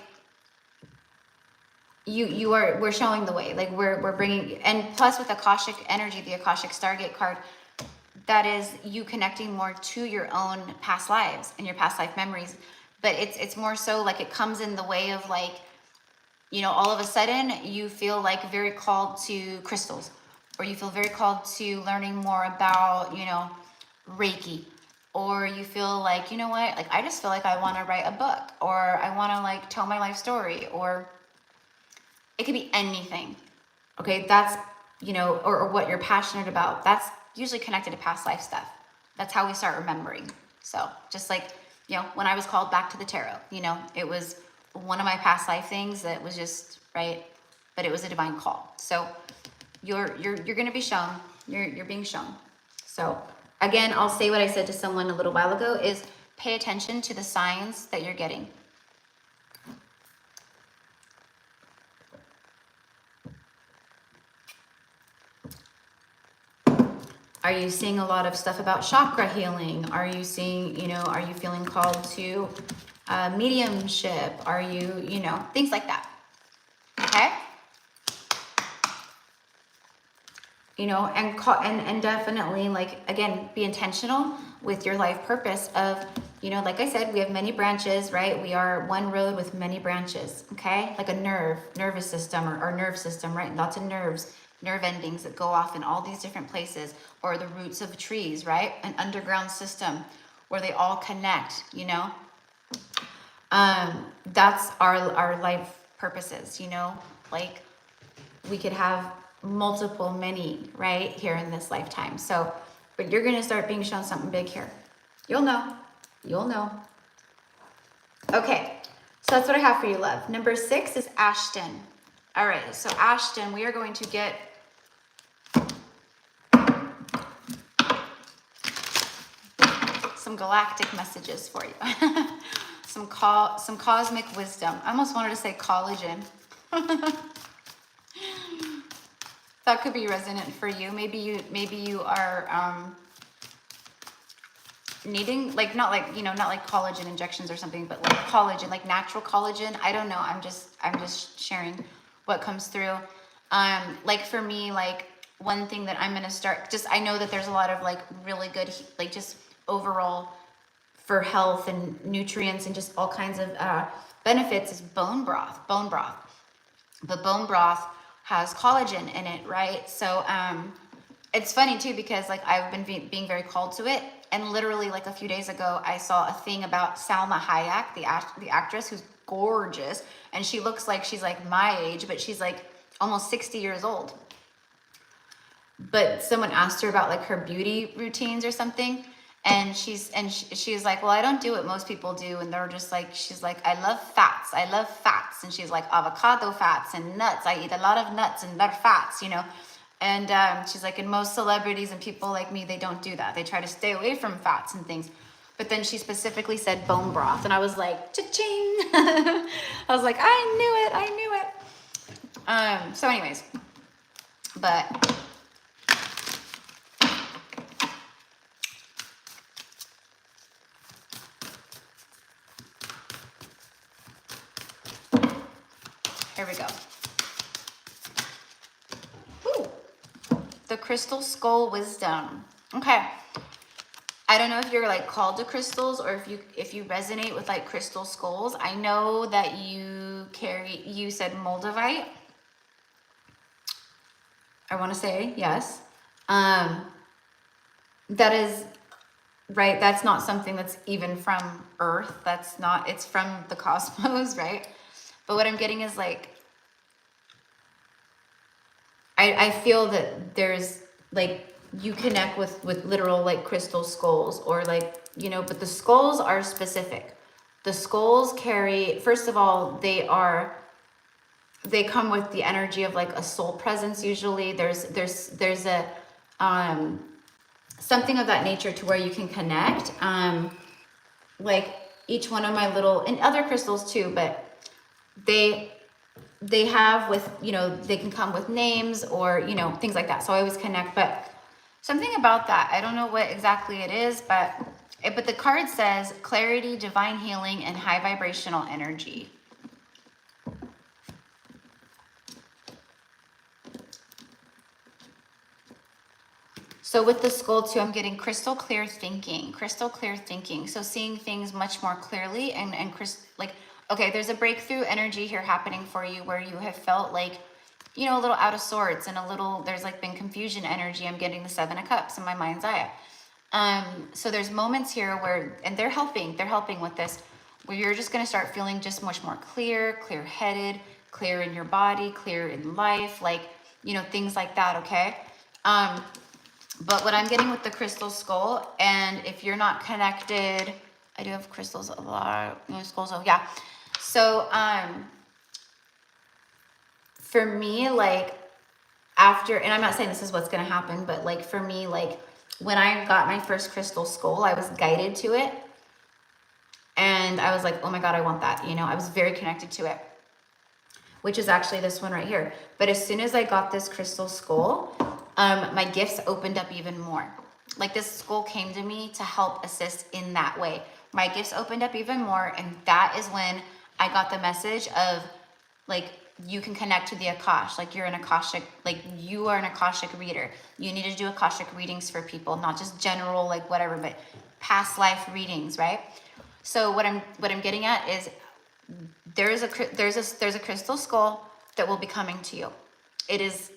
we're showing the way. Like we're bringing, and plus with Akashic energy, the Akashic Stargate card, that is you connecting more to your own past lives and your past life memories. but it's more so like it comes in the way of like, you know, all of a sudden you feel like very called to crystals, or you feel very called to learning more about, you know, Reiki, or you feel like, you know what, like I just feel like I want to write a book, or I want to like tell my life story, or it could be anything. Okay, that's, you know, or what you're passionate about. That's usually connected to past life stuff. That's how we start remembering. So just like, you know, when I was called back to the tarot, you know, it was one of my past life things that was just right, but it was a divine call. So you're going to be shown. You're being shown. So again, I'll say what I said to someone a little while ago is pay attention to the signs that you're getting. Are you seeing a lot of stuff about chakra healing? Are you seeing, you know, are you feeling called to mediumship? Are you, you know, things like that. Okay? You know, and definitely, like, again, be intentional with your life purpose of, you know, like I said, we have many branches, right? We are one road with many branches, okay? Like a nervous system or nerve system, right? Lots of nerves, nerve endings that go off in all these different places, or the roots of trees, right? An underground system where they all connect, you know? That's our life purposes, you know? Like, we could have many, right, here in this lifetime. So, but you're going to start being shown something big here. You'll know. You'll know. Okay, so that's what I have for you, love. Number 6 is Ashton. All right, so Ashton, we are going to get some galactic messages for you. some cosmic wisdom. I almost wanted to say collagen. That could be resonant for you. Maybe you are needing, like, not like, you know, not like collagen injections or something, but like collagen, like natural collagen. I don't know. I'm just sharing what comes through. Like for me, like one thing that I'm going to start, just, I know that there's a lot of like really good, like just overall for health and nutrients and just all kinds of benefits is bone broth. But bone broth has collagen in it, right? So it's funny too, because like I've been being very called to it, and literally like a few days ago I saw a thing about Salma Hayek, the actress, who's gorgeous, and she looks like she's like my age, but she's like almost 60 years old. But someone asked her about like her beauty routines or something, and she's like, well, I don't do what most people do. And they're just like, she's like, I love fats, and she's like, avocado fats and nuts, I eat a lot of nuts and they're fats, you know. And she's like, and most celebrities and people like me, they don't do that, they try to stay away from fats and things. But then she specifically said bone broth, and I was like, cha-ching. I was like, I knew it. So anyways, but here we go. Ooh, the crystal skull wisdom. Okay. I don't know if you're like called to crystals, or if you resonate with like crystal skulls. I know that you said moldavite. I want to say yes. That is right. That's not something that's even from Earth. It's from the cosmos, right? But what I'm getting is like, I feel that there's like, you connect with literal like crystal skulls, or like, you know, but the skulls are specific. The skulls carry, first of all, they come with the energy of like a soul presence. Usually there's a something of that nature to where you can connect. Like each one of my little, and other crystals too, but they have with, you know, they can come with names or, you know, things like that. So I always connect, but something about that, I don't know what exactly it is, but the card says clarity, divine healing, and high vibrational energy. So with the skull too, I'm getting crystal clear thinking, crystal clear thinking. So seeing things much more clearly and like, okay, there's a breakthrough energy here happening for you where you have felt like, you know, a little out of sorts and a little, there's like been confusion energy. I'm getting the 7 of Cups in my mind's eye. So there's moments here where, and they're helping with this, where you're just going to start feeling just much more clear-headed, clear in your body, clear in life, like, you know, things like that. Okay. But what I'm getting with the crystal skull, and if you're not connected, I do have crystals a lot, skulls. Oh yeah. So, for me, like after, and I'm not saying this is what's going to happen, but like for me, like when I got my first crystal skull, I was guided to it. And I was like, oh my God, I want that. You know, I was very connected to it, which is actually this one right here. But as soon as I got this crystal skull, my gifts opened up even more. Like this skull came to me to help assist in that way. My gifts opened up even more. And that is when I got the message of like, you can connect to the Akash, like you're an Akashic, like you are an Akashic reader. You need to do Akashic readings for people, not just general, like whatever, but past life readings, right? So what I'm getting at is there's a crystal skull that will be coming to you. It is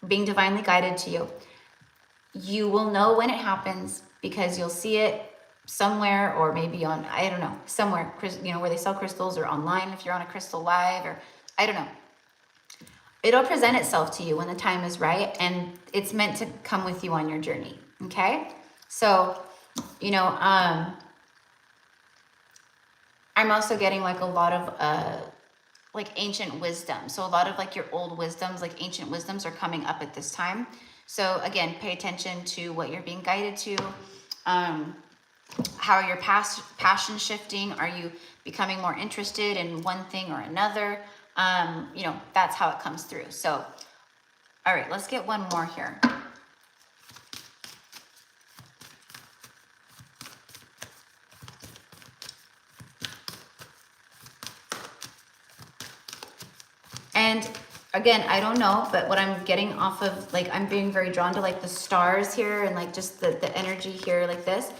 being divinely guided to you. You will know when it happens because you'll see it somewhere, or maybe on, I don't know, somewhere, you know, where they sell crystals, or online if you're on a crystal live, or I don't know. It'll present itself to you when the time is right, and it's meant to come with you on your journey. Okay. So, you know, I'm also getting like a lot of, like ancient wisdom. So a lot of like your old wisdoms, like ancient wisdoms are coming up at this time. So again, pay attention to what you're being guided to. How are your passion shifting? Are you becoming more interested in one thing or another? You know, that's how it comes through. So, all right, let's get one more here. And again, I don't know, but what I'm getting off of, like, I'm being very drawn to like the stars here and like just the energy here like this.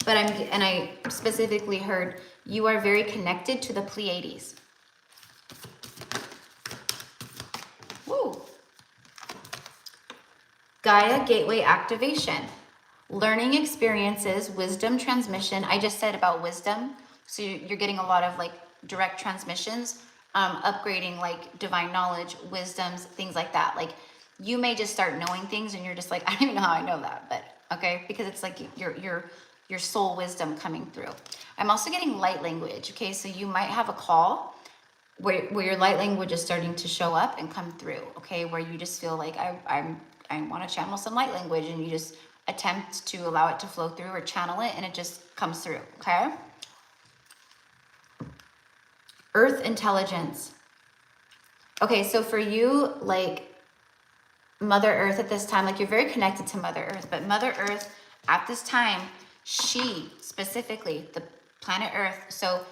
But I specifically heard you are very connected to the Pleiades. Woo. Gaia Gateway activation. Learning experiences, wisdom transmission. I just said about wisdom. So you're getting a lot of like direct transmissions, upgrading like divine knowledge, wisdoms, things like that. Like you may just start knowing things and you're just like, I don't even know how I know that, but okay. Because it's like your soul wisdom coming through. I'm also getting light language. Okay. So you might have a call where your light language is starting to show up and come through. Okay. Where you just feel like I want to channel some light language, and you just attempt to allow it to flow through or channel it, and it just comes through. Okay. Earth intelligence. Okay. So for you, like Mother Earth at this time, like you're very connected to Mother Earth, but Mother Earth at this time, she specifically, the planet Earth. So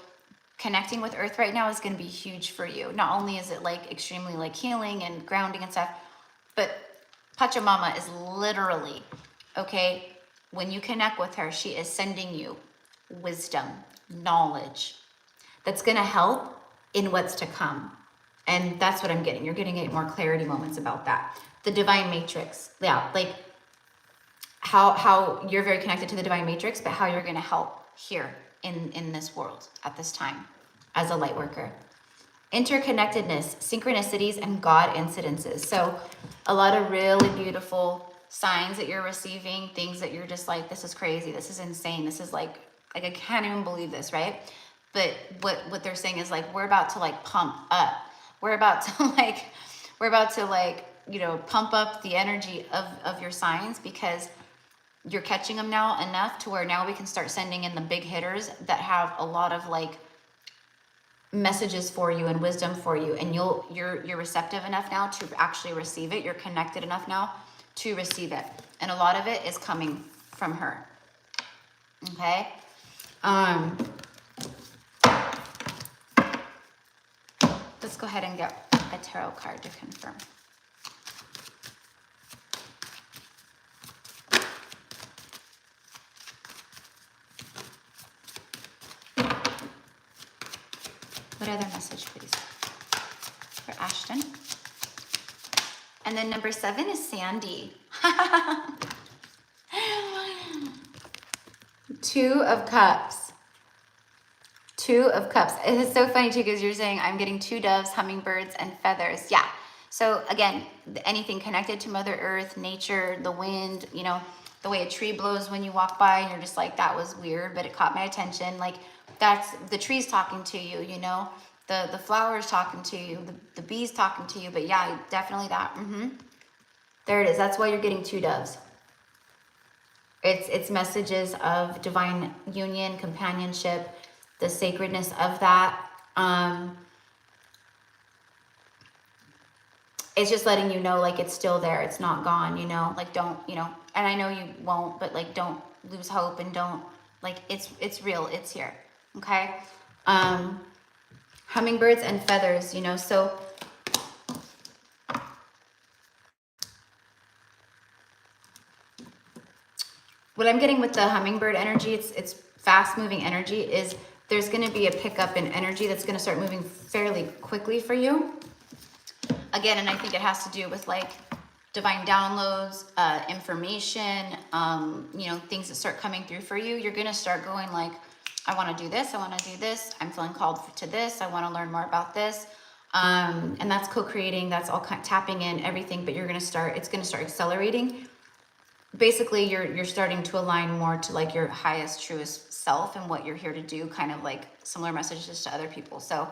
connecting with Earth right now is going to be huge for you. Not only is it like extremely like healing and grounding and stuff, but Pachamama is literally, okay, when you connect with her, she is sending you wisdom, knowledge that's going to help in what's to come. And that's what I'm getting. You're getting more clarity moments about that. The divine matrix. Yeah, like how you're very connected to the divine matrix, but how you're going to help here in this world at this time as a light worker. Interconnectedness, synchronicities, and God incidences. So a lot of really beautiful signs that you're receiving, things that you're just like, this is crazy, this is insane, this is like I can't even believe this, right? But what they're saying is like, we're about to like pump up. We're about to like, you know, pump up the energy of your signs, because you're catching them now enough to where now we can start sending in the big hitters that have a lot of like messages for you and wisdom for you, and you're receptive enough now to actually receive it. You're connected enough now to receive it, and a lot of it is coming from her. Okay. Let's go ahead and get a tarot card to confirm. What other message, please, for Ashton? And then number 7 is Sandy. 2 of Cups. 2 of Cups. It is so funny too, because you're saying I'm getting 2 doves, hummingbirds, and feathers. Yeah. So again, anything connected to Mother Earth, nature, the wind, you know, the way a tree blows when you walk by, and you're just like, that was weird, but it caught my attention. Like, that's the trees talking to you, you know, the flowers talking to you, the bees talking to you. But yeah, definitely that. There it is. That's why you're getting 2 doves. It's messages of divine union, companionship, the sacredness of that. It's just letting you know, like, it's still there. It's not gone, you know, like, don't, you know, and I know you won't, but like, don't lose hope, and don't, like, it's real. It's here. Okay. Hummingbirds and feathers, you know, so what I'm getting with the hummingbird energy, it's fast moving energy, is there's going to be a pickup in energy that's going to start moving fairly quickly for you. Again, and I think it has to do with like divine downloads, information, you know, things that start coming through for you. You're going to start going like, I want to do this. I want to do this. I'm feeling called to this. I want to learn more about this. And that's co-creating. That's all kind of tapping in everything, but you're going to start, it's going to start accelerating. Basically, you're starting to align more to like your highest, truest self and what you're here to do, kind of like similar messages to other people. So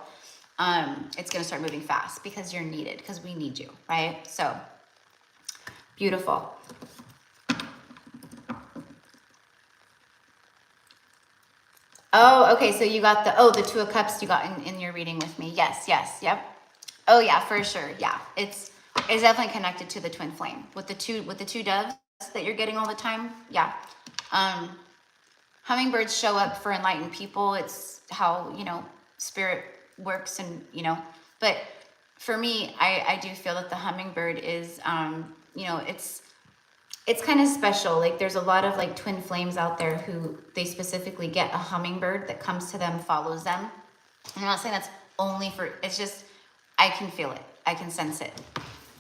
it's going to start moving fast because you're needed, because we need you, right? So beautiful. Oh, okay. So you got the 2 of Cups you got in your reading with me. Yes, yes, yep. Oh yeah, for sure. Yeah, it's definitely connected to the twin flame with the two doves that you're getting all the time. Yeah. Hummingbirds show up for enlightened people. It's how, you know, spirit works, and, you know, but for me, I do feel that the hummingbird is, you know, it's kind of special. Like, there's a lot of like twin flames out there who they specifically get a hummingbird that comes to them, follows them. I'm not saying that's only for, it's just, I can feel it. I can sense it.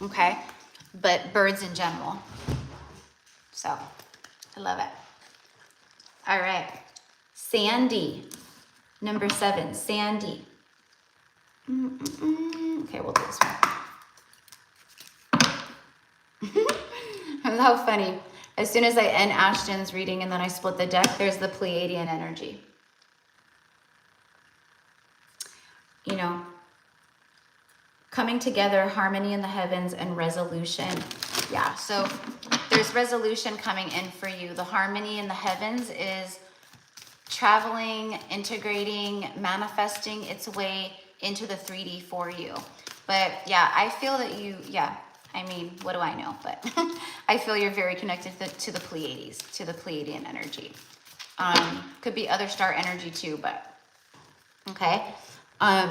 Okay. But birds in general. So I love it. All right. Sandy. Number 7, Sandy. Okay, we'll do this one. How funny. As soon as I end Ashton's reading and then I split the deck, there's the Pleiadian energy. You know, coming together, harmony in the heavens, and resolution. Yeah, so there's resolution coming in for you. The harmony in the heavens is traveling, integrating, manifesting its way into the 3D for you. But yeah, I feel that you, yeah, I mean, what do I know? But I feel you're very connected to the Pleiades, to the Pleiadian energy. Could be other star energy too, but okay.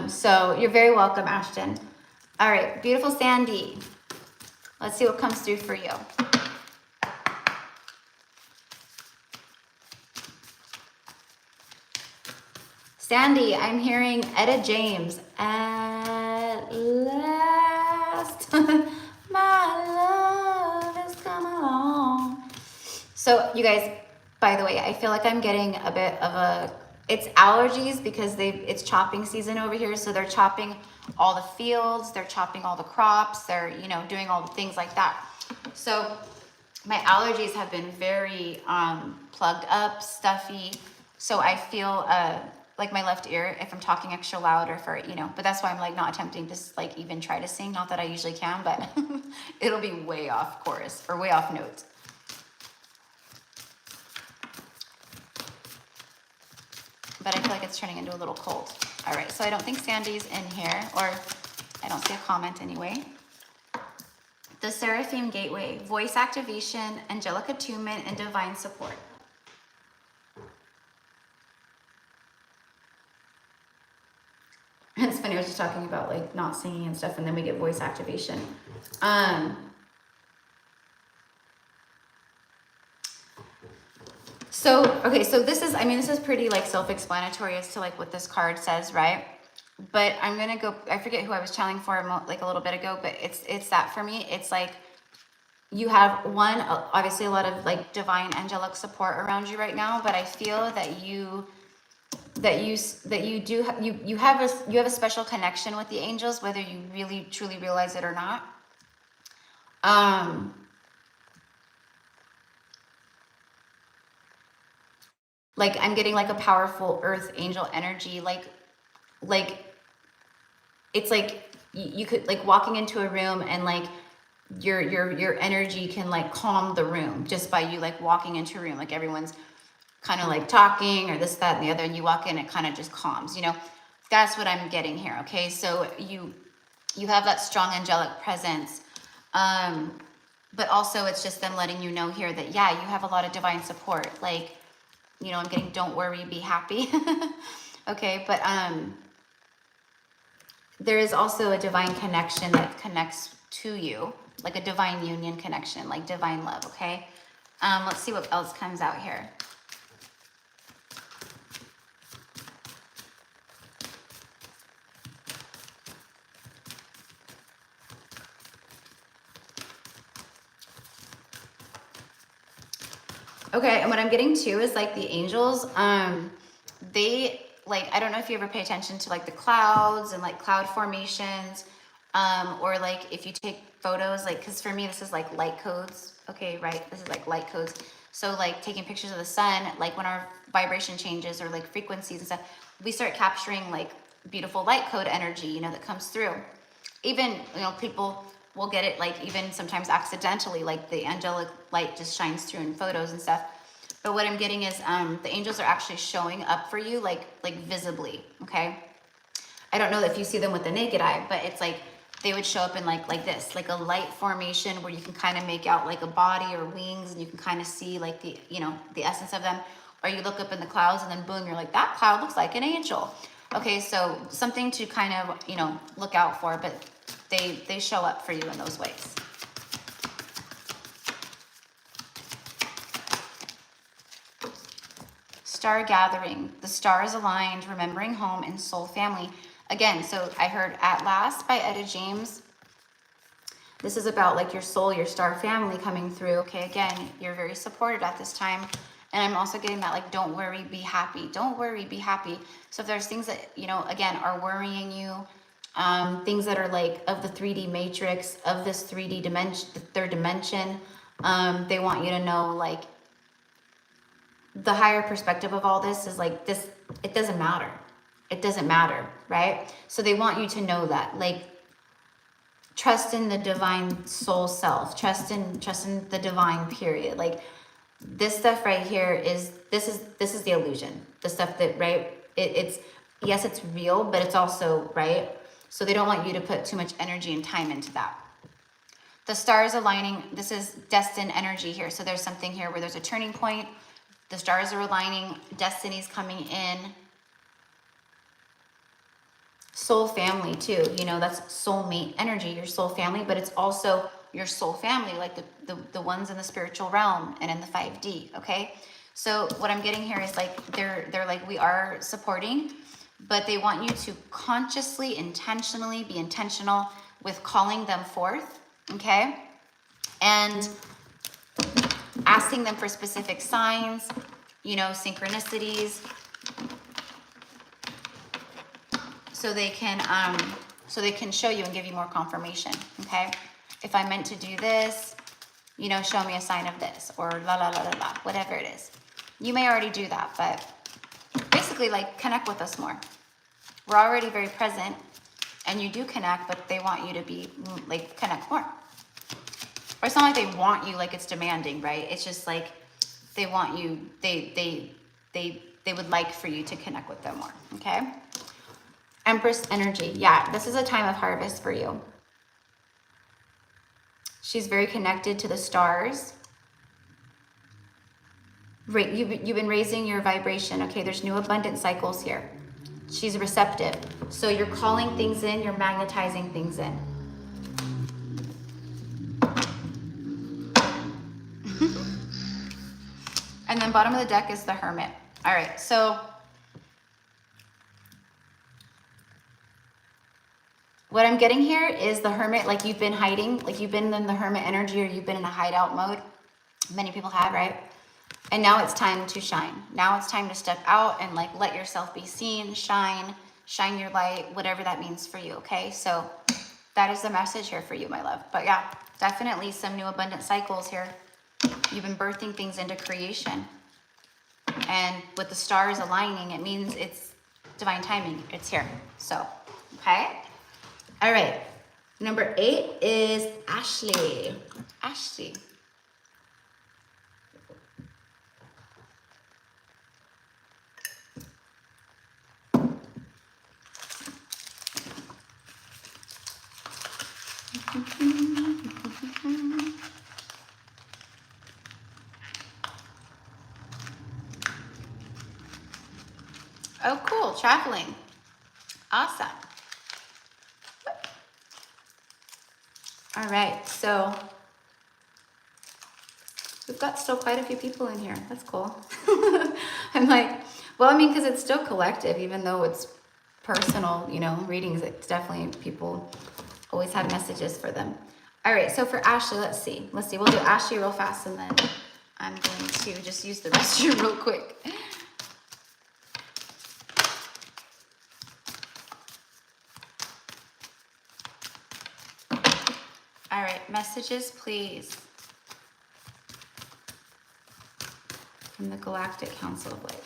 So you're very welcome, Ashton. All right, beautiful Sandy. Let's see what comes through for you. Sandy, I'm hearing Etta James. At last, my love has come along. So you guys, by the way, I feel like I'm getting a bit of a, it's allergies because it's chopping season over here. So they're chopping all the fields, they're chopping all the crops, they're, you know, doing all the things like that. So my allergies have been very plugged up, stuffy. So I feel like my left ear, if I'm talking extra loud, or for, you know, but that's why I'm like not attempting to like even try to sing. Not that I usually can, but it'll be way off chorus or way off notes. But I feel like it's turning into a little cold. All right, so I don't think Sandy's in here, or I don't see a comment anyway. The Seraphim Gateway, voice activation, angelic attunement, and divine support. It's funny, I was just talking about like not singing and stuff, and then we get voice activation. So, okay, so this is, I mean, this is pretty like self-explanatory as to like what this card says, right? But I'm gonna go, I forget who I was channeling for like a little bit ago, but it's that for me. It's like you have one, obviously a lot of like divine angelic support around you right now, but I feel that you have a special connection with the angels, whether you really truly realize it or not. Like I'm getting like a powerful earth angel energy, like it's like you could like walking into a room and like your energy can like calm the room just by you like walking into a room, like everyone's kind of like talking or this, that, and the other, and you walk in, it kind of just calms, you know. That's what I'm getting here. Okay, so you have that strong angelic presence, but also it's just them letting you know here that yeah, you have a lot of divine support. Like, you know, I'm getting don't worry, be happy. Okay, but there is also a divine connection that connects to you, like a divine union connection, like divine love. Okay, let's see what else comes out here. Okay, and what I'm getting too is like the angels, they like, I don't know if you ever pay attention to like the clouds and like cloud formations, or like if you take photos, like, cause for me, this is like light codes. Okay, right? This is like light codes. So like taking pictures of the sun, like when our vibration changes or like frequencies and stuff, we start capturing like beautiful light code energy, you know, that comes through. Even, you know, people will get it like even sometimes accidentally, like the angelic light just shines through in photos and stuff. But what I'm getting is the angels are actually showing up for you like visibly. Okay, I don't know if you see them with the naked eye, but it's like they would show up in like this, like a light formation where you can kind of make out like a body or wings, and you can kind of see like the, you know, the essence of them. Or you look up in the clouds and then boom, you're like, that cloud looks like an angel. Okay, so something to kind of, you know, look out for, but they show up for you in those ways. Star gathering, the stars aligned, remembering home and soul family. Again, so I heard At Last by Etta James. This is about like your soul, your star family coming through. Okay, again, you're very supported at this time. And I'm also getting that like, don't worry, be happy. Don't worry, be happy. So if there's things that, you know, again, are worrying you, things that are like of the 3D matrix, of this 3D dimension, the third dimension, they want you to know like the higher perspective of all this is like this, it doesn't matter. It doesn't matter, right? So they want you to know that, like, trust in the divine soul self, trust in the divine period. Like this stuff right here is, this is the illusion, the stuff that, right? It's, yes, it's real, but it's also, right? So they don't want you to put too much energy and time into that. The stars aligning, this is destined energy here. So there's something here where there's a turning point. The stars are aligning, destiny's coming in. Soul family too, you know, that's soulmate energy, your soul family, but it's also your soul family, like the ones in the spiritual realm and in the 5D, okay? So what I'm getting here is like, they're like, we are supporting, but they want you to consciously, intentionally be intentional with calling them forth, okay? And asking them for specific signs, you know, synchronicities, so they can show you and give you more confirmation, okay? If I meant to do this, you know, show me a sign of this, or la la la la la, whatever it is. You may already do that, but basically like connect with us more. We're already very present, and you do connect, but they want you to be like connect more. Or it's not like they want you like it's demanding, right? It's just like they want you, they would like for you to connect with them more, okay? Empress energy. Yeah, this is a time of harvest for you. She's very connected to the stars. You've been raising your vibration. Okay, there's new abundant cycles here. She's receptive. So you're calling things in, you're magnetizing things in. And then bottom of the deck is the Hermit. All right, so What I'm getting here is the hermit, like you've been hiding, like you've been in the hermit energy or you've been in a hideout mode. Many people have, right? And now it's time to shine. Now it's time to step out and like let yourself be seen, shine your light, whatever that means for you, okay? So that is the message here for you, my love. But yeah, definitely some new abundant cycles here. You've been birthing things into creation. And with the stars aligning, it means it's divine timing. It's here. So, okay? All right. Number 8 is Ashley. Ashley. Oh, cool. Traveling. Awesome. All right. So we've got still quite a few people in here. That's cool. I'm like, well, I mean, because it's still collective, even though it's personal, you know, readings. It's definitely people always have messages for them. All right. So for Ashley, let's see. We'll do Ashley real fast, and then I'm going to just use the restroom real quick. All right, messages, please. From the Galactic Council of Light.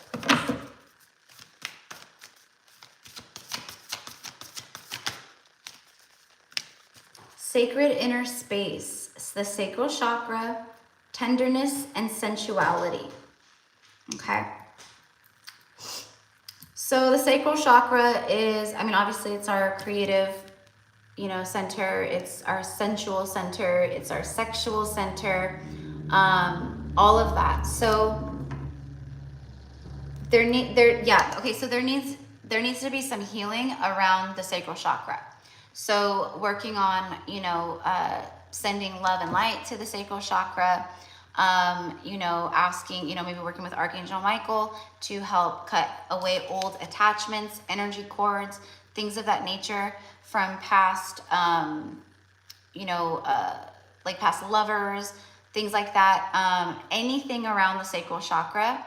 Sacred inner space, the sacral chakra, tenderness and sensuality. Okay. So the sacral chakra is, I mean, obviously it's our creative, you know, center. It's our sensual center. It's our sexual center. All of that. So there needs to be some healing around the sacral chakra. So working on, you know, sending love and light to the sacral chakra. You know, asking, you know, maybe working with Archangel Michael to help cut away old attachments, energy cords, things of that nature from past, you know, like past lovers, things like that. Anything around the sacral chakra,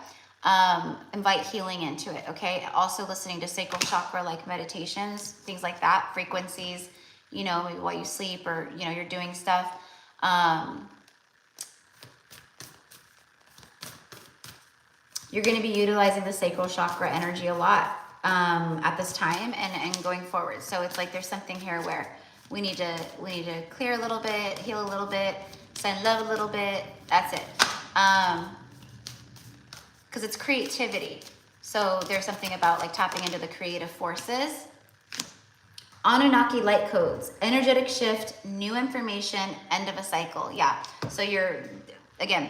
invite healing into it, okay? Also listening to sacral chakra, like meditations, things like that, frequencies, you know, maybe while you sleep or, you know, you're doing stuff. You're going to be utilizing the sacral chakra energy a lot at this time and going forward. So it's like there's something here where we need to clear a little bit, heal a little bit, send love a little bit. That's it. Because it's creativity. So there's something about like tapping into the creative forces. Anunnaki light codes, energetic shift, new information, end of a cycle. Yeah. So you're, again,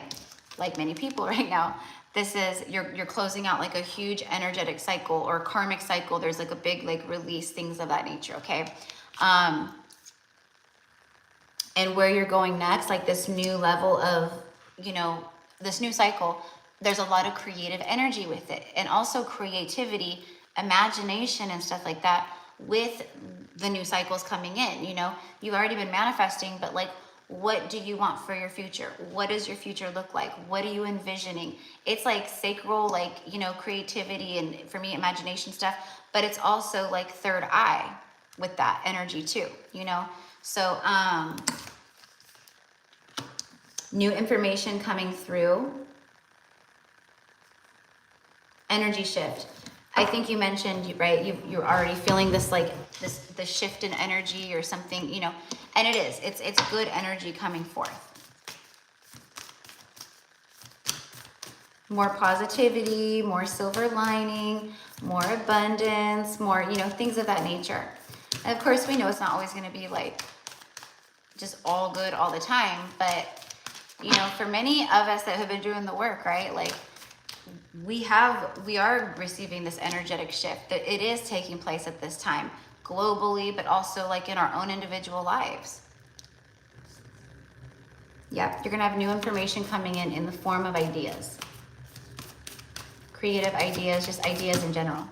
like many people right now, this is, you're closing out like a huge energetic cycle or karmic cycle. There's like a big like release, things of that nature, okay? And where you're going next, like this new level of, you know, this new cycle, there's a lot of creative energy with it. And also creativity, imagination and stuff like that with the new cycles coming in, you know? You've already been manifesting, but like, what do you want for your future? What does your future look like? What are you envisioning? It's like sacral, like, you know, creativity and for me, imagination stuff, but it's also like third eye with that energy too, you know? So, new information coming through. Energy shift. I think you mentioned, right, you're already feeling this like this shift in energy or something, you know, and it is. It's good energy coming forth. More positivity, more silver lining, more abundance, more, you know, things of that nature. And of course, we know it's not always going to be like just all good all the time, but you know, for many of us that have been doing the work, right, like we are receiving this energetic shift that it is taking place at this time globally, but also like in our own individual lives. Yep, you're gonna have new information coming in the form of ideas, creative ideas, just ideas in general.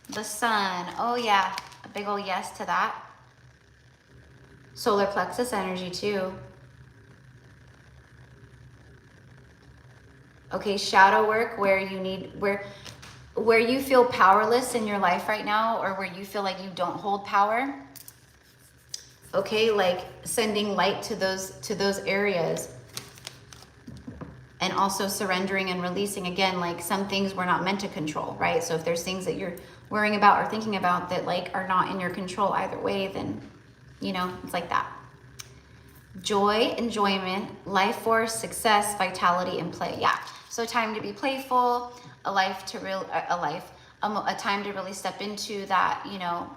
The sun, oh yeah, Big ol' yes to that. Solar plexus energy too. Okay, shadow work where you need, where you feel powerless in your life right now, or where you feel like you don't hold power. Okay, like sending light to those areas. And also surrendering and releasing, again, like some things we're not meant to control, right? So if there's things that you're worrying about or thinking about that like are not in your control either way, then, you know, it's like that. Joy, enjoyment, life force, success, vitality, and play. Yeah, so time to be playful, a time to really step into that, you know,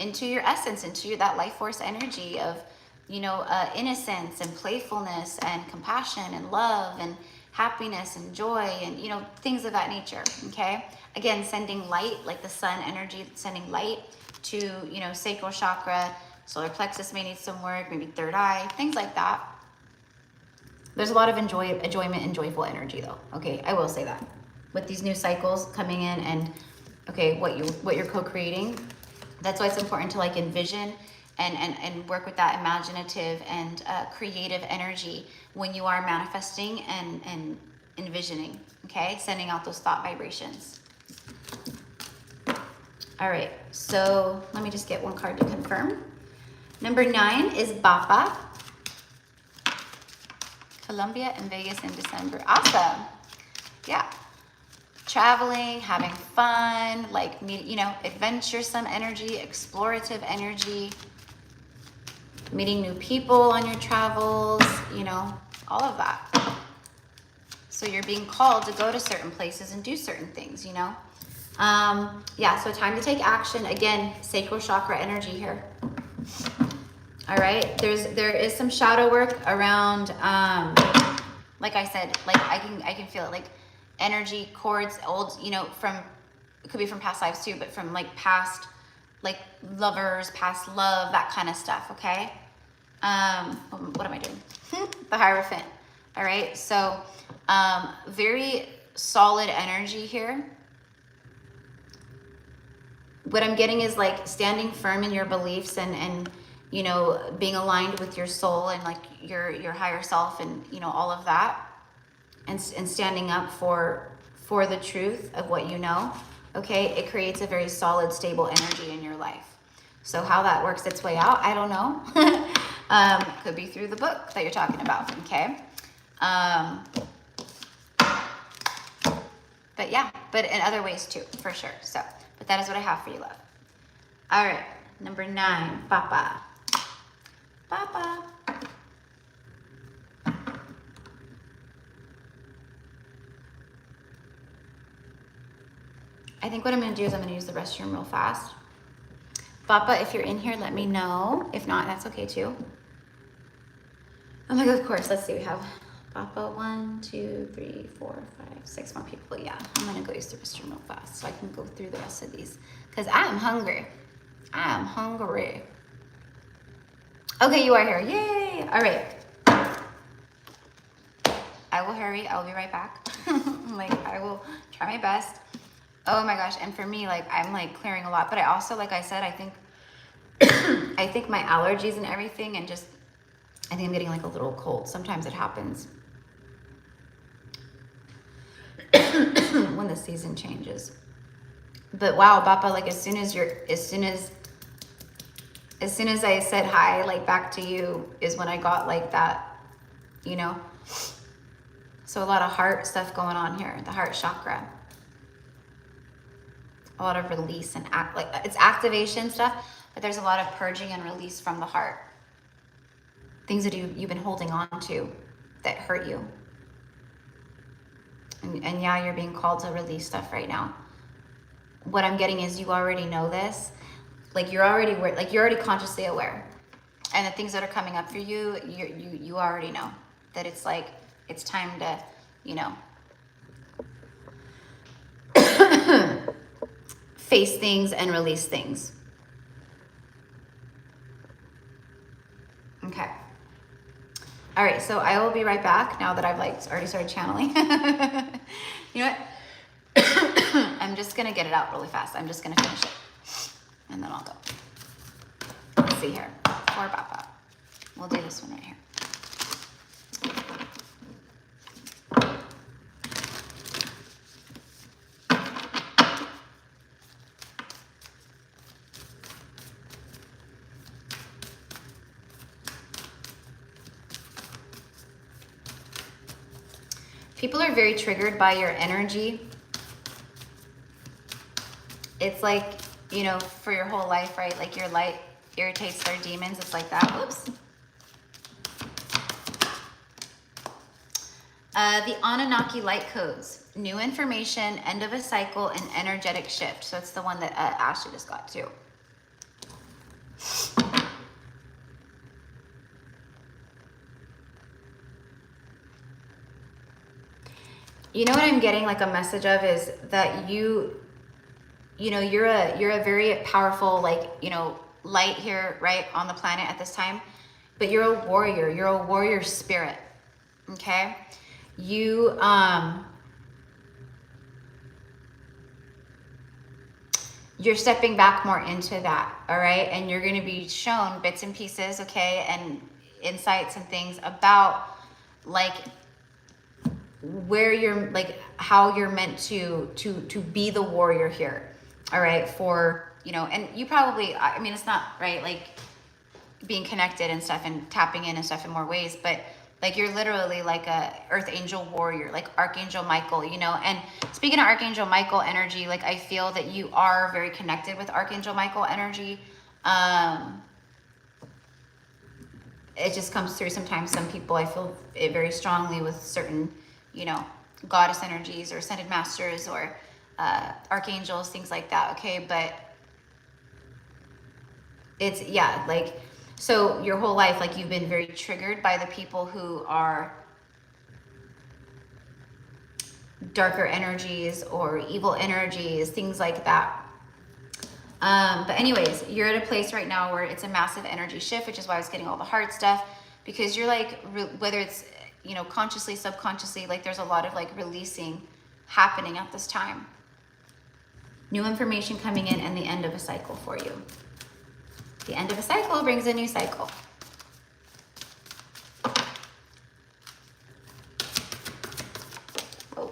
into your essence, into that life force energy of, you know, innocence and playfulness and compassion and love and happiness and joy and, you know, things of that nature. Okay, again, sending light, like the sun energy, sending light to, you know, sacral chakra, solar plexus may need some work, maybe third eye, things like that. There's a lot of enjoyment and joyful energy though. Okay, I will say that with these new cycles coming in, and okay, what you're co-creating. That's why it's important to like envision and work with that imaginative and creative energy when you are manifesting and envisioning, okay? Sending out those thought vibrations. All right, so let me just get one card to confirm. Number 9 is Bapa. Colombia and Vegas in December. Awesome. Yeah. Traveling, having fun, like, you know, adventuresome energy, explorative energy, meeting new people on your travels, you know, all of that. So you're being called to go to certain places and do certain things, you know. Yeah, so time to take action. Again, sacral chakra energy here. All right, there is some shadow work around, like I said, like I can feel it, like energy cords, old, you know, from, it could be from past lives too, but from like past, like lovers, past love, that kind of stuff. Okay. What am I doing? The Hierophant. All right. So, very solid energy here. What I'm getting is like standing firm in your beliefs and, you know, being aligned with your soul and like your higher self and, you know, all of that. And standing up for the truth of what you know, okay? It creates a very solid, stable energy in your life. So how that works its way out, I don't know. Could be through the book that you're talking about, okay? But yeah, but in other ways too, for sure. So, but that is what I have for you, love. All right, number 9, Papa. Papa. I think what I'm gonna do is I'm gonna use the restroom real fast. Papa, if you're in here, let me know. If not, that's okay too. Oh my God, of course. Let's see, we have Papa 1, 2, 3, 4, 5, 6 more people. Yeah, I'm gonna go use the restroom real fast so I can go through the rest of these because I am hungry. I am hungry. Okay, you are here. Yay! All right. I will hurry. I will be right back. Like, I will try my best. Oh my gosh. And for me, like, I'm like clearing a lot, but I also, like I said, I think, I think my allergies and everything, and just, I think I'm getting like a little cold. Sometimes it happens when the season changes. But wow, Bappa, like as soon as I said hi, like back to you is when I got like that, you know? So a lot of heart stuff going on here, the heart chakra. A lot of release and like it's activation stuff, but there's a lot of purging and release from the heart. Things that you've been holding on to that hurt you. And yeah, you're being called to release stuff right now. What I'm getting is you already know this. Like you're already consciously aware. And the things that are coming up for you, you already know that it's like, it's time to, you know, face things and release things. Okay. All right, so I will be right back now that I've like already started channeling. You know what? I'm just gonna get it out really fast. I'm just gonna finish it and then I'll go. see here. For Baba. We'll do this one right here. People are very triggered by your energy. It's like, you know, for your whole life, right? Like your light irritates their demons. It's like that. Whoops. The Anunnaki light codes. New information, end of a cycle, and energetic shift. So it's the one that Ashley just got too. You know what I'm getting like a message of is that you know, you're a very powerful, like, you know, light here, right, on the planet at this time, but you're a warrior. You're a warrior spirit, okay? You're stepping back more into that, all right? And you're going to be shown bits and pieces, okay, and insights and things about, like, where you're, like, how you're meant to be the warrior here, all right, for, you know, and you probably, I mean, it's not, right, like, being connected and stuff and tapping in and stuff in more ways, but, like, you're literally like a earth angel warrior, like Archangel Michael, you know. And speaking of Archangel Michael energy, like, I feel that you are very connected with Archangel Michael energy. It just comes through sometimes. Some people, I feel it very strongly with certain, you know, goddess energies or ascended masters or archangels, things like that, okay? But it's, yeah, like, so your whole life, like, you've been very triggered by the people who are darker energies or evil energies, things like that. But anyways, you're at a place right now where it's a massive energy shift, which is why I was getting all the heart stuff, because you're like, whether it's, you know, consciously, subconsciously, like, there's a lot of, like, releasing happening at this time. New information coming in and the end of a cycle for you. The end of a cycle brings a new cycle. Oh.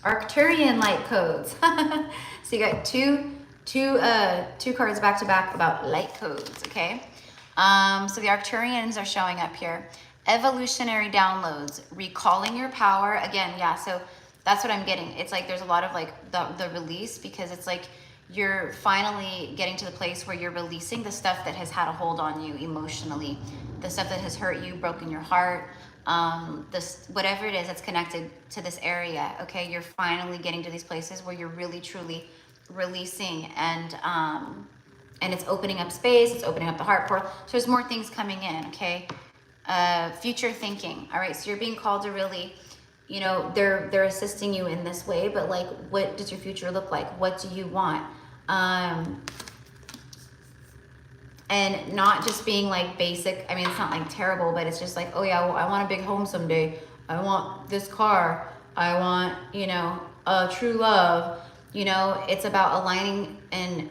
Arcturian light codes. So you got two cards back to back about light codes, okay? So the Arcturians are showing up here. Evolutionary downloads, recalling your power. Again, yeah, so that's what I'm getting. It's like there's a lot of, like, the release, because it's like you're finally getting to the place where you're releasing the stuff that has had a hold on you emotionally, the stuff that has hurt you, broken your heart, this, whatever it is that's connected to this area, okay? You're finally getting to these places where you're really, truly releasing, and it's opening up space, it's opening up the heart portal. So there's more things coming in, okay? Future thinking, all right? So you're being called to really, you know, they're assisting you in this way, but, like, what does your future look like? What do you want? And not just being, like, basic. I mean, it's not, like, terrible, but it's just like, oh yeah, well, I want a big home someday. I want this car. I want, you know, a true love. You know, it's about aligning and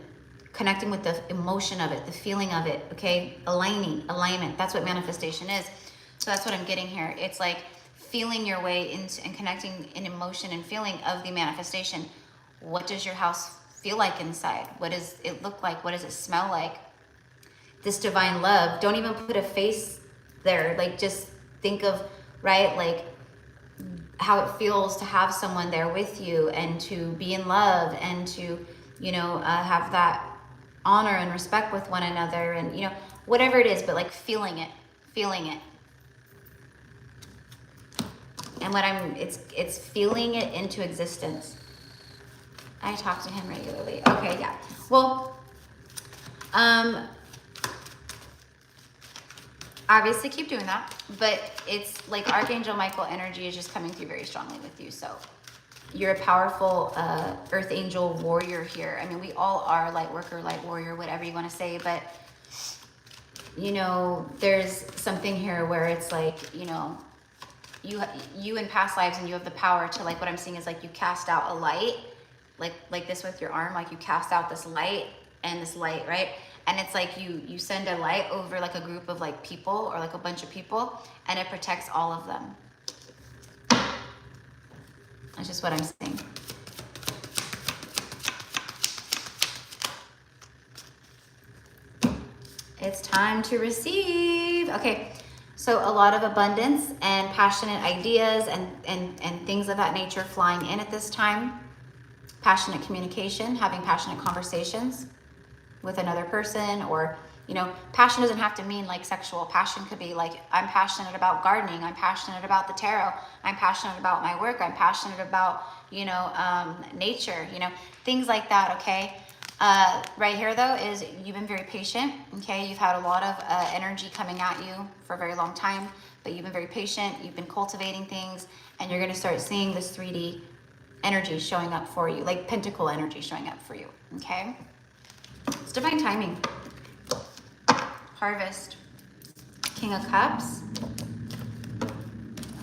connecting with the emotion of it, the feeling of it, okay? Alignment. That's what manifestation is. So that's what I'm getting here. It's like feeling your way into and connecting in emotion and feeling of the manifestation. What does your house feel like inside? What does it look like? What does it smell like? This divine love, don't even put a face there. Like, just think of, right, like, how it feels to have someone there with you and to be in love and to, you know, have that honor and respect with one another, and, you know, whatever it is, but, like, feeling it. And what it's feeling it into existence. I talk to him regularly. Okay, yeah. Well, obviously keep doing that, but it's like Archangel Michael energy is just coming through very strongly with you. So you're a powerful earth angel warrior here. I mean, we all are light worker, light warrior, whatever you want to say, but, you know, there's something here where it's like, you know, you in past lives, and you have the power to, like, what I'm seeing is, like, you cast out a light, like this with your arm, like you cast out this light and this light, right? and it's like you send a light over like a group of like people or like a bunch of people, and it protects all of them. That's just what I'm saying. It's time to receive. Okay, so a lot of abundance and passionate ideas and things of that nature flying in at this time. Passionate communication, having passionate conversations with another person, or, you know, passion doesn't have to mean like sexual. Passion could be like, I'm passionate about gardening, I'm passionate about the tarot, I'm passionate about my work, I'm passionate about, you know, nature, you know, things like that. Okay. Right here though is you've been very patient. Okay. You've had a lot of energy coming at you for a very long time, but you've been very patient. You've been cultivating things, and you're going to start seeing this 3D energy showing up for you, like pentacle energy showing up for you. Okay. It's divine timing. Harvest. King of Cups.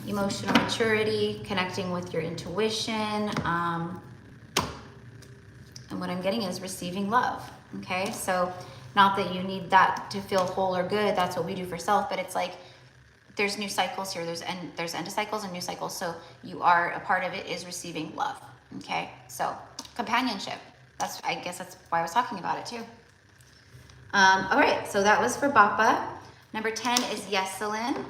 Emotional maturity, connecting with your intuition. And what I'm getting is receiving love. Okay, so not that you need that to feel whole or good. That's what we do for self, but it's like there's new cycles here. There's end of cycles and new cycles. So you are, a part of it is receiving love. Okay, so companionship. I guess that's why I was talking about it too. All right, so that was for Bappa. Number 10 is Yeselin.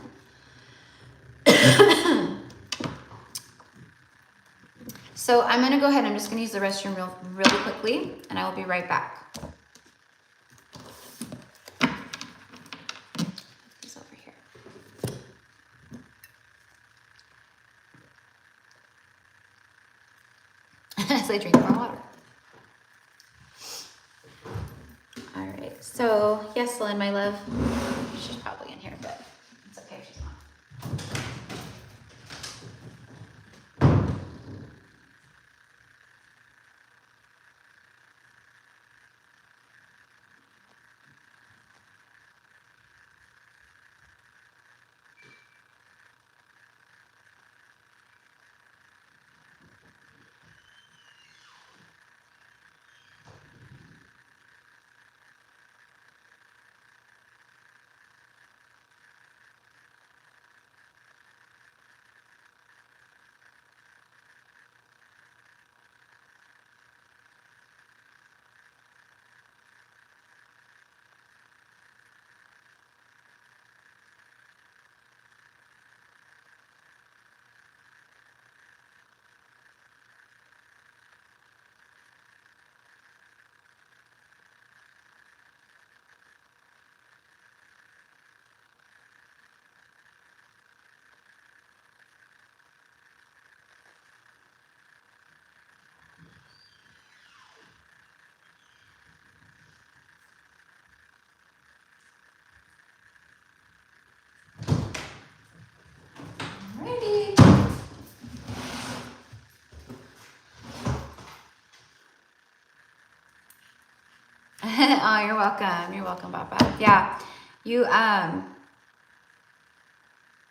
So I'm gonna go ahead, I'm just gonna use the restroom really quickly, and I will be right back. It's over here. As I drink more water. All right, so Yeselin, my love, she's probably in here, but it's okay if she's not. Oh, you're welcome. You're welcome, Papa. Yeah, you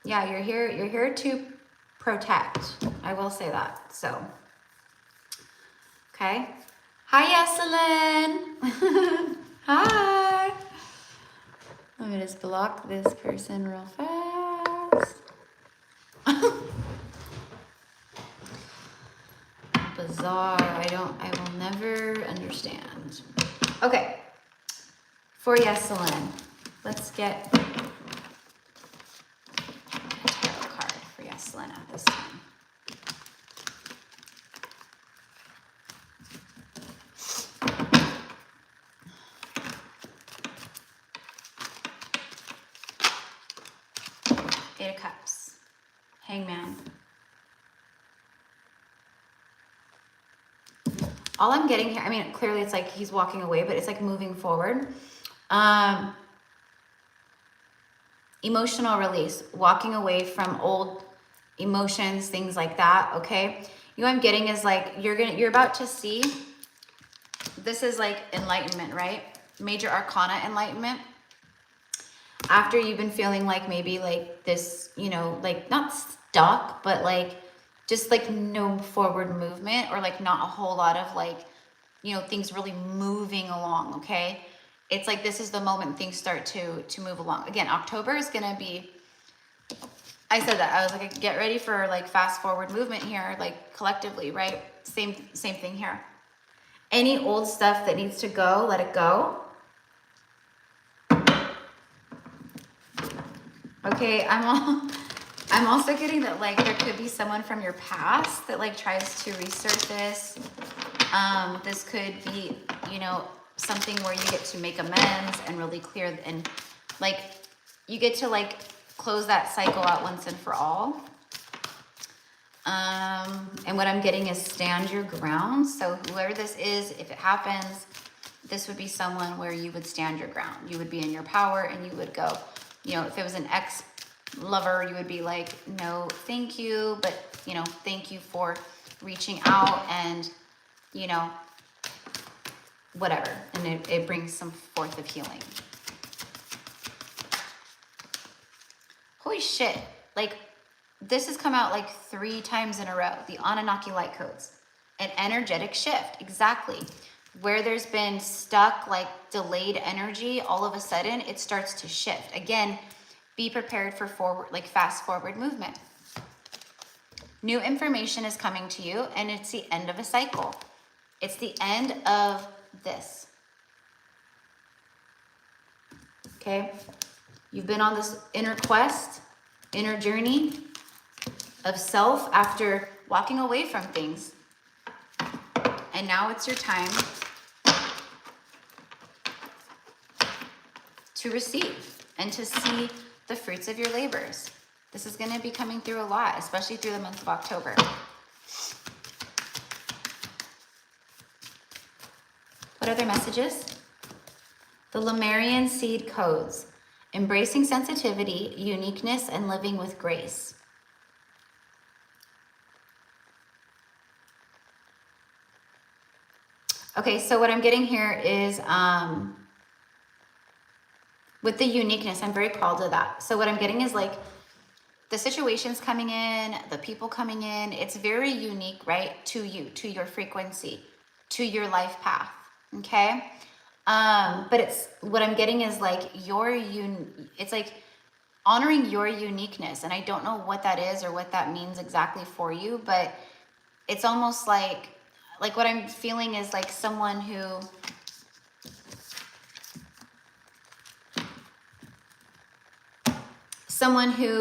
yeah, you're here to protect. I will say that. So, okay. Hi, Yeselin. Hi. Let me just block this person real fast. Bizarre. I will never understand. Okay. For Yeselin, let's get a tarot card for Yeselin at this time. Eight of Cups. Hangman. All I'm getting here, I mean, clearly it's like he's walking away, but it's like moving forward. Emotional release, walking away from old emotions, things like that. Okay. You know what I'm getting is like, you're about to see, this is like enlightenment, right? Major Arcana enlightenment. After you've been feeling like maybe like this, you know, like not stuck, but like just like no forward movement, or like not a whole lot of like, you know, things really moving along. Okay. it's like this is the moment things start to move along. Again, October is gonna be, I said that, I was like, get ready for like fast forward movement here, like collectively, right? Same thing here. Any old stuff that needs to go, let it go. Okay, I'm also getting that like there could be someone from your past that like tries to resurface. This could be, you know, something where you get to make amends and really clear, and like you get to like close that cycle out once and for all. And what I'm getting is stand your ground. So whoever this is, if it happens, this would be someone where you would stand your ground. You would be in your power and you would go, you know, if it was an ex-lover, you would be like, no, thank you. But, you know, thank you for reaching out and, you know, whatever. And it brings some forth of healing. Holy shit. Like, this has come out like 3 times in a row. The Anunnaki light codes. An energetic shift. Exactly. Where there's been stuck, like delayed energy, all of a sudden it starts to shift. Again, be prepared for forward, like fast forward movement. New information is coming to you, and it's the end of a cycle. It's the end of this. Okay? You've been on this inner quest, inner journey of self after walking away from things. And now it's your time to receive and to see the fruits of your labors. This is going to be coming through a lot, especially through the month of October. What other messages? The Lemurian seed codes. Embracing sensitivity, uniqueness, and living with grace. Okay, so what I'm getting here is with the uniqueness, I'm very called to that. So what I'm getting is like the situations coming in, the people coming in, it's very unique, right? To you, to your frequency, to your life path, okay? But it's, what I'm getting is like it's like honoring your uniqueness. And I don't know what that is or what that means exactly for you, but it's almost like what I'm feeling is like someone who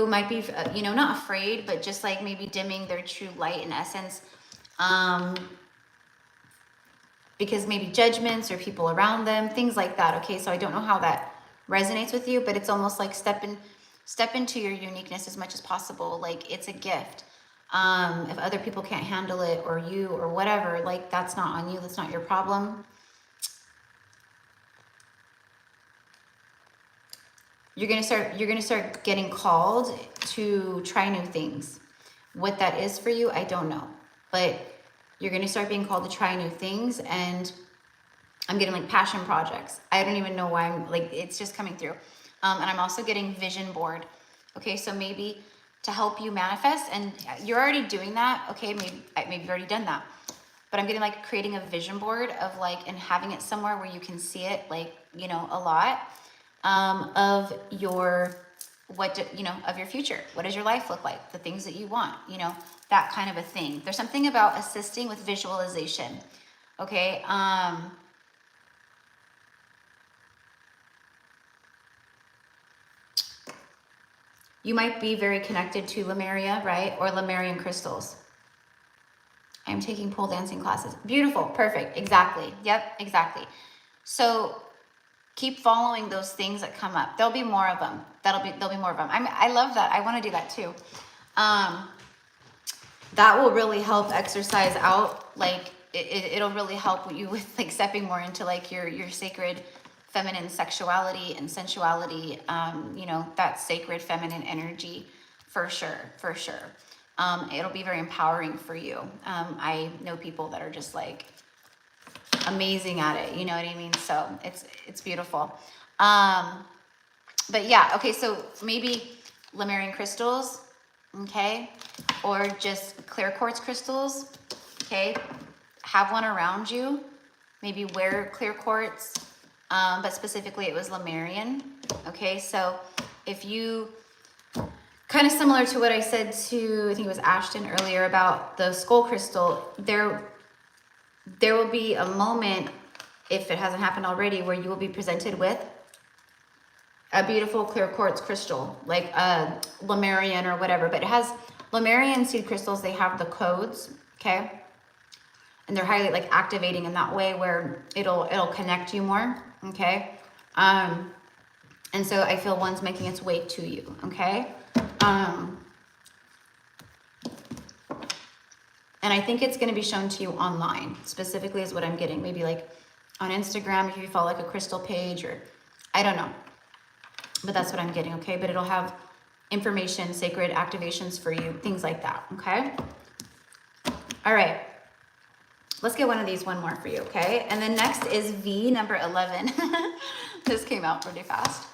might be, you know, not afraid, but just like maybe dimming their true light in essence, because maybe judgments or people around them, things like that. Okay, so I don't know how that resonates with you, but it's almost like step into your uniqueness as much as possible. Like it's a gift. If other people can't handle it, or you, or whatever, like that's not on you. That's not your problem. You're gonna start getting called to try new things. What that is for you, I don't know, but you're gonna start being called to try new things. And I'm getting like passion projects. I don't even know why I'm like, it's just coming through. And I'm also getting vision board. Okay, so maybe to help you manifest, and you're already doing that. Okay, maybe you've already done that. But I'm getting like creating a vision board of like, and having it somewhere where you can see it, like, you know, a lot. Of your, of your future. What does your life look like? The things that you want, you know, that kind of a thing. There's something about assisting with visualization. Okay. You might be very connected to Lemuria, right? Or Lemurian crystals. I'm taking pole dancing classes. Beautiful. Perfect. Exactly. Yep. Exactly. So keep following those things that come up. There'll be more of them. There'll be more of them. I love that. I want to do that too. That will really help exercise out. Like it'll really help you with like stepping more into like your sacred feminine sexuality and sensuality. You know, that sacred feminine energy for sure. It'll be very empowering for you. I know people that are just like amazing at it, you know what I mean? So it's beautiful. But yeah, okay, so maybe Lemurian crystals, okay, or just clear quartz crystals, okay, have one around you. Maybe wear clear quartz, but specifically it was Lemurian. Okay, so if you, kind of similar to what I said to, I think it was Ashton earlier about the skull crystal, there will be a moment, if it hasn't happened already, where you will be presented with a beautiful clear quartz crystal, like a Lemurian or whatever, but it has Lemurian seed crystals, they have the codes, okay? And they're highly like activating in that way where it'll connect you more, okay? And so I feel one's making its way to you, okay? And I think it's going to be shown to you online, specifically is what I'm getting. Maybe like on Instagram, if you follow like a crystal page, or I don't know. But that's what I'm getting, okay? But it'll have information, sacred activations for you, things like that, okay? All right. Let's get one of these, one more for you, okay? And then next is V, number 11. This came out pretty fast.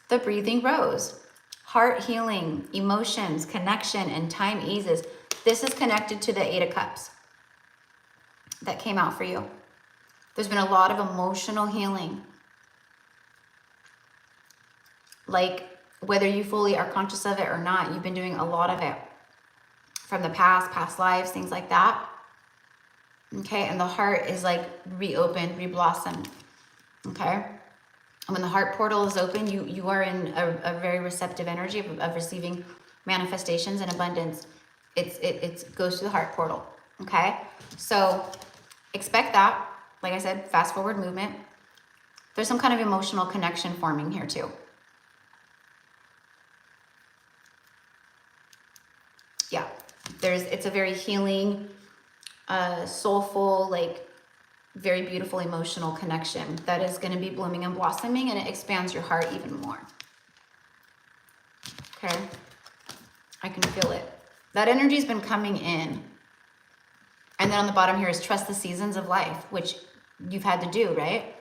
The breathing rose. Heart healing, emotions, connection, and time eases. This is connected to the 8 of Cups that came out for you. There's been a lot of emotional healing. Like, whether you fully are conscious of it or not, you've been doing a lot of it from the past lives, things like that. Okay, and the heart is like reopened, reblossomed. Okay, and when the heart portal is open, you are in a very receptive energy of receiving manifestations and abundance. It goes through the heart portal. Okay, so expect that. Like I said, fast forward movement. There's some kind of emotional connection forming here too. Yeah, it's a very healing, soulful, like very beautiful emotional connection that is going to be blooming and blossoming, and it expands your heart even more. Okay, I can feel it. That energy's been coming in. And then on the bottom here is trust the seasons of life, which you've had to do, right?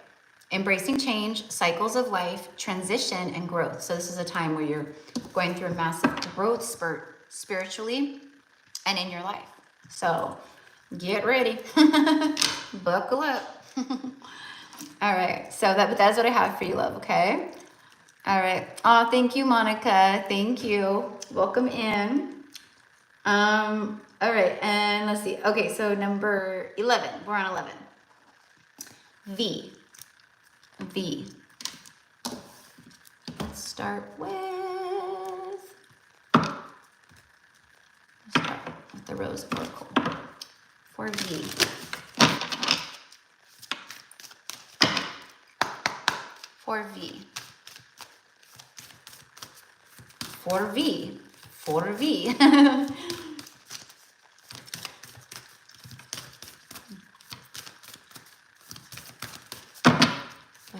Embracing change, cycles of life, transition, and growth. So this is a time where you're going through a massive growth spurt spiritually and in your life. So get ready. Buckle up. All right. So that's what I have for you, love. Okay. All right. Oh, thank you, Monica. Thank you. Welcome in. All right. And let's see. Okay. So number 11, we're on 11. V. Let's start with the rose oracle for V. For V. What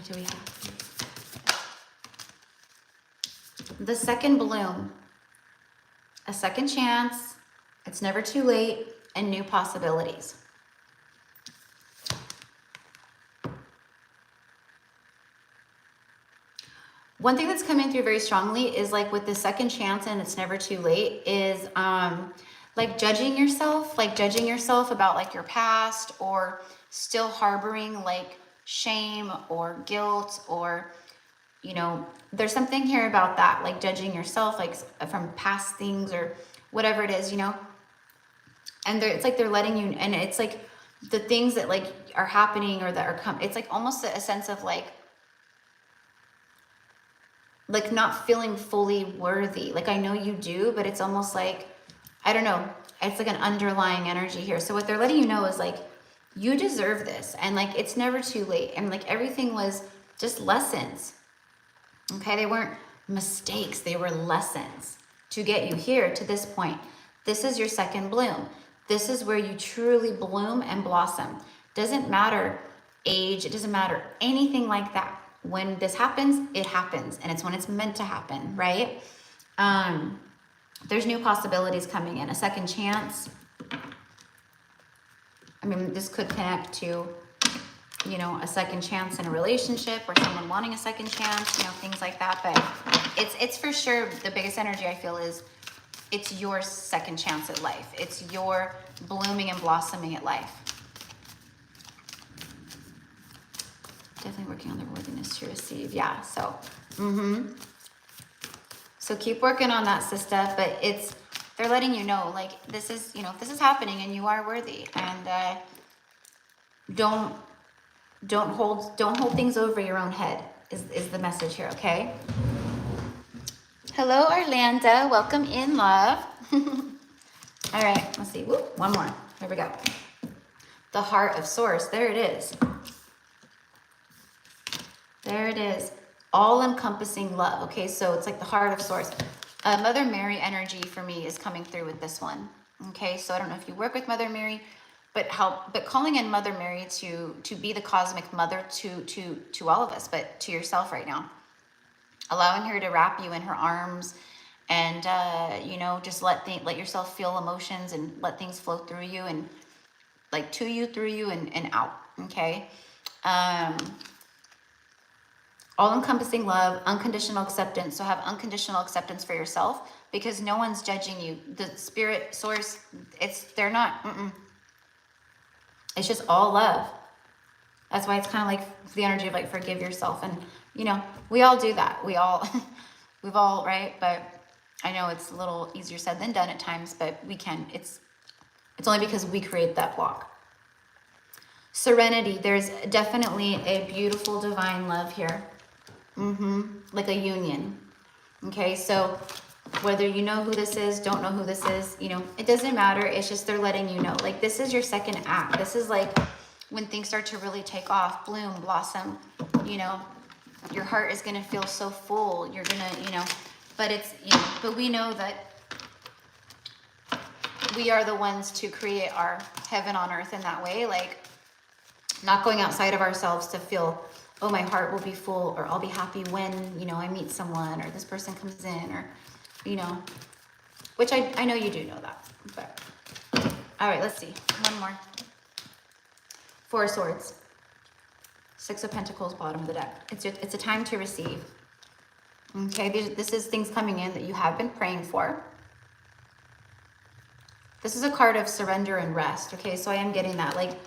do we have? The second bloom. A second chance. It's never too late, and new possibilities. One thing that's coming through very strongly is like with the second chance and it's never too late is like judging yourself about like your past, or still harboring like shame or guilt, or you know, there's something here about that, like judging yourself like from past things or whatever it is, you know. And it's like they're letting you, and it's like the things that like are happening or that are it's like almost a sense of like not feeling fully worthy. Like I know you do, but it's almost like, I don't know, it's like an underlying energy here. So what they're letting you know is like, you deserve this, and like it's never too late, and like everything was just lessons. Okay, they weren't mistakes, they were lessons to get you here to this point. This is your second bloom. This is where you truly bloom and blossom. Doesn't matter age, it doesn't matter anything like that. When this happens, it happens, and it's when it's meant to happen, right? There's new possibilities coming in, a second chance. I mean, this could connect to, you know, a second chance in a relationship, or someone wanting a second chance, you know, things like that. But it's for sure the biggest energy I feel is it's your second chance at life. It's your blooming and blossoming at life. Definitely working on their worthiness to receive. Yeah, so, So keep working on that, sister, but they're letting you know, like, this is, this is happening and you are worthy, and don't hold things over your own head is the message here, okay? Hello, Orlando. Welcome in, love. All right, let's see. Whoop, one more. Here we go. The heart of source. There it is. There it is. All-encompassing love. Okay, so it's like the heart of source. Mother Mary energy for me is coming through with this one. Okay, so I don't know if you work with Mother Mary, but calling in Mother Mary to be the cosmic mother to all of us, but to yourself right now. Allowing her to wrap you in her arms, and just let yourself feel emotions and let things flow through you, and like to you, through you, and out. Okay. All-encompassing love, unconditional acceptance. So have unconditional acceptance for yourself, because no one's judging you. The spirit source, they're not. It's just all love. That's why it's kind of like the energy of like forgive yourself, and we all do that. We've all, right? But I know it's a little easier said than done at times, but we can. It's only because we create that block. Serenity. There's definitely a beautiful divine love here. Like a union. Okay, so whether you know who this is, don't know who this is, it doesn't matter. It's just they're letting you know. Like, this is your second act. This is like when things start to really take off, bloom, blossom, your heart is going to feel so full. You're going to, but but we know that we are the ones to create our heaven on earth in that way. Like, not going outside of ourselves to feel, oh, my heart will be full, or I'll be happy when, I meet someone, or this person comes in, or, which I know you do know that. But, all right, let's see. One more. Four of Swords. Six of Pentacles, bottom of the deck. It's a time to receive. Okay, this is things coming in that you have been praying for. This is a card of surrender and rest. Okay, so I am getting that. Like,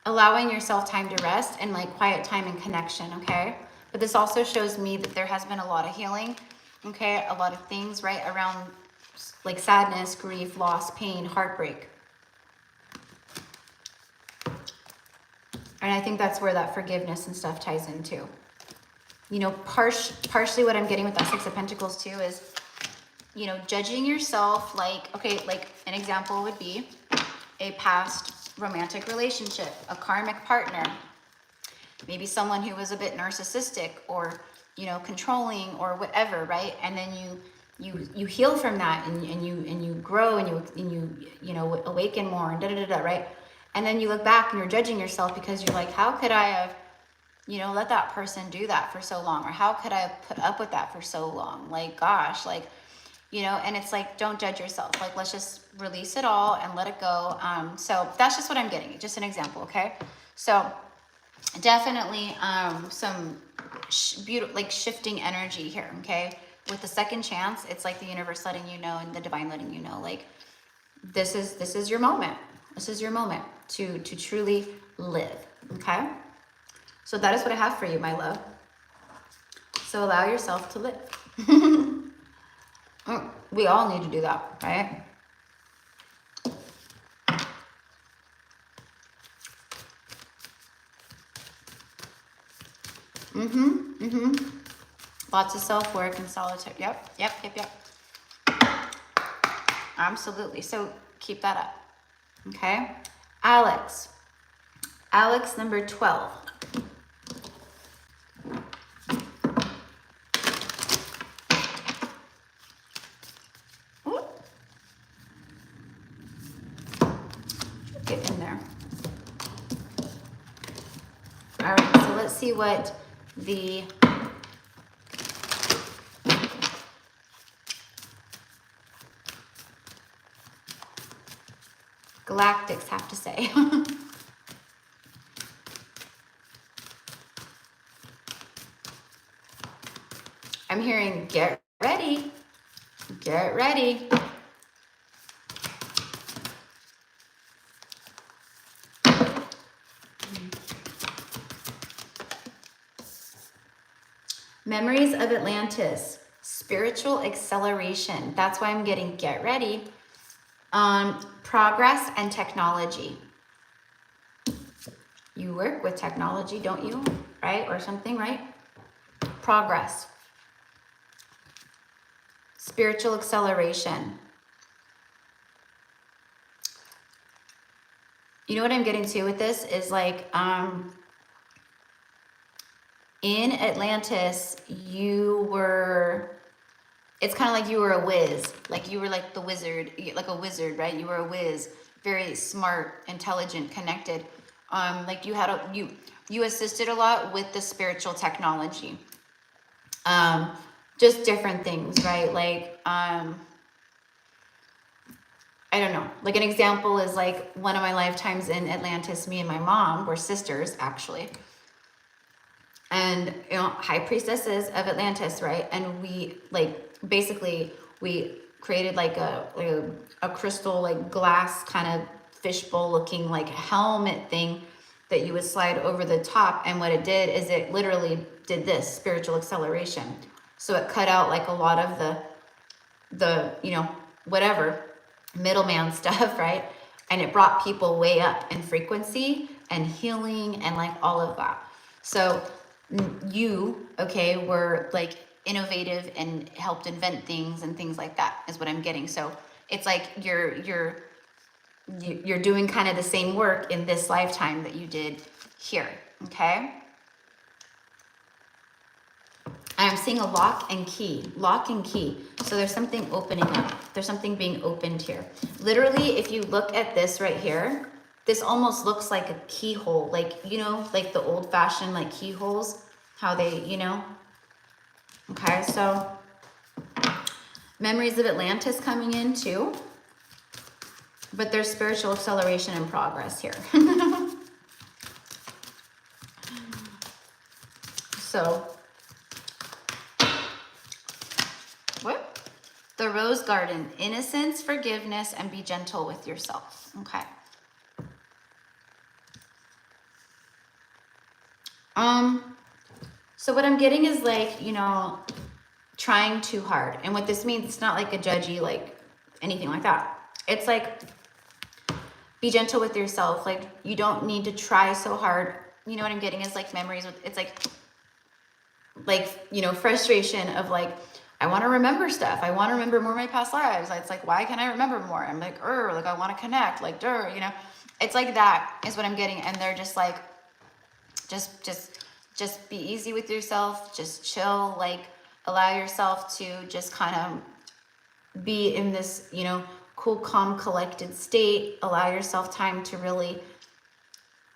allowing yourself time to rest and like quiet time and connection, okay? But this also shows me that there has been a lot of healing, okay? A lot of things, right, around like sadness, grief, loss, pain, heartbreak. And I think that's where that forgiveness and stuff ties into. Partially what I'm getting with that Six of Pentacles too is, judging yourself, like, okay, like an example would be a past romantic relationship, a karmic partner, maybe someone who was a bit narcissistic or, controlling or whatever, right? And then you heal from that, and you grow, and you awaken more, and right? And then you look back and you're judging yourself because you're like, how could I have, let that person do that for so long? Or how could I have put up with that for so long? Like, gosh, like, and it's like, don't judge yourself. Like, let's just release it all and let it go. So that's just what I'm getting. Just an example, okay? So definitely some beautiful, like, shifting energy here, okay? With the second chance, it's like the universe letting you know, and the divine letting you know, like, this is your moment. This is your moment to truly live, okay? So that is what I have for you, my love. So allow yourself to live. We all need to do that, right? Lots of self-work and solitude. Yep. Absolutely. So keep that up. Okay. Alex, number 12. Get in there. All right, so let's see what the Galactics have to say. I'm hearing get ready. Get ready. Memories of Atlantis, spiritual acceleration. That's why I'm getting get ready. Progress and technology. You work with technology, don't you? Right? Or something, right? Progress. Spiritual acceleration. You know what I'm getting to with this is like, in Atlantis, it's kind of like you were a whiz. Like you were like the wizard, like a wizard, right? You were a whiz, very smart, intelligent, connected. Like you assisted a lot with the spiritual technology. Just different things, right? Like, I don't know. Like an example is like one of my lifetimes in Atlantis, me and my mom were sisters, actually. And, you know, high priestesses of Atlantis, right? And we basically we created like a crystal, like glass kind of fishbowl looking like helmet thing that you would slide over the top. And what it did is it literally did this spiritual acceleration. So it cut out like a lot of the, you know, whatever middleman stuff, right? And it brought people way up in frequency and healing and like all of that. So you, okay, were like innovative and helped invent things and things like that is what I'm getting. So it's like you're doing kind of the same work in this lifetime that you did here, okay? I'm seeing a lock and key. So there's something opening up. There's something being opened here. Literally, if you look at this right here, this almost looks like a keyhole. Like, you know, like the old fashioned like keyholes, how they, you know. Okay, so memories of Atlantis coming in too. But there's spiritual acceleration and progress here. So, what? The Rose Garden, innocence, forgiveness, and be gentle with yourself. Okay. So what I'm getting is like, you know, trying too hard. And what this means, it's not like a judgy, like anything like that. It's like, be gentle with yourself. Like you don't need to try so hard. You know what I'm getting is like memories with, it's like, you know, frustration of like, I want to remember stuff. I want to remember more of my past lives. It's like, why can't I remember more? I'm like, like I want to connect, like, you know, it's like that is what I'm getting. And they're just like, just be easy with yourself. Just chill, like allow yourself to just kind of be in this, you know, cool, calm, collected state. Allow yourself time to really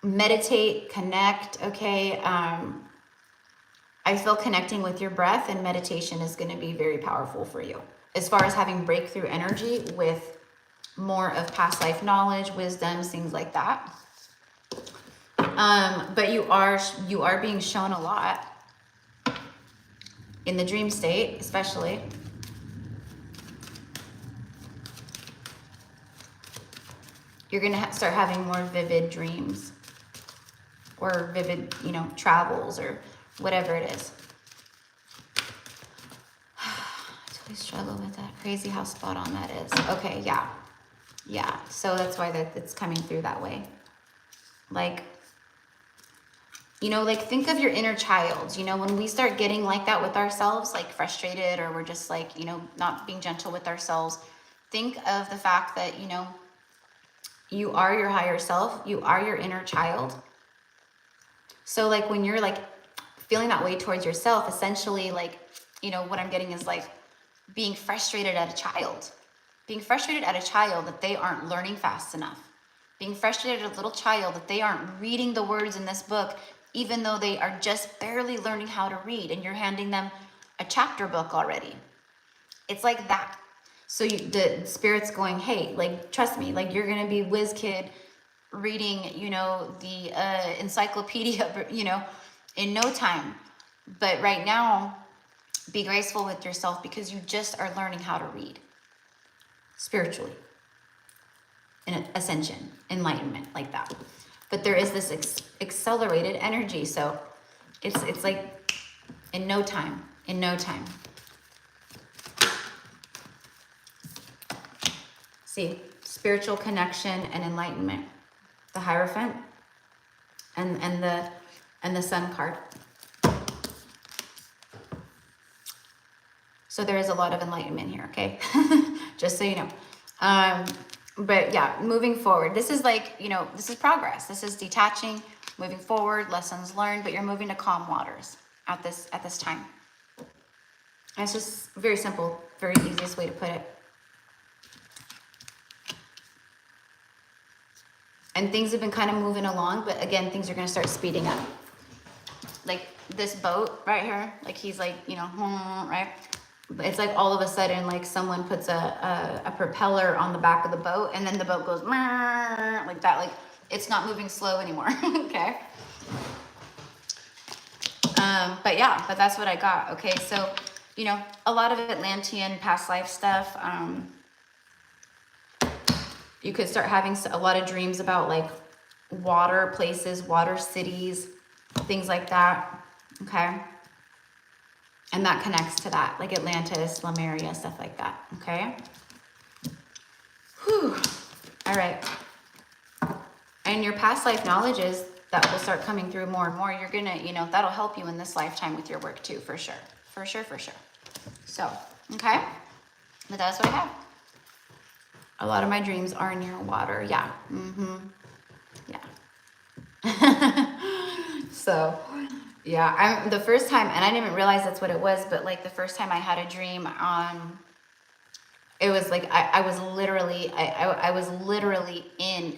meditate, connect. Okay. I feel connecting with your breath and meditation is going to be very powerful for you as far as having breakthrough energy with more of past life knowledge, wisdoms, things like that. But you are being shown a lot in the dream state, especially. You're going to start having more vivid dreams or vivid, you know, travels or whatever it is. I totally struggle with that. Crazy how spot on that is. Okay, yeah. Yeah, so that's why it's coming through that way. Like, you know, like think of your inner child. You know, when we start getting like that with ourselves, like frustrated or we're just like, you know, not being gentle with ourselves, think of the fact that, you know, you are your higher self. You are your inner child. So like when you're like feeling that way towards yourself, essentially like, you know, what I'm getting is like being frustrated at a child. Being frustrated at a child that they aren't learning fast enough. Being frustrated at a little child that they aren't reading the words in this book, even though they are just barely learning how to read and you're handing them a chapter book already. It's like that. So the spirit's going, hey, like, trust me, like you're going to be whiz kid reading, you know, the encyclopedia, you know, in no time. But right now, be graceful with yourself because you just are learning how to read spiritually. In ascension, enlightenment, like that. But there is this accelerated energy. So it's like In no time. In no time. See, spiritual connection and enlightenment. The Hierophant and the Sun card. So there is a lot of enlightenment here, okay? Just so you know. But yeah, moving forward. This is like, you know, this is progress. This is detaching, moving forward, lessons learned, but you're moving to calm waters at this time. And it's just very simple, very easiest way to put it. And things have been kind of moving along, but again, things are going to start speeding up. Like this boat right here, like he's like, you know, right? It's like all of a sudden, like someone puts a propeller on the back of the boat, and then the boat goes like that. Like it's not moving slow anymore. Okay. But yeah, but that's what I got. Okay, so you know, a lot of Atlantean past life stuff. You could start having a lot of dreams about like water places, water cities, things like that. Okay. And that connects to that, like Atlantis, Lemuria, stuff like that. Okay. Whew. All right. And your past life knowledges that will start coming through more and more. You're gonna, you know, that'll help you in this lifetime with your work too, for sure. For sure, for sure. So, okay. But that's what I have. A lot of my dreams are near water. Yeah. Mm-hmm. Yeah. So, yeah, the first time, and I didn't realize that's what it was, but like the first time I had a dream, it was like I was literally in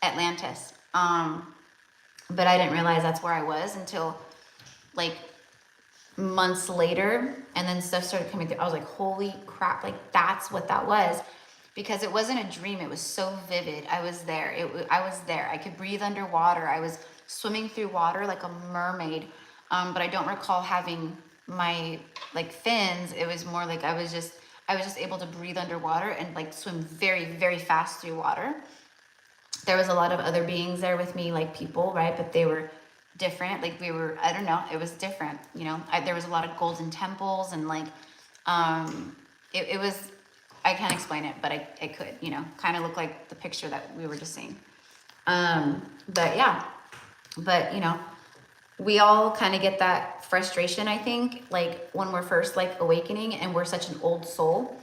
Atlantis. But I didn't realize that's where I was until like months later, and then stuff started coming through. I was like, holy crap, like that's what that was. Because it wasn't a dream, it was so vivid. I was there. I was there. I could breathe underwater. I was swimming through water like a mermaid. But I don't recall having my like fins. It was more like I was just able to breathe underwater and like swim very, very fast through water. There was a lot of other beings there with me, like people, right? But they were different. Like we were, I don't know, it was different, you know. There was a lot of golden temples and like, it was, I can't explain it, but I could, you know, kind of look like the picture that we were just seeing. But yeah, but you know, we all kind of get that frustration, I think, like when we're first like awakening and we're such an old soul,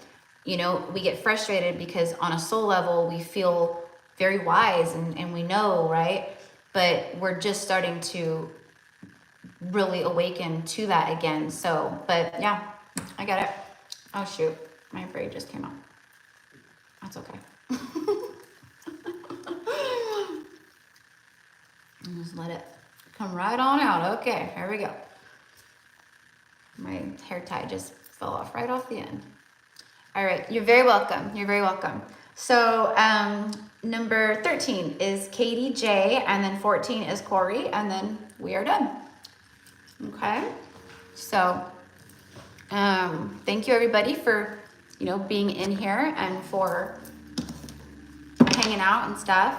you know, we get frustrated because on a soul level, we feel very wise and we know, right? But we're just starting to really awaken to that again. So, but yeah, I got it. Oh shoot. My braid just came out. That's okay. And just let it come right on out. Okay, here we go. My hair tie just fell off right off the end. All right, you're very welcome. You're very welcome. So number 13 is Katie J, and then 14 is Corey, and then we are done. Okay, so thank you everybody for being in here and for hanging out and stuff.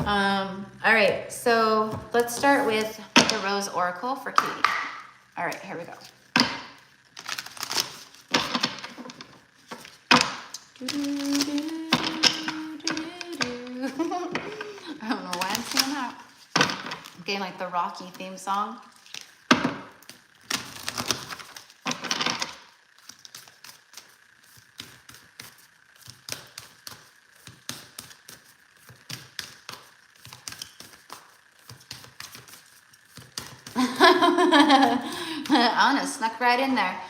All right, so let's start with the Rose Oracle for Katie. All right, here we go. I don't know why I'm singing that. I'm getting like the Rocky theme song. Anna snuck right in there.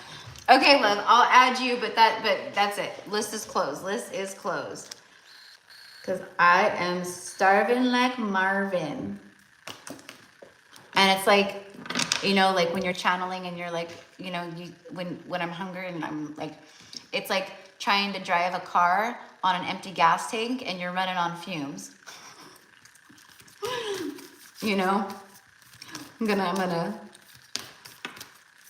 Okay, love, I'll add you, but that's it. List is closed. List is closed. Because I am starving like Marvin. And it's like, like when you're channeling and you're like, when I'm hungry and I'm like, it's like trying to drive a car on an empty gas tank and you're running on fumes.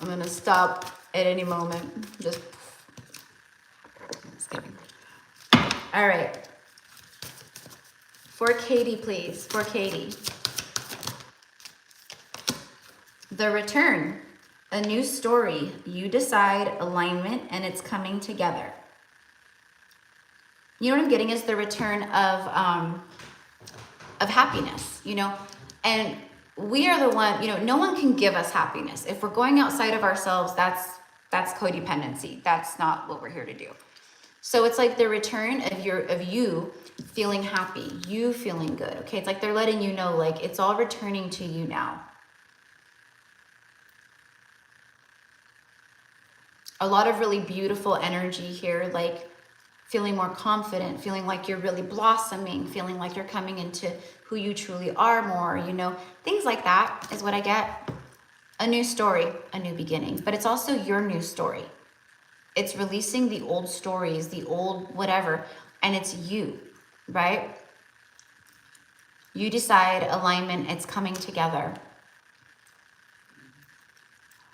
I'm gonna stop at any moment. Just kidding. All right. For Katie, please. For Katie. The return, a new story. You decide, alignment, and it's coming together. You know what I'm getting is the return of happiness, you know, and we are the one, you know, no one can give us happiness. If we're going outside of ourselves, that's codependency. That's not what we're here to do. So it's like the return of you feeling happy, you feeling good. Okay. It's like they're letting you know, like, it's all returning to you now. A lot of really beautiful energy here, like feeling more confident, feeling like you're really blossoming, feeling like you're coming into who you truly are more, you know, things like that is what I get. A new story, a new beginning, but it's also your new story. It's releasing the old stories, the old whatever, and it's you, right? You decide, alignment, it's coming together.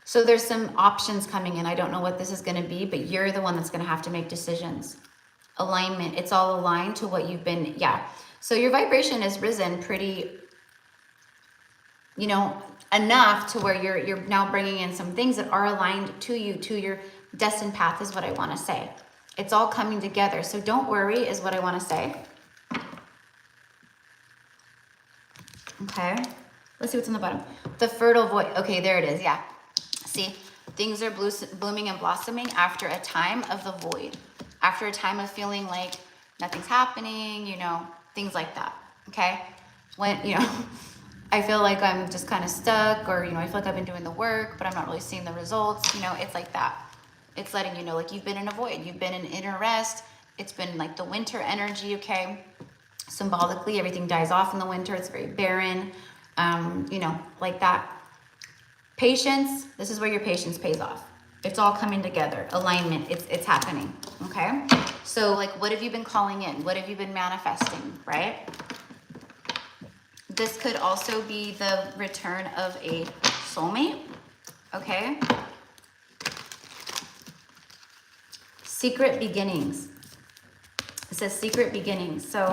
So there's some options coming in. I don't know what this is going to be, but you're the one that's going to have to make decisions. Alignment, it's all aligned to what you've been, yeah. So your vibration has risen pretty, you know, enough to where you're now bringing in some things that are aligned to you, to your destined path is what I want to say. It's all coming together. So don't worry is what I want to say. Okay. Let's see what's on the bottom. The fertile void. Okay, there it is. Yeah. See, things are blooming and blossoming after a time of the void. After a time of feeling like nothing's happening, you know, things like that. Okay. When, you know, I feel like I'm just kind of stuck, or, you know, I feel like I've been doing the work, but I'm not really seeing the results. You know, it's like that. It's letting you know, like, you've been in a void. You've been in inner rest. It's been like the winter energy, okay? Symbolically, everything dies off in the winter. It's very barren, you know, like that. Patience, this is where your patience pays off. It's all coming together. Alignment, it's happening, okay? So, like, what have you been calling in? What have you been manifesting, right? This could also be the return of a soulmate, okay? Secret beginnings. It says secret beginnings. So,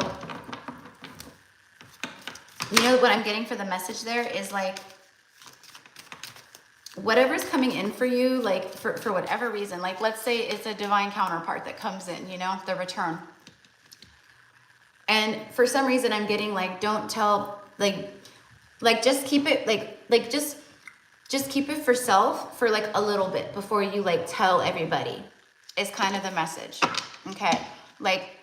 you know what I'm getting for the message there is, like, whatever's coming in for you, like, for whatever reason, like, let's say it's a divine counterpart that comes in, you know, the return. And for some reason I'm getting, like, don't tell, like just keep it, like just keep it for self for like a little bit before you like tell everybody, is kind of the message. Okay. Like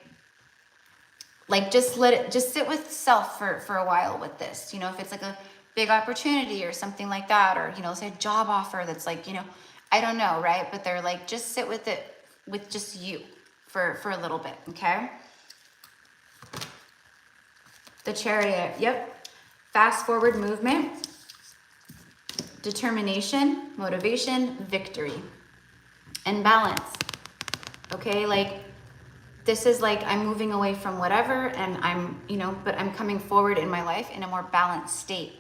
just let it, just sit with self for a while with this, you know, if it's like a big opportunity or something like that, or, you know, say a job offer that's like, you know, I don't know, right? But they're like, just sit with it, with just you for a little bit. Okay. The Chariot. Yep. Fast forward movement, determination, motivation, victory, and balance. Okay. Like, this is like, I'm moving away from whatever, and I'm, you know, but I'm coming forward in my life in a more balanced state.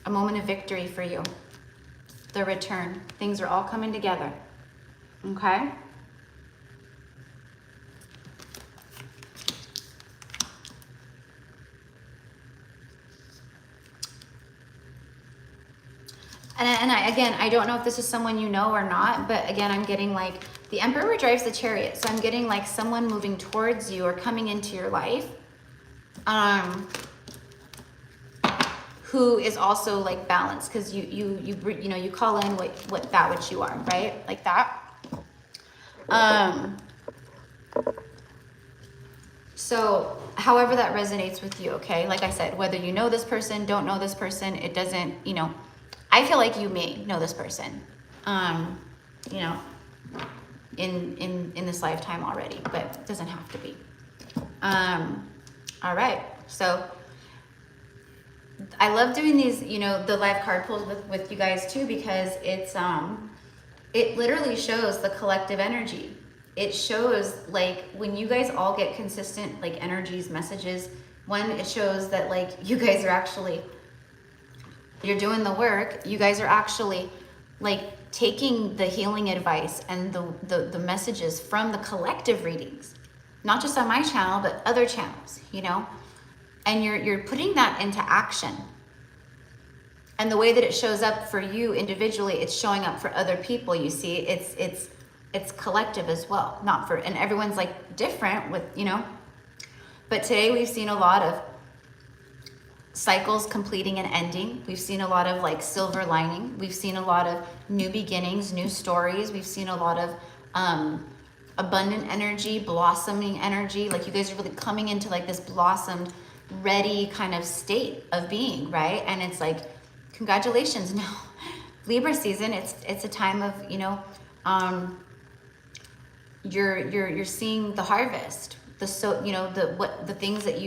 A moment of victory for you. The return. Things are all coming together. Okay. And I don't know if this is someone you know or not, but again, I'm getting like the Emperor drives the Chariot. So I'm getting like someone moving towards you or coming into your life, who is also like balanced, because you know, you call in what that which you are, right? Like that. So however that resonates with you, okay? Like I said, whether you know this person, don't know this person, it doesn't, you know, I feel like you may know this person, you know, in this lifetime already, but it doesn't have to be. All right. So I love doing these, you know, the live card pulls with you guys too, because it's, it literally shows the collective energy. It shows like when you guys all get consistent, like energies, messages, one, it shows that like you guys are actually, you're doing the work. You guys are actually like taking the healing advice and the messages from the collective readings, not just on my channel, but other channels, you know, and you're putting that into action. And the way that it shows up for you individually, it's showing up for other people. You see, it's collective as well, not for, and everyone's like different with, you know, but today we've seen a lot of cycles completing and ending. We've seen a lot of like silver lining. We've seen a lot of new beginnings, new stories. We've seen a lot of abundant energy, blossoming energy. Like you guys are really coming into like this blossomed, ready kind of state of being, right? And it's like, congratulations. Now, Libra season, it's a time of, you know, you're seeing the harvest, you know, the things that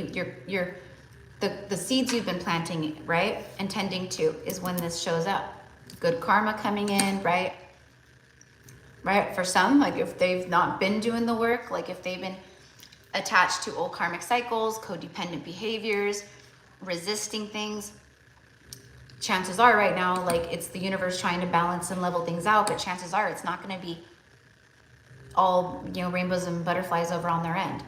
the seeds you've been planting, right, and tending to, is when this shows up. Good karma coming in, right? Right? For some, like if they've not been doing the work, like if they've been attached to old karmic cycles, codependent behaviors, resisting things, chances are right now, like it's the universe trying to balance and level things out, but chances are it's not going to be all, you know, rainbows and butterflies over on their end.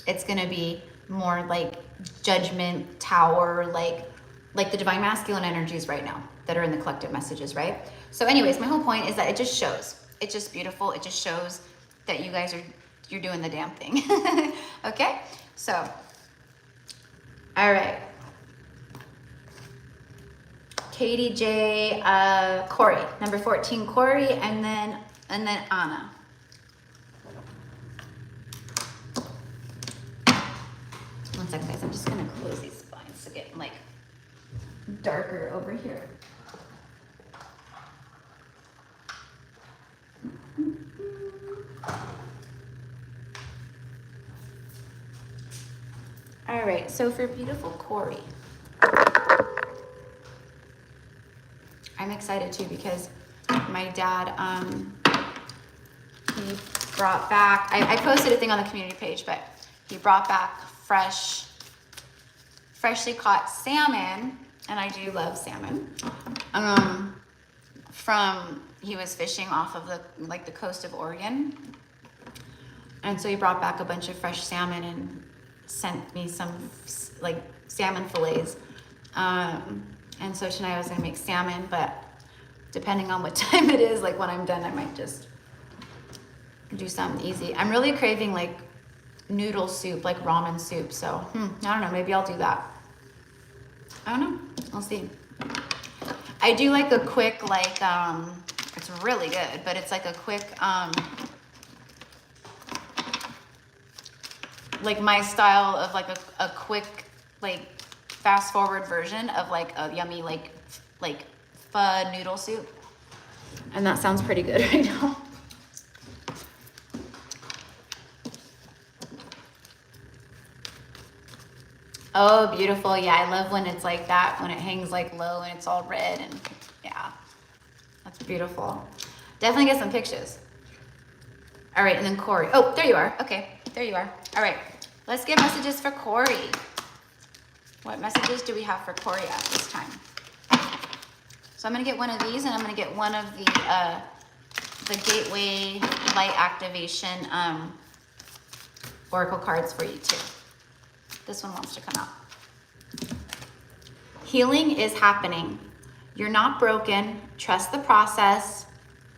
It's going to be more like judgment, tower, like the divine masculine energies right now that are in the collective messages, right? So anyways, my whole point is that it just shows. It's just beautiful. It just shows that you guys you're doing the damn thing. Okay? So, all right. Katie J, Corey, number 14, Corey, and then Anna. One second, guys. I'm just gonna close these blinds to get like darker over here. All right, so for beautiful Corey, I'm excited too because my dad, he brought back, I posted a thing on the community page, but he brought back freshly caught salmon, and I do love salmon, he was fishing off of the coast of Oregon. And so he brought back a bunch of fresh salmon and sent me some like salmon fillets. And so tonight I was gonna make salmon, but depending on what time it is, like when I'm done, I might just do something easy. I'm really craving like noodle soup, like ramen soup. So I don't know, maybe I'll do that. I don't know, I'll see. I do like a quick, like, it's really good, but it's like a quick, like my style of like a quick, like fast forward version of like a yummy, like pho noodle soup. And that sounds pretty good right now. Oh, beautiful. Yeah, I love when it's like that, when it hangs like low and it's all red, and yeah, that's beautiful. Definitely get some pictures. All right, and then Corey. Oh, there you are. Okay, there you are. All right, let's get messages for Corey. What messages do we have for Corey at this time? So I'm gonna get one of these, and I'm gonna get one of the Gateway Light Activation Oracle cards for you too. This one wants to come out. Healing is happening. You're not broken. Trust the process.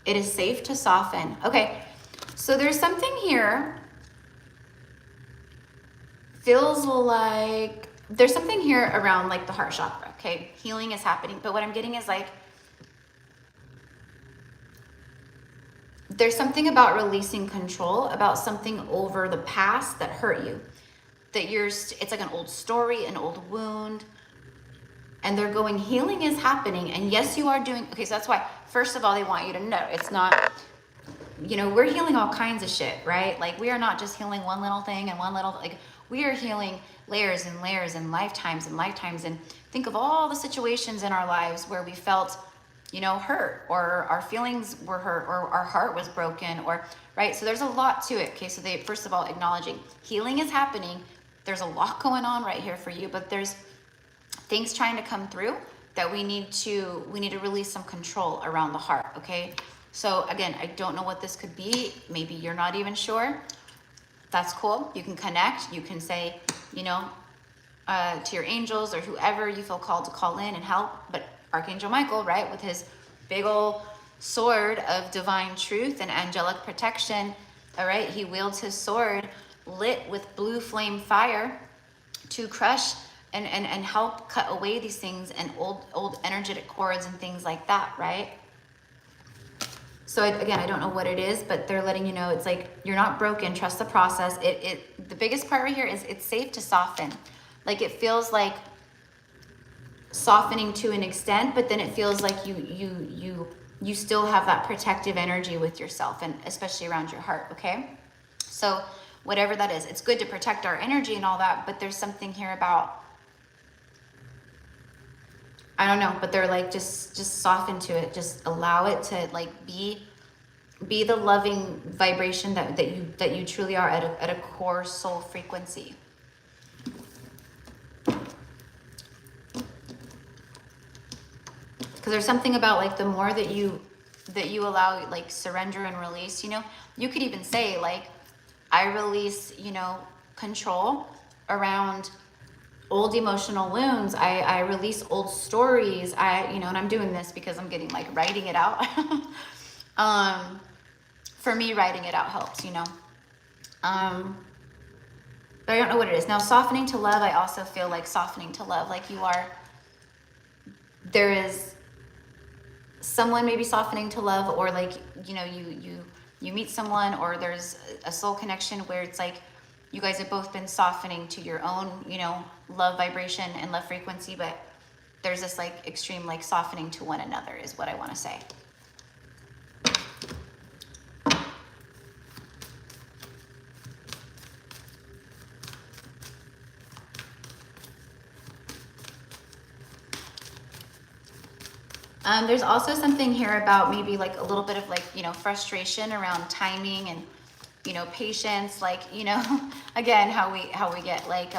It is safe to soften. Okay, so there's something here. Feels like there's something here around like the heart chakra. Okay, healing is happening. But what I'm getting is like, there's something about releasing control, about something over the past that hurt you. That it's like an old story, an old wound, and they're going, healing is happening. And yes, you are doing, okay, so that's why, first of all, they want you to know, it's not, you know, we're healing all kinds of shit, right? Like we are not just healing one little thing and one little, like we are healing layers and layers and lifetimes and lifetimes. And think of all the situations in our lives where we felt, you know, hurt, or our feelings were hurt, or our heart was broken, or, right? So there's a lot to it. Okay, so they, first of all, acknowledging healing is happening. There's a lot going on right here for you, but there's things trying to come through that we need to release some control around the heart, okay? So again, I don't know what this could be. Maybe you're not even sure. That's cool. You can connect. You can say, you know, to your angels or whoever you feel called to call in and help. But Archangel Michael, right, with his big old sword of divine truth and angelic protection. All right, he wields his sword lit with blue flame fire to crush and help cut away these things and old energetic cords and things like that, right? So again, I don't know what it is, but they're letting you know it's like you're not broken. Trust the process. The biggest part right here is it's safe to soften. Like it feels like softening to an extent, but then it feels like you still have that protective energy with yourself, and especially around your heart. Okay, so whatever that is, it's good to protect our energy and all that, but there's something here about, I don't know, but they're like, just soften to it. Just allow it to like be the loving vibration that you truly are at a core soul frequency. Because there's something about like the more that you allow, like surrender and release, you know, you could even say like, I release, you know, control around old emotional wounds. I release old stories. You know, and I'm doing this because I'm getting like writing it out. For me, writing it out helps, you know. But I don't know what it is. Now, softening to love, I also feel like softening to love, like there is someone maybe softening to love, or like, you know, you meet someone, or there's a soul connection where it's like you guys have both been softening to your own, you know, love vibration and love frequency, but there's this like extreme like softening to one another is what I want to say. There's also something here about maybe like a little bit of like, you know, frustration around timing and, you know, patience, like, you know, again, how we get like,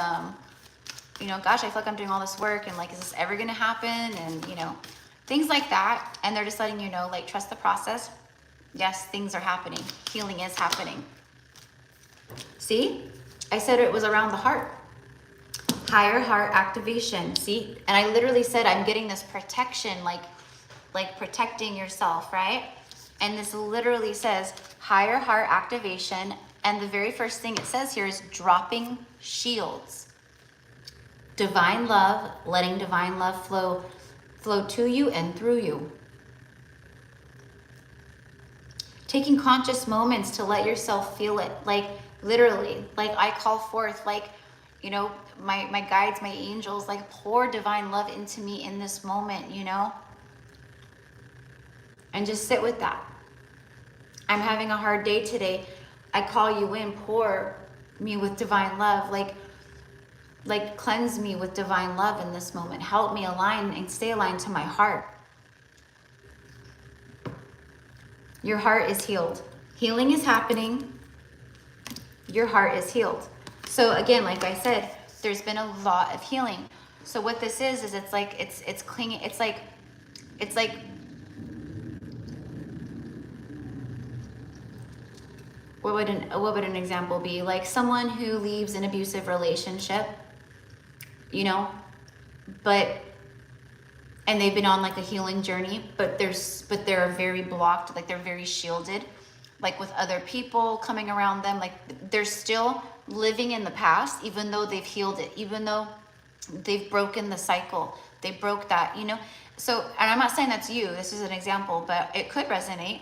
you know, gosh, I feel like I'm doing all this work and like, is this ever going to happen? And, you know, things like that. And they're just letting you know, like, trust the process. Yes, things are happening. Healing is happening. See, I said it was around the heart. Higher heart activation. See, and I literally said, I'm getting this protection, like protecting yourself, right? And this literally says higher heart activation. And the very first thing it says here is dropping shields. Divine love, letting divine love flow to you and through you. Taking conscious moments to let yourself feel it, like literally, like I call forth, like, you know, my guides, my angels, like pour divine love into me in this moment, you know? And just sit with that. I'm having a hard day today. I call you in, pour me with divine love, like cleanse me with divine love in this moment. Help me align and stay aligned to my heart. Your heart is healed. Healing is happening. Your heart is healed. So again, like I said, there's been a lot of healing. So what this is it's like, it's clinging. It's like, what would an example be? Like someone who leaves an abusive relationship, you know, and they've been on like a healing journey, but they're very blocked, like they're very shielded, like with other people coming around them, like they're still living in the past, even though they've healed it, even though they've broken the cycle, they broke that, you know? So, and I'm not saying that's you, this is an example, but it could resonate.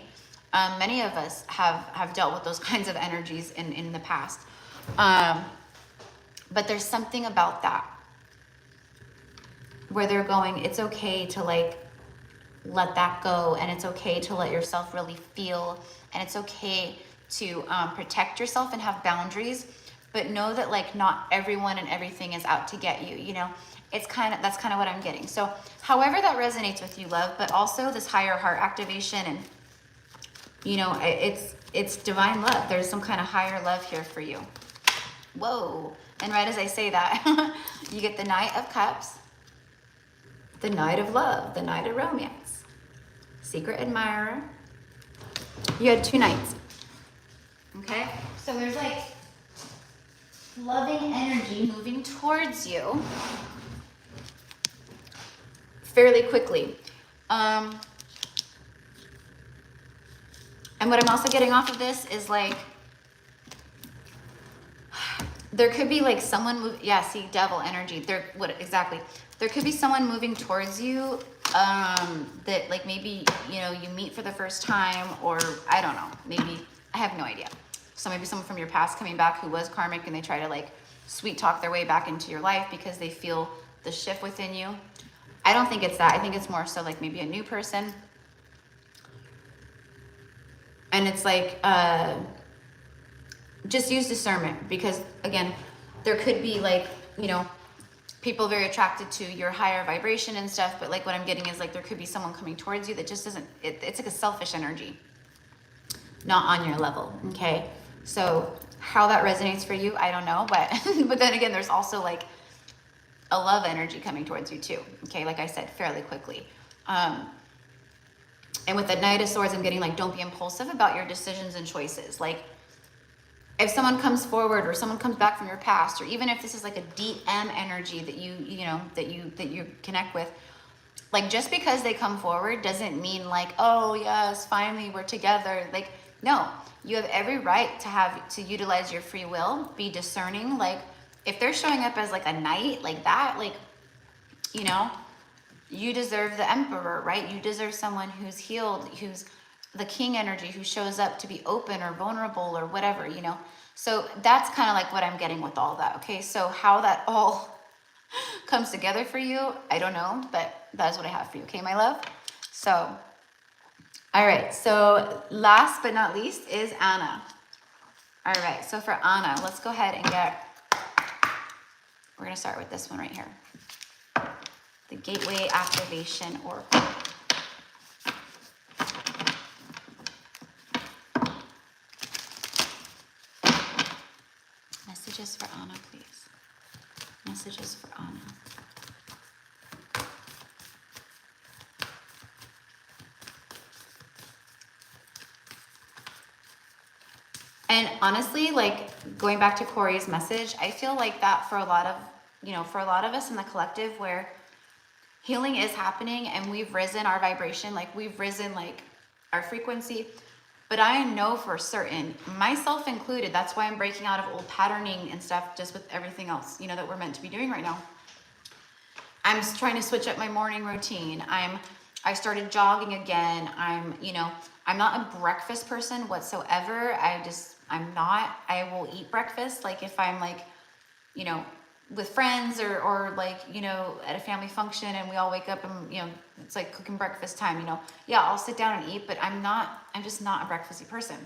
Many of us have dealt with those kinds of energies in the past. But there's something about that where they're going, it's okay to like let that go, and it's okay to let yourself really feel, and it's okay to protect yourself and have boundaries, but know that like not everyone and everything is out to get you, you know? That's kind of what I'm getting. So however that resonates with you, love, but also this higher heart activation, and you know, it's divine love. There's some kind of higher love here for you. Whoa. And right as I say that, you get the Knight of Cups, the Knight of Love, the Knight of Romance, Secret Admirer. You had two knights. Okay? So there's like loving energy moving towards you fairly quickly. And what I'm also getting off of this is like, there could be like someone yeah, see, devil energy. Exactly. There could be someone moving towards you that like maybe, you know, you meet for the first time, or I don't know, maybe, I have no idea. So maybe someone from your past coming back who was karmic, and they try to like sweet talk their way back into your life because they feel the shift within you. I don't think it's that. I think it's more so like maybe a new person. And it's like, just use discernment, because again, there could be like, you know, people very attracted to your higher vibration and stuff, but like what I'm getting is like there could be someone coming towards you that just doesn't, it's like a selfish energy, not on your level. Okay, so how that resonates for you, I don't know, but but then again, there's also like a love energy coming towards you too. Okay, like I said, fairly quickly. And with the Knight of Swords, I'm getting like, don't be impulsive about your decisions and choices. Like, if someone comes forward, or someone comes back from your past, or even if this is like a DM energy that you connect with, like, just because they come forward doesn't mean like, oh yes, finally we're together. Like, no, you have every right to utilize your free will, be discerning. Like, if they're showing up as like a knight like that, like, you know, you deserve the emperor, right? You deserve someone who's healed, who's the king energy, who shows up to be open or vulnerable or whatever, you know? So that's kind of like what I'm getting with all that. Okay, so how that all comes together for you, I don't know, but that's what I have for you. Okay, my love? So, all right, so last but not least is Anna. All right, so for Anna, let's go ahead and we're gonna start with this one right here. The Gateway Activation Oracle. Messages for Anna, please. Messages for Anna. And honestly, like going back to Corey's message, I feel like that for a lot of, you know, for a lot of us in the collective, where healing is happening and we've risen our vibration, like we've risen like our frequency. But I know for certain, myself included, that's why I'm breaking out of old patterning and stuff, just with everything else, you know, that we're meant to be doing right now. I'm trying to switch up my morning routine. I started jogging again. You know, I'm not a breakfast person whatsoever. I'm not. I will eat breakfast. Like if I'm like, you know, with friends or like, you know, at a family function and we all wake up and, you know, it's like cooking breakfast time, you know, yeah, I'll sit down and eat, but I'm just not a breakfasty person.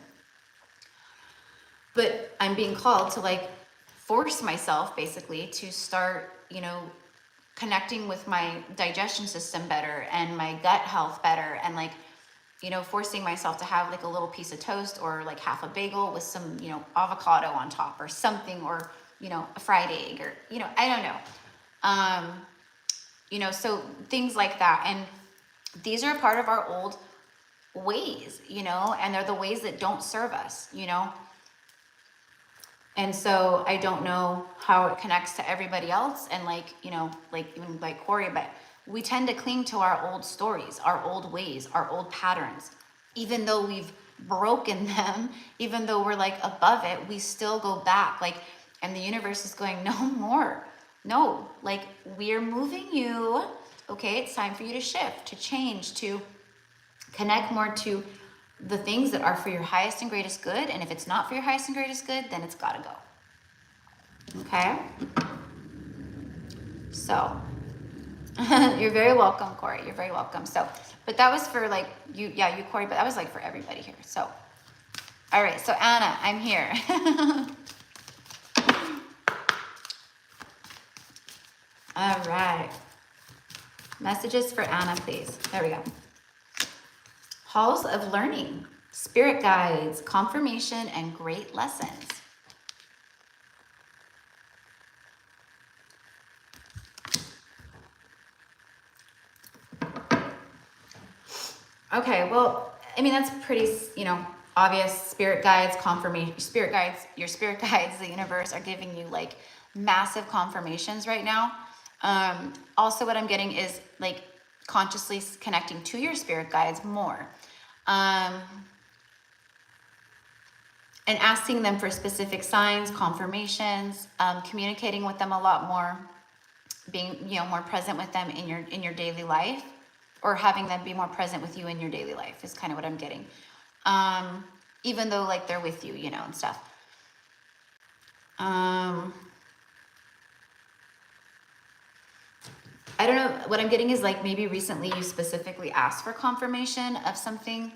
But I'm being called to like force myself basically to start, you know, connecting with my digestion system better and my gut health better, and like, you know, forcing myself to have like a little piece of toast or like half a bagel with some, you know, avocado on top or something, or, you know, a fried egg, or, you know, I don't know. You know, so things like that. And these are part of our old ways, you know, and they're the ways that don't serve us, you know. And so I don't know how it connects to everybody else. And like, you know, like even like Corey, but we tend to cling to our old stories, our old ways, our old patterns. Even though we've broken them, even though we're like above it, we still go back. Like, and the universe is going, no more. No, like we're moving you. Okay, it's time for you to shift, to change, to connect more to the things that are for your highest and greatest good. And if it's not for your highest and greatest good, then it's gotta go. Okay? So, you're very welcome, Corey. You're very welcome. So, but that was for like you, yeah, you, Corey, but that was like for everybody here. So, all right. So Anna, I'm here. All right. Messages for Anna, please. There we go. Halls of learning, spirit guides, confirmation, and great lessons. Okay, well, I mean, that's pretty, you know, obvious. Spirit guides, confirmation, spirit guides, your spirit guides, the universe are giving you like massive confirmations right now. Also what I'm getting is like consciously connecting to your spirit guides more. And asking them for specific signs, confirmations, communicating with them a lot more, being, you know, more present with them in your daily life, or having them be more present with you in your daily life is kind of what I'm getting. Even though like they're with you, you know, and stuff. I don't know, what I'm getting is like maybe recently you specifically asked for confirmation of something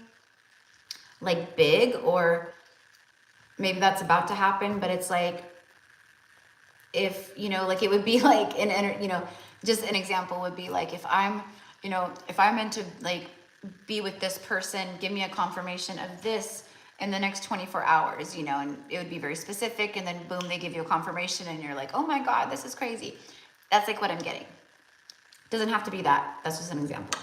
like big, or maybe that's about to happen, but it's like, if, you know, like it would be like you know, just an example would be like, if I'm, you know, if I'm meant to like be with this person, give me a confirmation of this in the next 24 hours, you know, and it would be very specific, and then boom, they give you a confirmation and you're like, oh my God, this is crazy. That's like what I'm getting. Doesn't have to be that. That's just an example.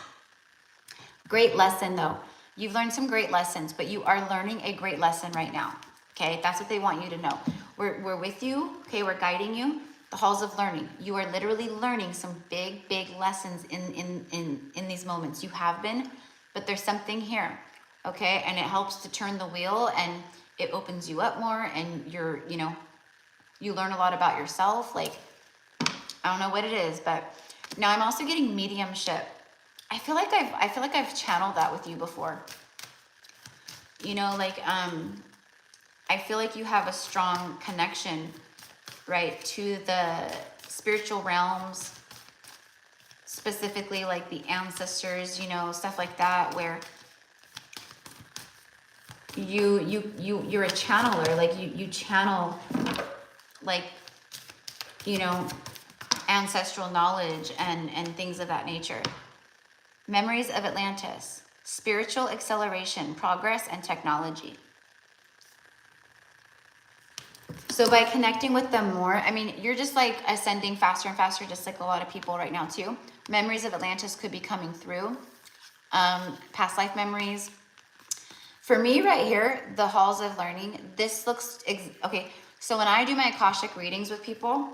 Great lesson though. You've learned some great lessons, but you are learning a great lesson right now. Okay, that's what they want you to know. We're with you. Okay, we're guiding you. The halls of learning. You are literally learning some big lessons in these moments. You have been, but there's something here. Okay, and it helps to turn the wheel, and it opens you up more, and you're, you know, you learn a lot about yourself. Like, I don't know what it is, but now I'm also getting mediumship. I feel like I've channeled that with you before. You know, like I feel like you have a strong connection, right, to the spiritual realms, specifically like the ancestors, you know, stuff like that, where you're a channeler. Like you channel, like, you know, ancestral knowledge and things of that nature. Memories of Atlantis, spiritual acceleration, progress, and technology. So by connecting with them more, I mean, you're just like ascending faster and faster, just like a lot of people right now too. Memories of Atlantis could be coming through. Past life memories. For me right here, the halls of learning, this looks, okay. So when I do my Akashic readings with people,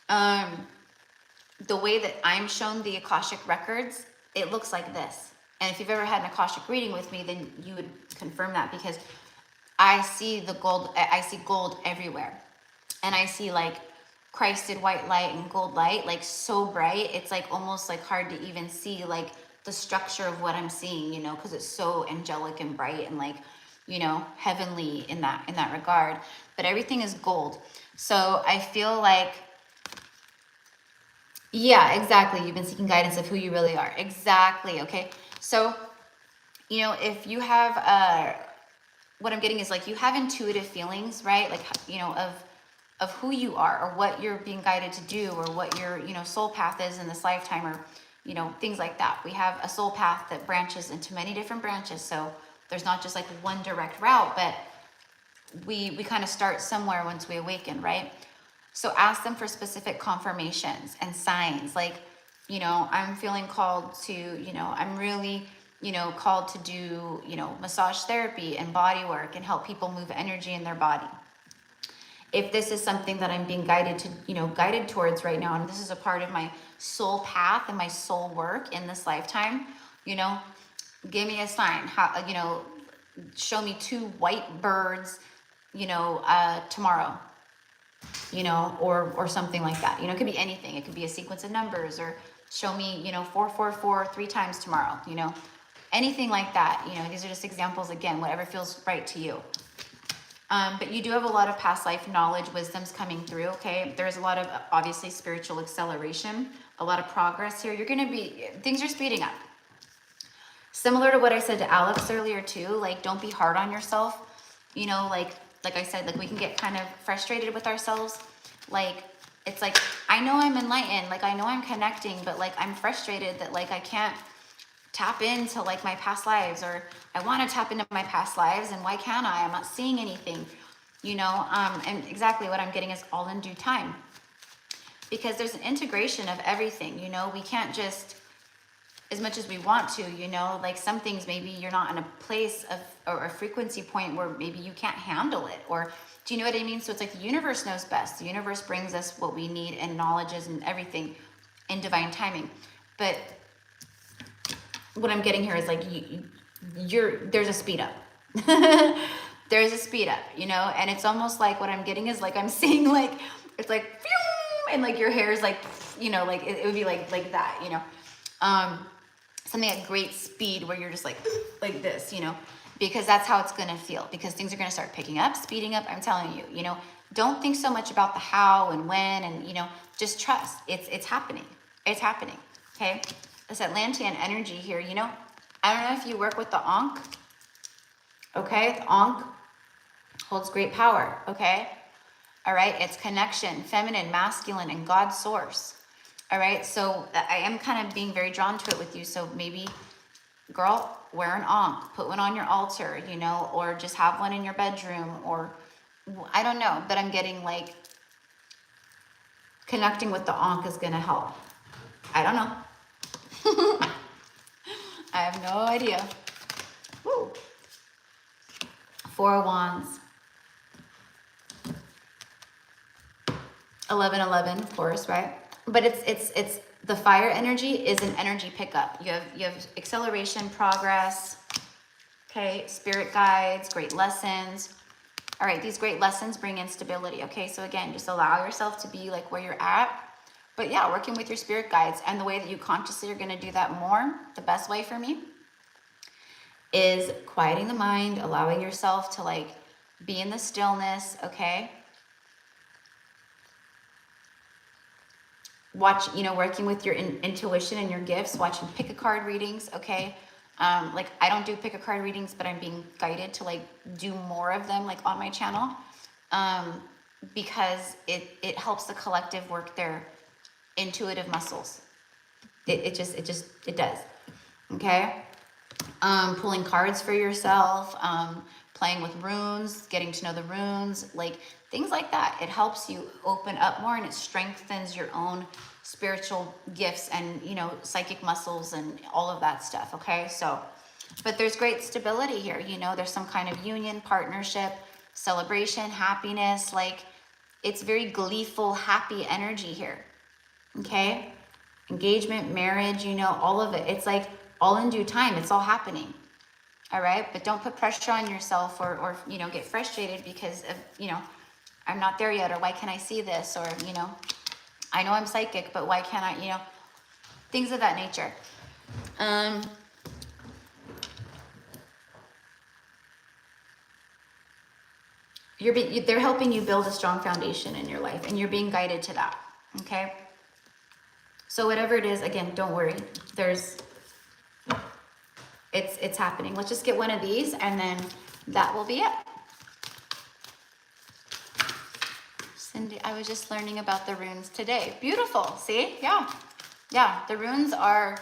the way that I'm shown the Akashic records, it looks like this. And if you've ever had an Akashic reading with me, then you would confirm that, because I see the gold, I see gold everywhere. And I see like Christed white light and gold light, like so bright. It's like almost like hard to even see like the structure of what I'm seeing, you know, because it's so angelic and bright and like, you know, heavenly in that regard. But everything is gold. So I feel like, yeah, exactly. You've been seeking guidance of who you really are. Exactly. Okay. So, you know, if you have, what I'm getting is like, you have intuitive feelings, right? Like, you know, of who you are, or what you're being guided to do, or what your, you know, soul path is in this lifetime, or, you know, things like that. We have a soul path that branches into many different branches. So there's not just like one direct route, but we kind of start somewhere once we awaken, right? So ask them for specific confirmations and signs. Like, you know, I'm feeling called to, you know, I'm really, you know, called to do, you know, massage therapy and body work and help people move energy in their body. If this is something that I'm being guided to, you know, guided towards right now, and this is a part of my soul path and my soul work in this lifetime, you know, give me a sign. How, you know, show me 2 white birds, you know, tomorrow, you know, or something like that. You know, it could be anything. It could be a sequence of numbers, or show me, you know, 444 3 times tomorrow, you know, anything like that. You know, these are just examples, again, whatever feels right to you. But you do have a lot of past life knowledge, wisdoms coming through, okay? There's a lot of, obviously, spiritual acceleration, a lot of progress here. You're going to be, things are speeding up. Similar to what I said to Alex earlier too, like, don't be hard on yourself. You know, like I said, like, we can get kind of frustrated with ourselves. Like, it's like, I know I'm enlightened, like, I know I'm connecting, but like, I'm frustrated that like, I can't tap into like my past lives, or I want to tap into my past lives, and why can't I? I'm not seeing anything, you know. And exactly what I'm getting is all in due time, because there's an integration of everything, you know. We can't just, as much as we want to, you know, like some things maybe you're not in a place of, or a frequency point where maybe you can't handle it, or do you know what I mean? So it's like the universe knows best. The universe brings us what we need, and knowledges and everything in divine timing. But what I'm getting here is like there's a speed up. There's a speed up, you know, and it's almost like what I'm getting is like I'm seeing like it's like and like your hair is like, you know, like it would be like that, you know, something at great speed where you're just like this, you know, because that's how it's gonna feel, because things are gonna start picking up, speeding up. I'm telling you, you know, don't think so much about the how and when, and you know, just trust. It's happening. It's happening. Okay, this Atlantean energy here, you know, I don't know if you work with the Ankh. Okay, the Ankh holds great power. Okay, all right, it's connection, feminine, masculine, and God source. All right, so I am kind of being very drawn to it with you. So maybe, girl, wear an Ankh, put one on your altar, you know, or just have one in your bedroom, or I don't know, but I'm getting like connecting with the Ankh is gonna help. I don't know. I have no idea. Woo. 4 of Wands. 11, of course, right? But it's the fire energy is an energy pickup. You have acceleration, progress, okay, spirit guides, great lessons. All right, these great lessons bring in stability, okay? So again, just allow yourself to be like where you're at. But yeah, working with your spirit guides, and the way that you consciously are gonna do that more, the best way for me, is quieting the mind, allowing yourself to like be in the stillness, okay? Watch, you know, working with your intuition and your gifts, watching pick a card readings, okay? Like I don't do pick a card readings, but I'm being guided to like do more of them like on my channel, because it helps the collective work their intuitive muscles. It does, okay? Pulling cards for yourself, playing with runes, getting to know the runes, like things like that. It helps you open up more, and it strengthens your own spiritual gifts and, you know, psychic muscles and all of that stuff, okay? So, but there's great stability here, you know, there's some kind of union, partnership, celebration, happiness, like it's very gleeful, happy energy here, okay? Engagement, marriage, you know, all of it. It's like all in due time, it's all happening. All right, but don't put pressure on yourself or you know, get frustrated because of, you know, I'm not there yet, or why can't I see this, or, you know, I know I'm psychic, but why can't I, you know, things of that nature. They're helping you build a strong foundation in your life, and you're being guided to that, okay? So whatever it is, again, don't worry. It's happening. Let's just get one of these, and then that will be it. Cindy, I was just learning about the runes today. Beautiful. See? Yeah. Yeah. The runes are,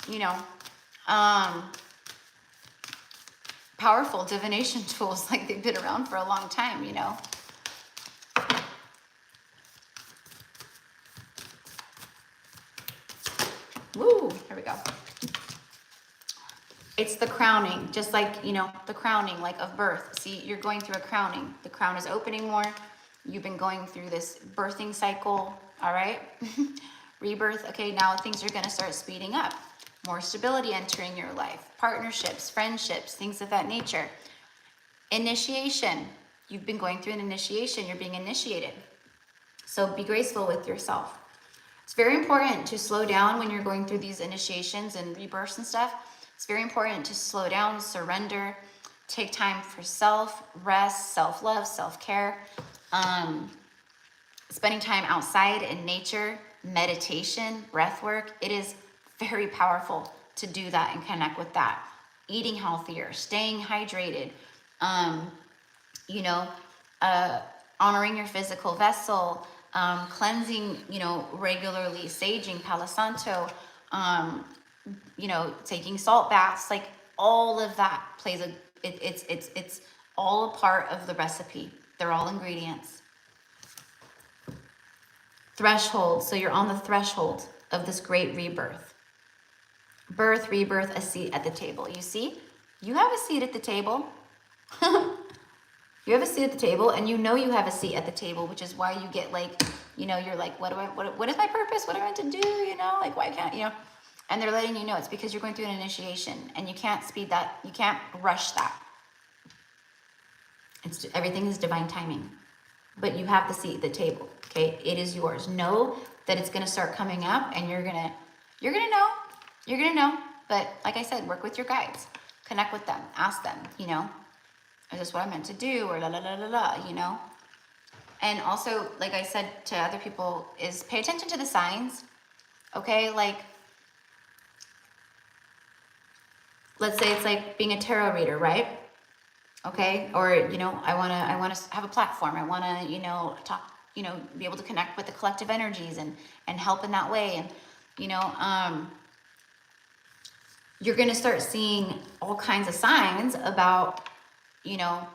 you know, powerful divination tools. Like they've been around for a long time, you know. Woo. Here we go. It's the crowning, just like, you know, the crowning, like of birth. See, you're going through a crowning. The crown is opening more. You've been going through this birthing cycle, all right? Rebirth, okay, now things are gonna start speeding up. More stability entering your life. Partnerships, friendships, things of that nature. Initiation, you've been going through an initiation. You're being initiated. So be graceful with yourself. It's very important to slow down when you're going through these initiations and rebirths and stuff. It's very important to slow down, surrender, take time for self, rest, self-love, self-care, spending time outside in nature, meditation, breath work. It is very powerful to do that and connect with that. Eating healthier, staying hydrated, you know, honoring your physical vessel, cleansing, you know, regularly, saging, Palo Santo, you know, taking salt baths, like all of that plays it's all a part of the recipe. They're all ingredients. Threshold. So you're on the threshold of this great rebirth. Birth, rebirth, a seat at the table. You see, you have a seat at the table. You have a seat at the table, and you know you have a seat at the table, which is why you get like, you know, you're like, what is my purpose? What am I meant to do? You know, like, why can't, you know? And they're letting you know it's because you're going through an initiation, and you can't speed that, you can't rush that. Everything is divine timing. But you have the seat at the table, okay? It is yours. Know that it's gonna start coming up, and you're gonna know. You're gonna know. But like I said, work with your guides. Connect with them. Ask them, you know, is this what I'm meant to do? Or la la la la la, you know? And also, like I said to other people, is pay attention to the signs, okay? Like, let's say it's like being a tarot reader, right? Okay, or, you know, I want to have a platform. I want to, you know, talk, you know, be able to connect with the collective energies and help in that way. And, you know, you're going to start seeing all kinds of signs about, you know,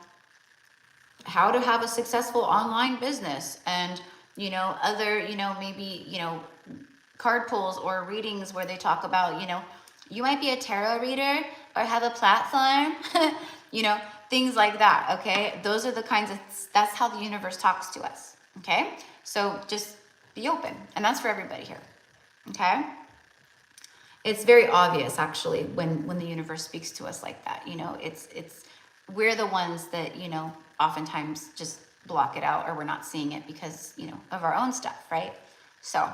how to have a successful online business, and, you know, other, you know, maybe, you know, card pulls or readings where they talk about, you know, you might be a tarot reader or have a platform, you know, things like that, okay? Those are the kinds of, that's how the universe talks to us, okay? So just be open, and that's for everybody here, okay? It's very obvious, actually, when the universe speaks to us like that, you know, it's we're the ones that, you know, oftentimes just block it out, or we're not seeing it because, you know, of our own stuff, right? So,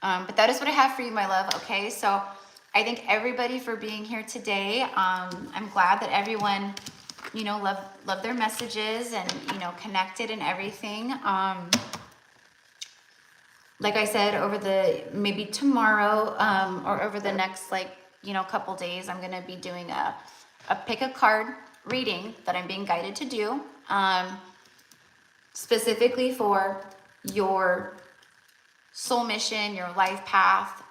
but that is what I have for you, my love, okay? So I thank everybody for being here today. I'm glad that everyone, you know, love their messages and, you know, connected and everything. Like I said, over maybe tomorrow, or over the next, like, you know, couple days, I'm going to be doing a pick a card reading that I'm being guided to do, specifically for your soul mission, your life path,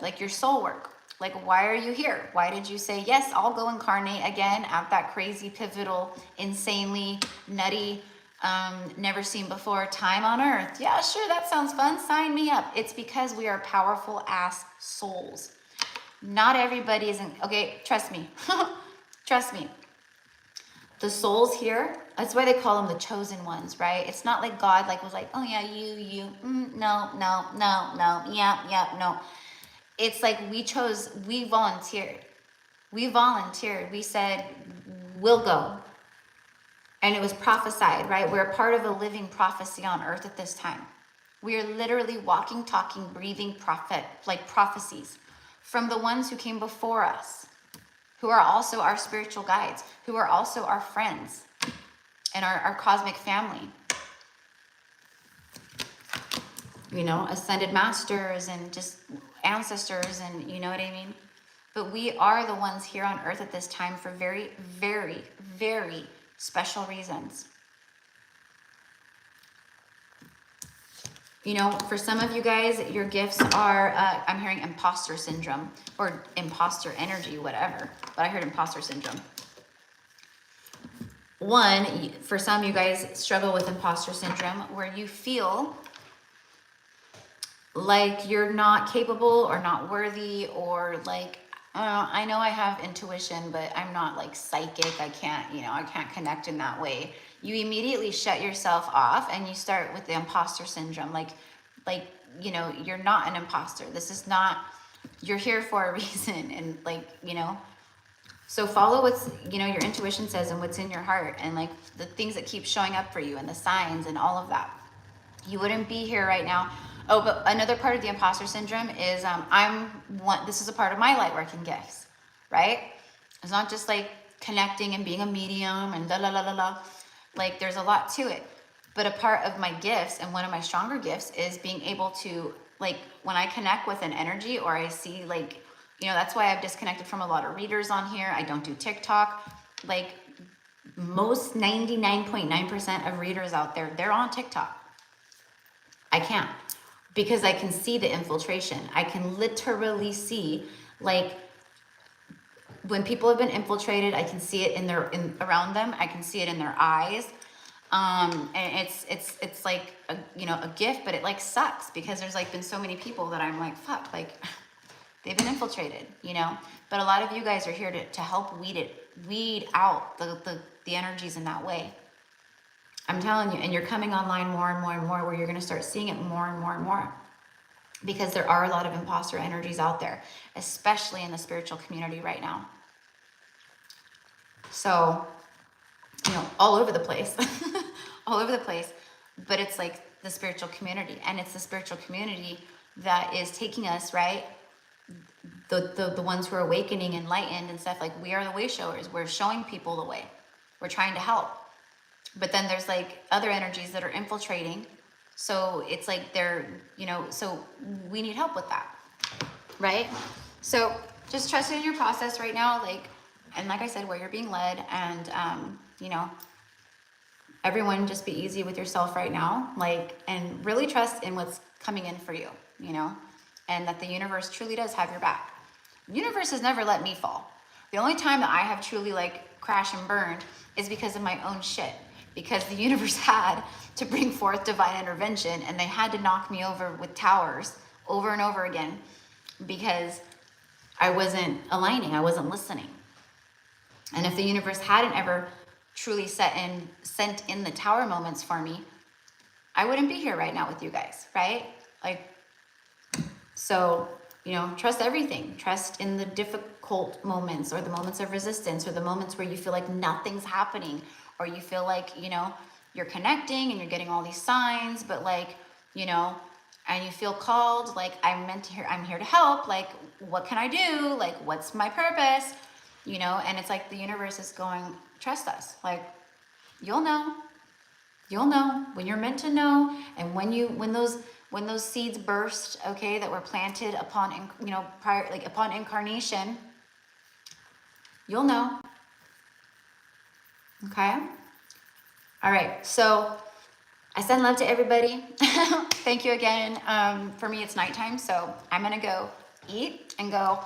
like your soul work. Like, why are you here? Why did you say, yes, I'll go incarnate again at that crazy, pivotal, insanely nutty, never seen before time on earth? Yeah, sure, that sounds fun. Sign me up. It's because we are powerful ass souls. Not everybody isn't, okay, trust me. Trust me. The souls here, that's why they call them the chosen ones, right? It's not like God was like, oh yeah, you, no, yeah, no. It's like we volunteered. We said, we'll go. And it was prophesied, right? We're a part of a living prophecy on earth at this time. We are literally walking, talking, breathing prophecies from the ones who came before us, who are also our spiritual guides, who are also our friends and our cosmic family. You know, ascended masters and just ancestors, and you know what I mean? But we are the ones here on earth at this time for very, very, very special reasons. You know, for some of you guys, your gifts are, I'm hearing imposter syndrome or imposter energy, whatever. But I heard imposter syndrome. One, for some of you guys struggle with imposter syndrome, where you feel like you're not capable or not worthy, or like, I know I have intuition, but I'm not like psychic. I can't connect in that way. You immediately shut yourself off and you start with the imposter syndrome. Like, you know, you're not an imposter. This is not, you're here for a reason. And like, you know, so follow what's, you know, your intuition says and what's in your heart, and like the things that keep showing up for you and the signs and all of that. You wouldn't be here right now. Oh, but another part of the imposter syndrome is this is a part of my light working gifts, right? It's not just like connecting and being a medium and la. Like, there's a lot to it. But a part of my gifts, and one of my stronger gifts, is being able to, like, when I connect with an energy, or I see, like, you know, that's why I've disconnected from a lot of readers on here. I don't do TikTok. Like, most 99.9% of readers out there, they're on TikTok. I can't, because I can see the infiltration. I can literally see, like, when people have been infiltrated, I can see it around them. I can see it in their eyes. And it's like a gift, but it like sucks, because there's like been so many people that I'm like, fuck, like they've been infiltrated, you know. But a lot of you guys are here to help weed out the energies in that way. I'm telling you, and you're coming online more and more and more, where you're going to start seeing it more and more and more. because there are a lot of imposter energies out there, especially in the spiritual community right now. So, you know, all over the place, all over the place, but it's like the spiritual community, and it's the spiritual community that is taking us, right? The ones who are awakening, enlightened and stuff, like we are the way showers. We're showing people the way. We're trying to help. But then there's like other energies that are infiltrating. So it's like they're, you know, so we need help with that, right? So just trust in your process right now, like, and like I said, where you're being led, and, you know, everyone just be easy with yourself right now, like, and really trust in what's coming in for you, you know, and that the universe truly does have your back. The universe has never let me fall. The only time that I have truly like crashed and burned is because of my own shit, because the universe had to bring forth divine intervention, and they had to knock me over with towers over and over again because I wasn't aligning, I wasn't listening. And if the universe hadn't ever truly sent in the tower moments for me, I wouldn't be here right now with you guys, right? Like, so, you know, trust everything. Trust in the difficult moments, or the moments of resistance, or the moments where you feel like nothing's happening, or you feel like, you know, you're connecting and you're getting all these signs, but like, you know, and you feel called, like, I'm here to help. Like, what can I do? Like, what's my purpose? You know, and it's like the universe is going, trust us. Like, you'll know when you're meant to know, and when those seeds burst, okay, that were planted upon, you know, prior, like upon incarnation, you'll know. Okay. All right. So I send love to everybody. Thank you again. For me, it's nighttime, so I'm gonna go eat and go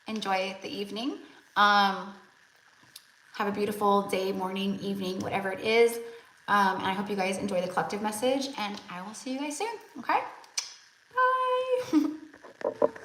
enjoy the evening. Have a beautiful day, morning, evening, whatever it is. And I hope you guys enjoy the collective message, and I will see you guys soon. Okay? Bye.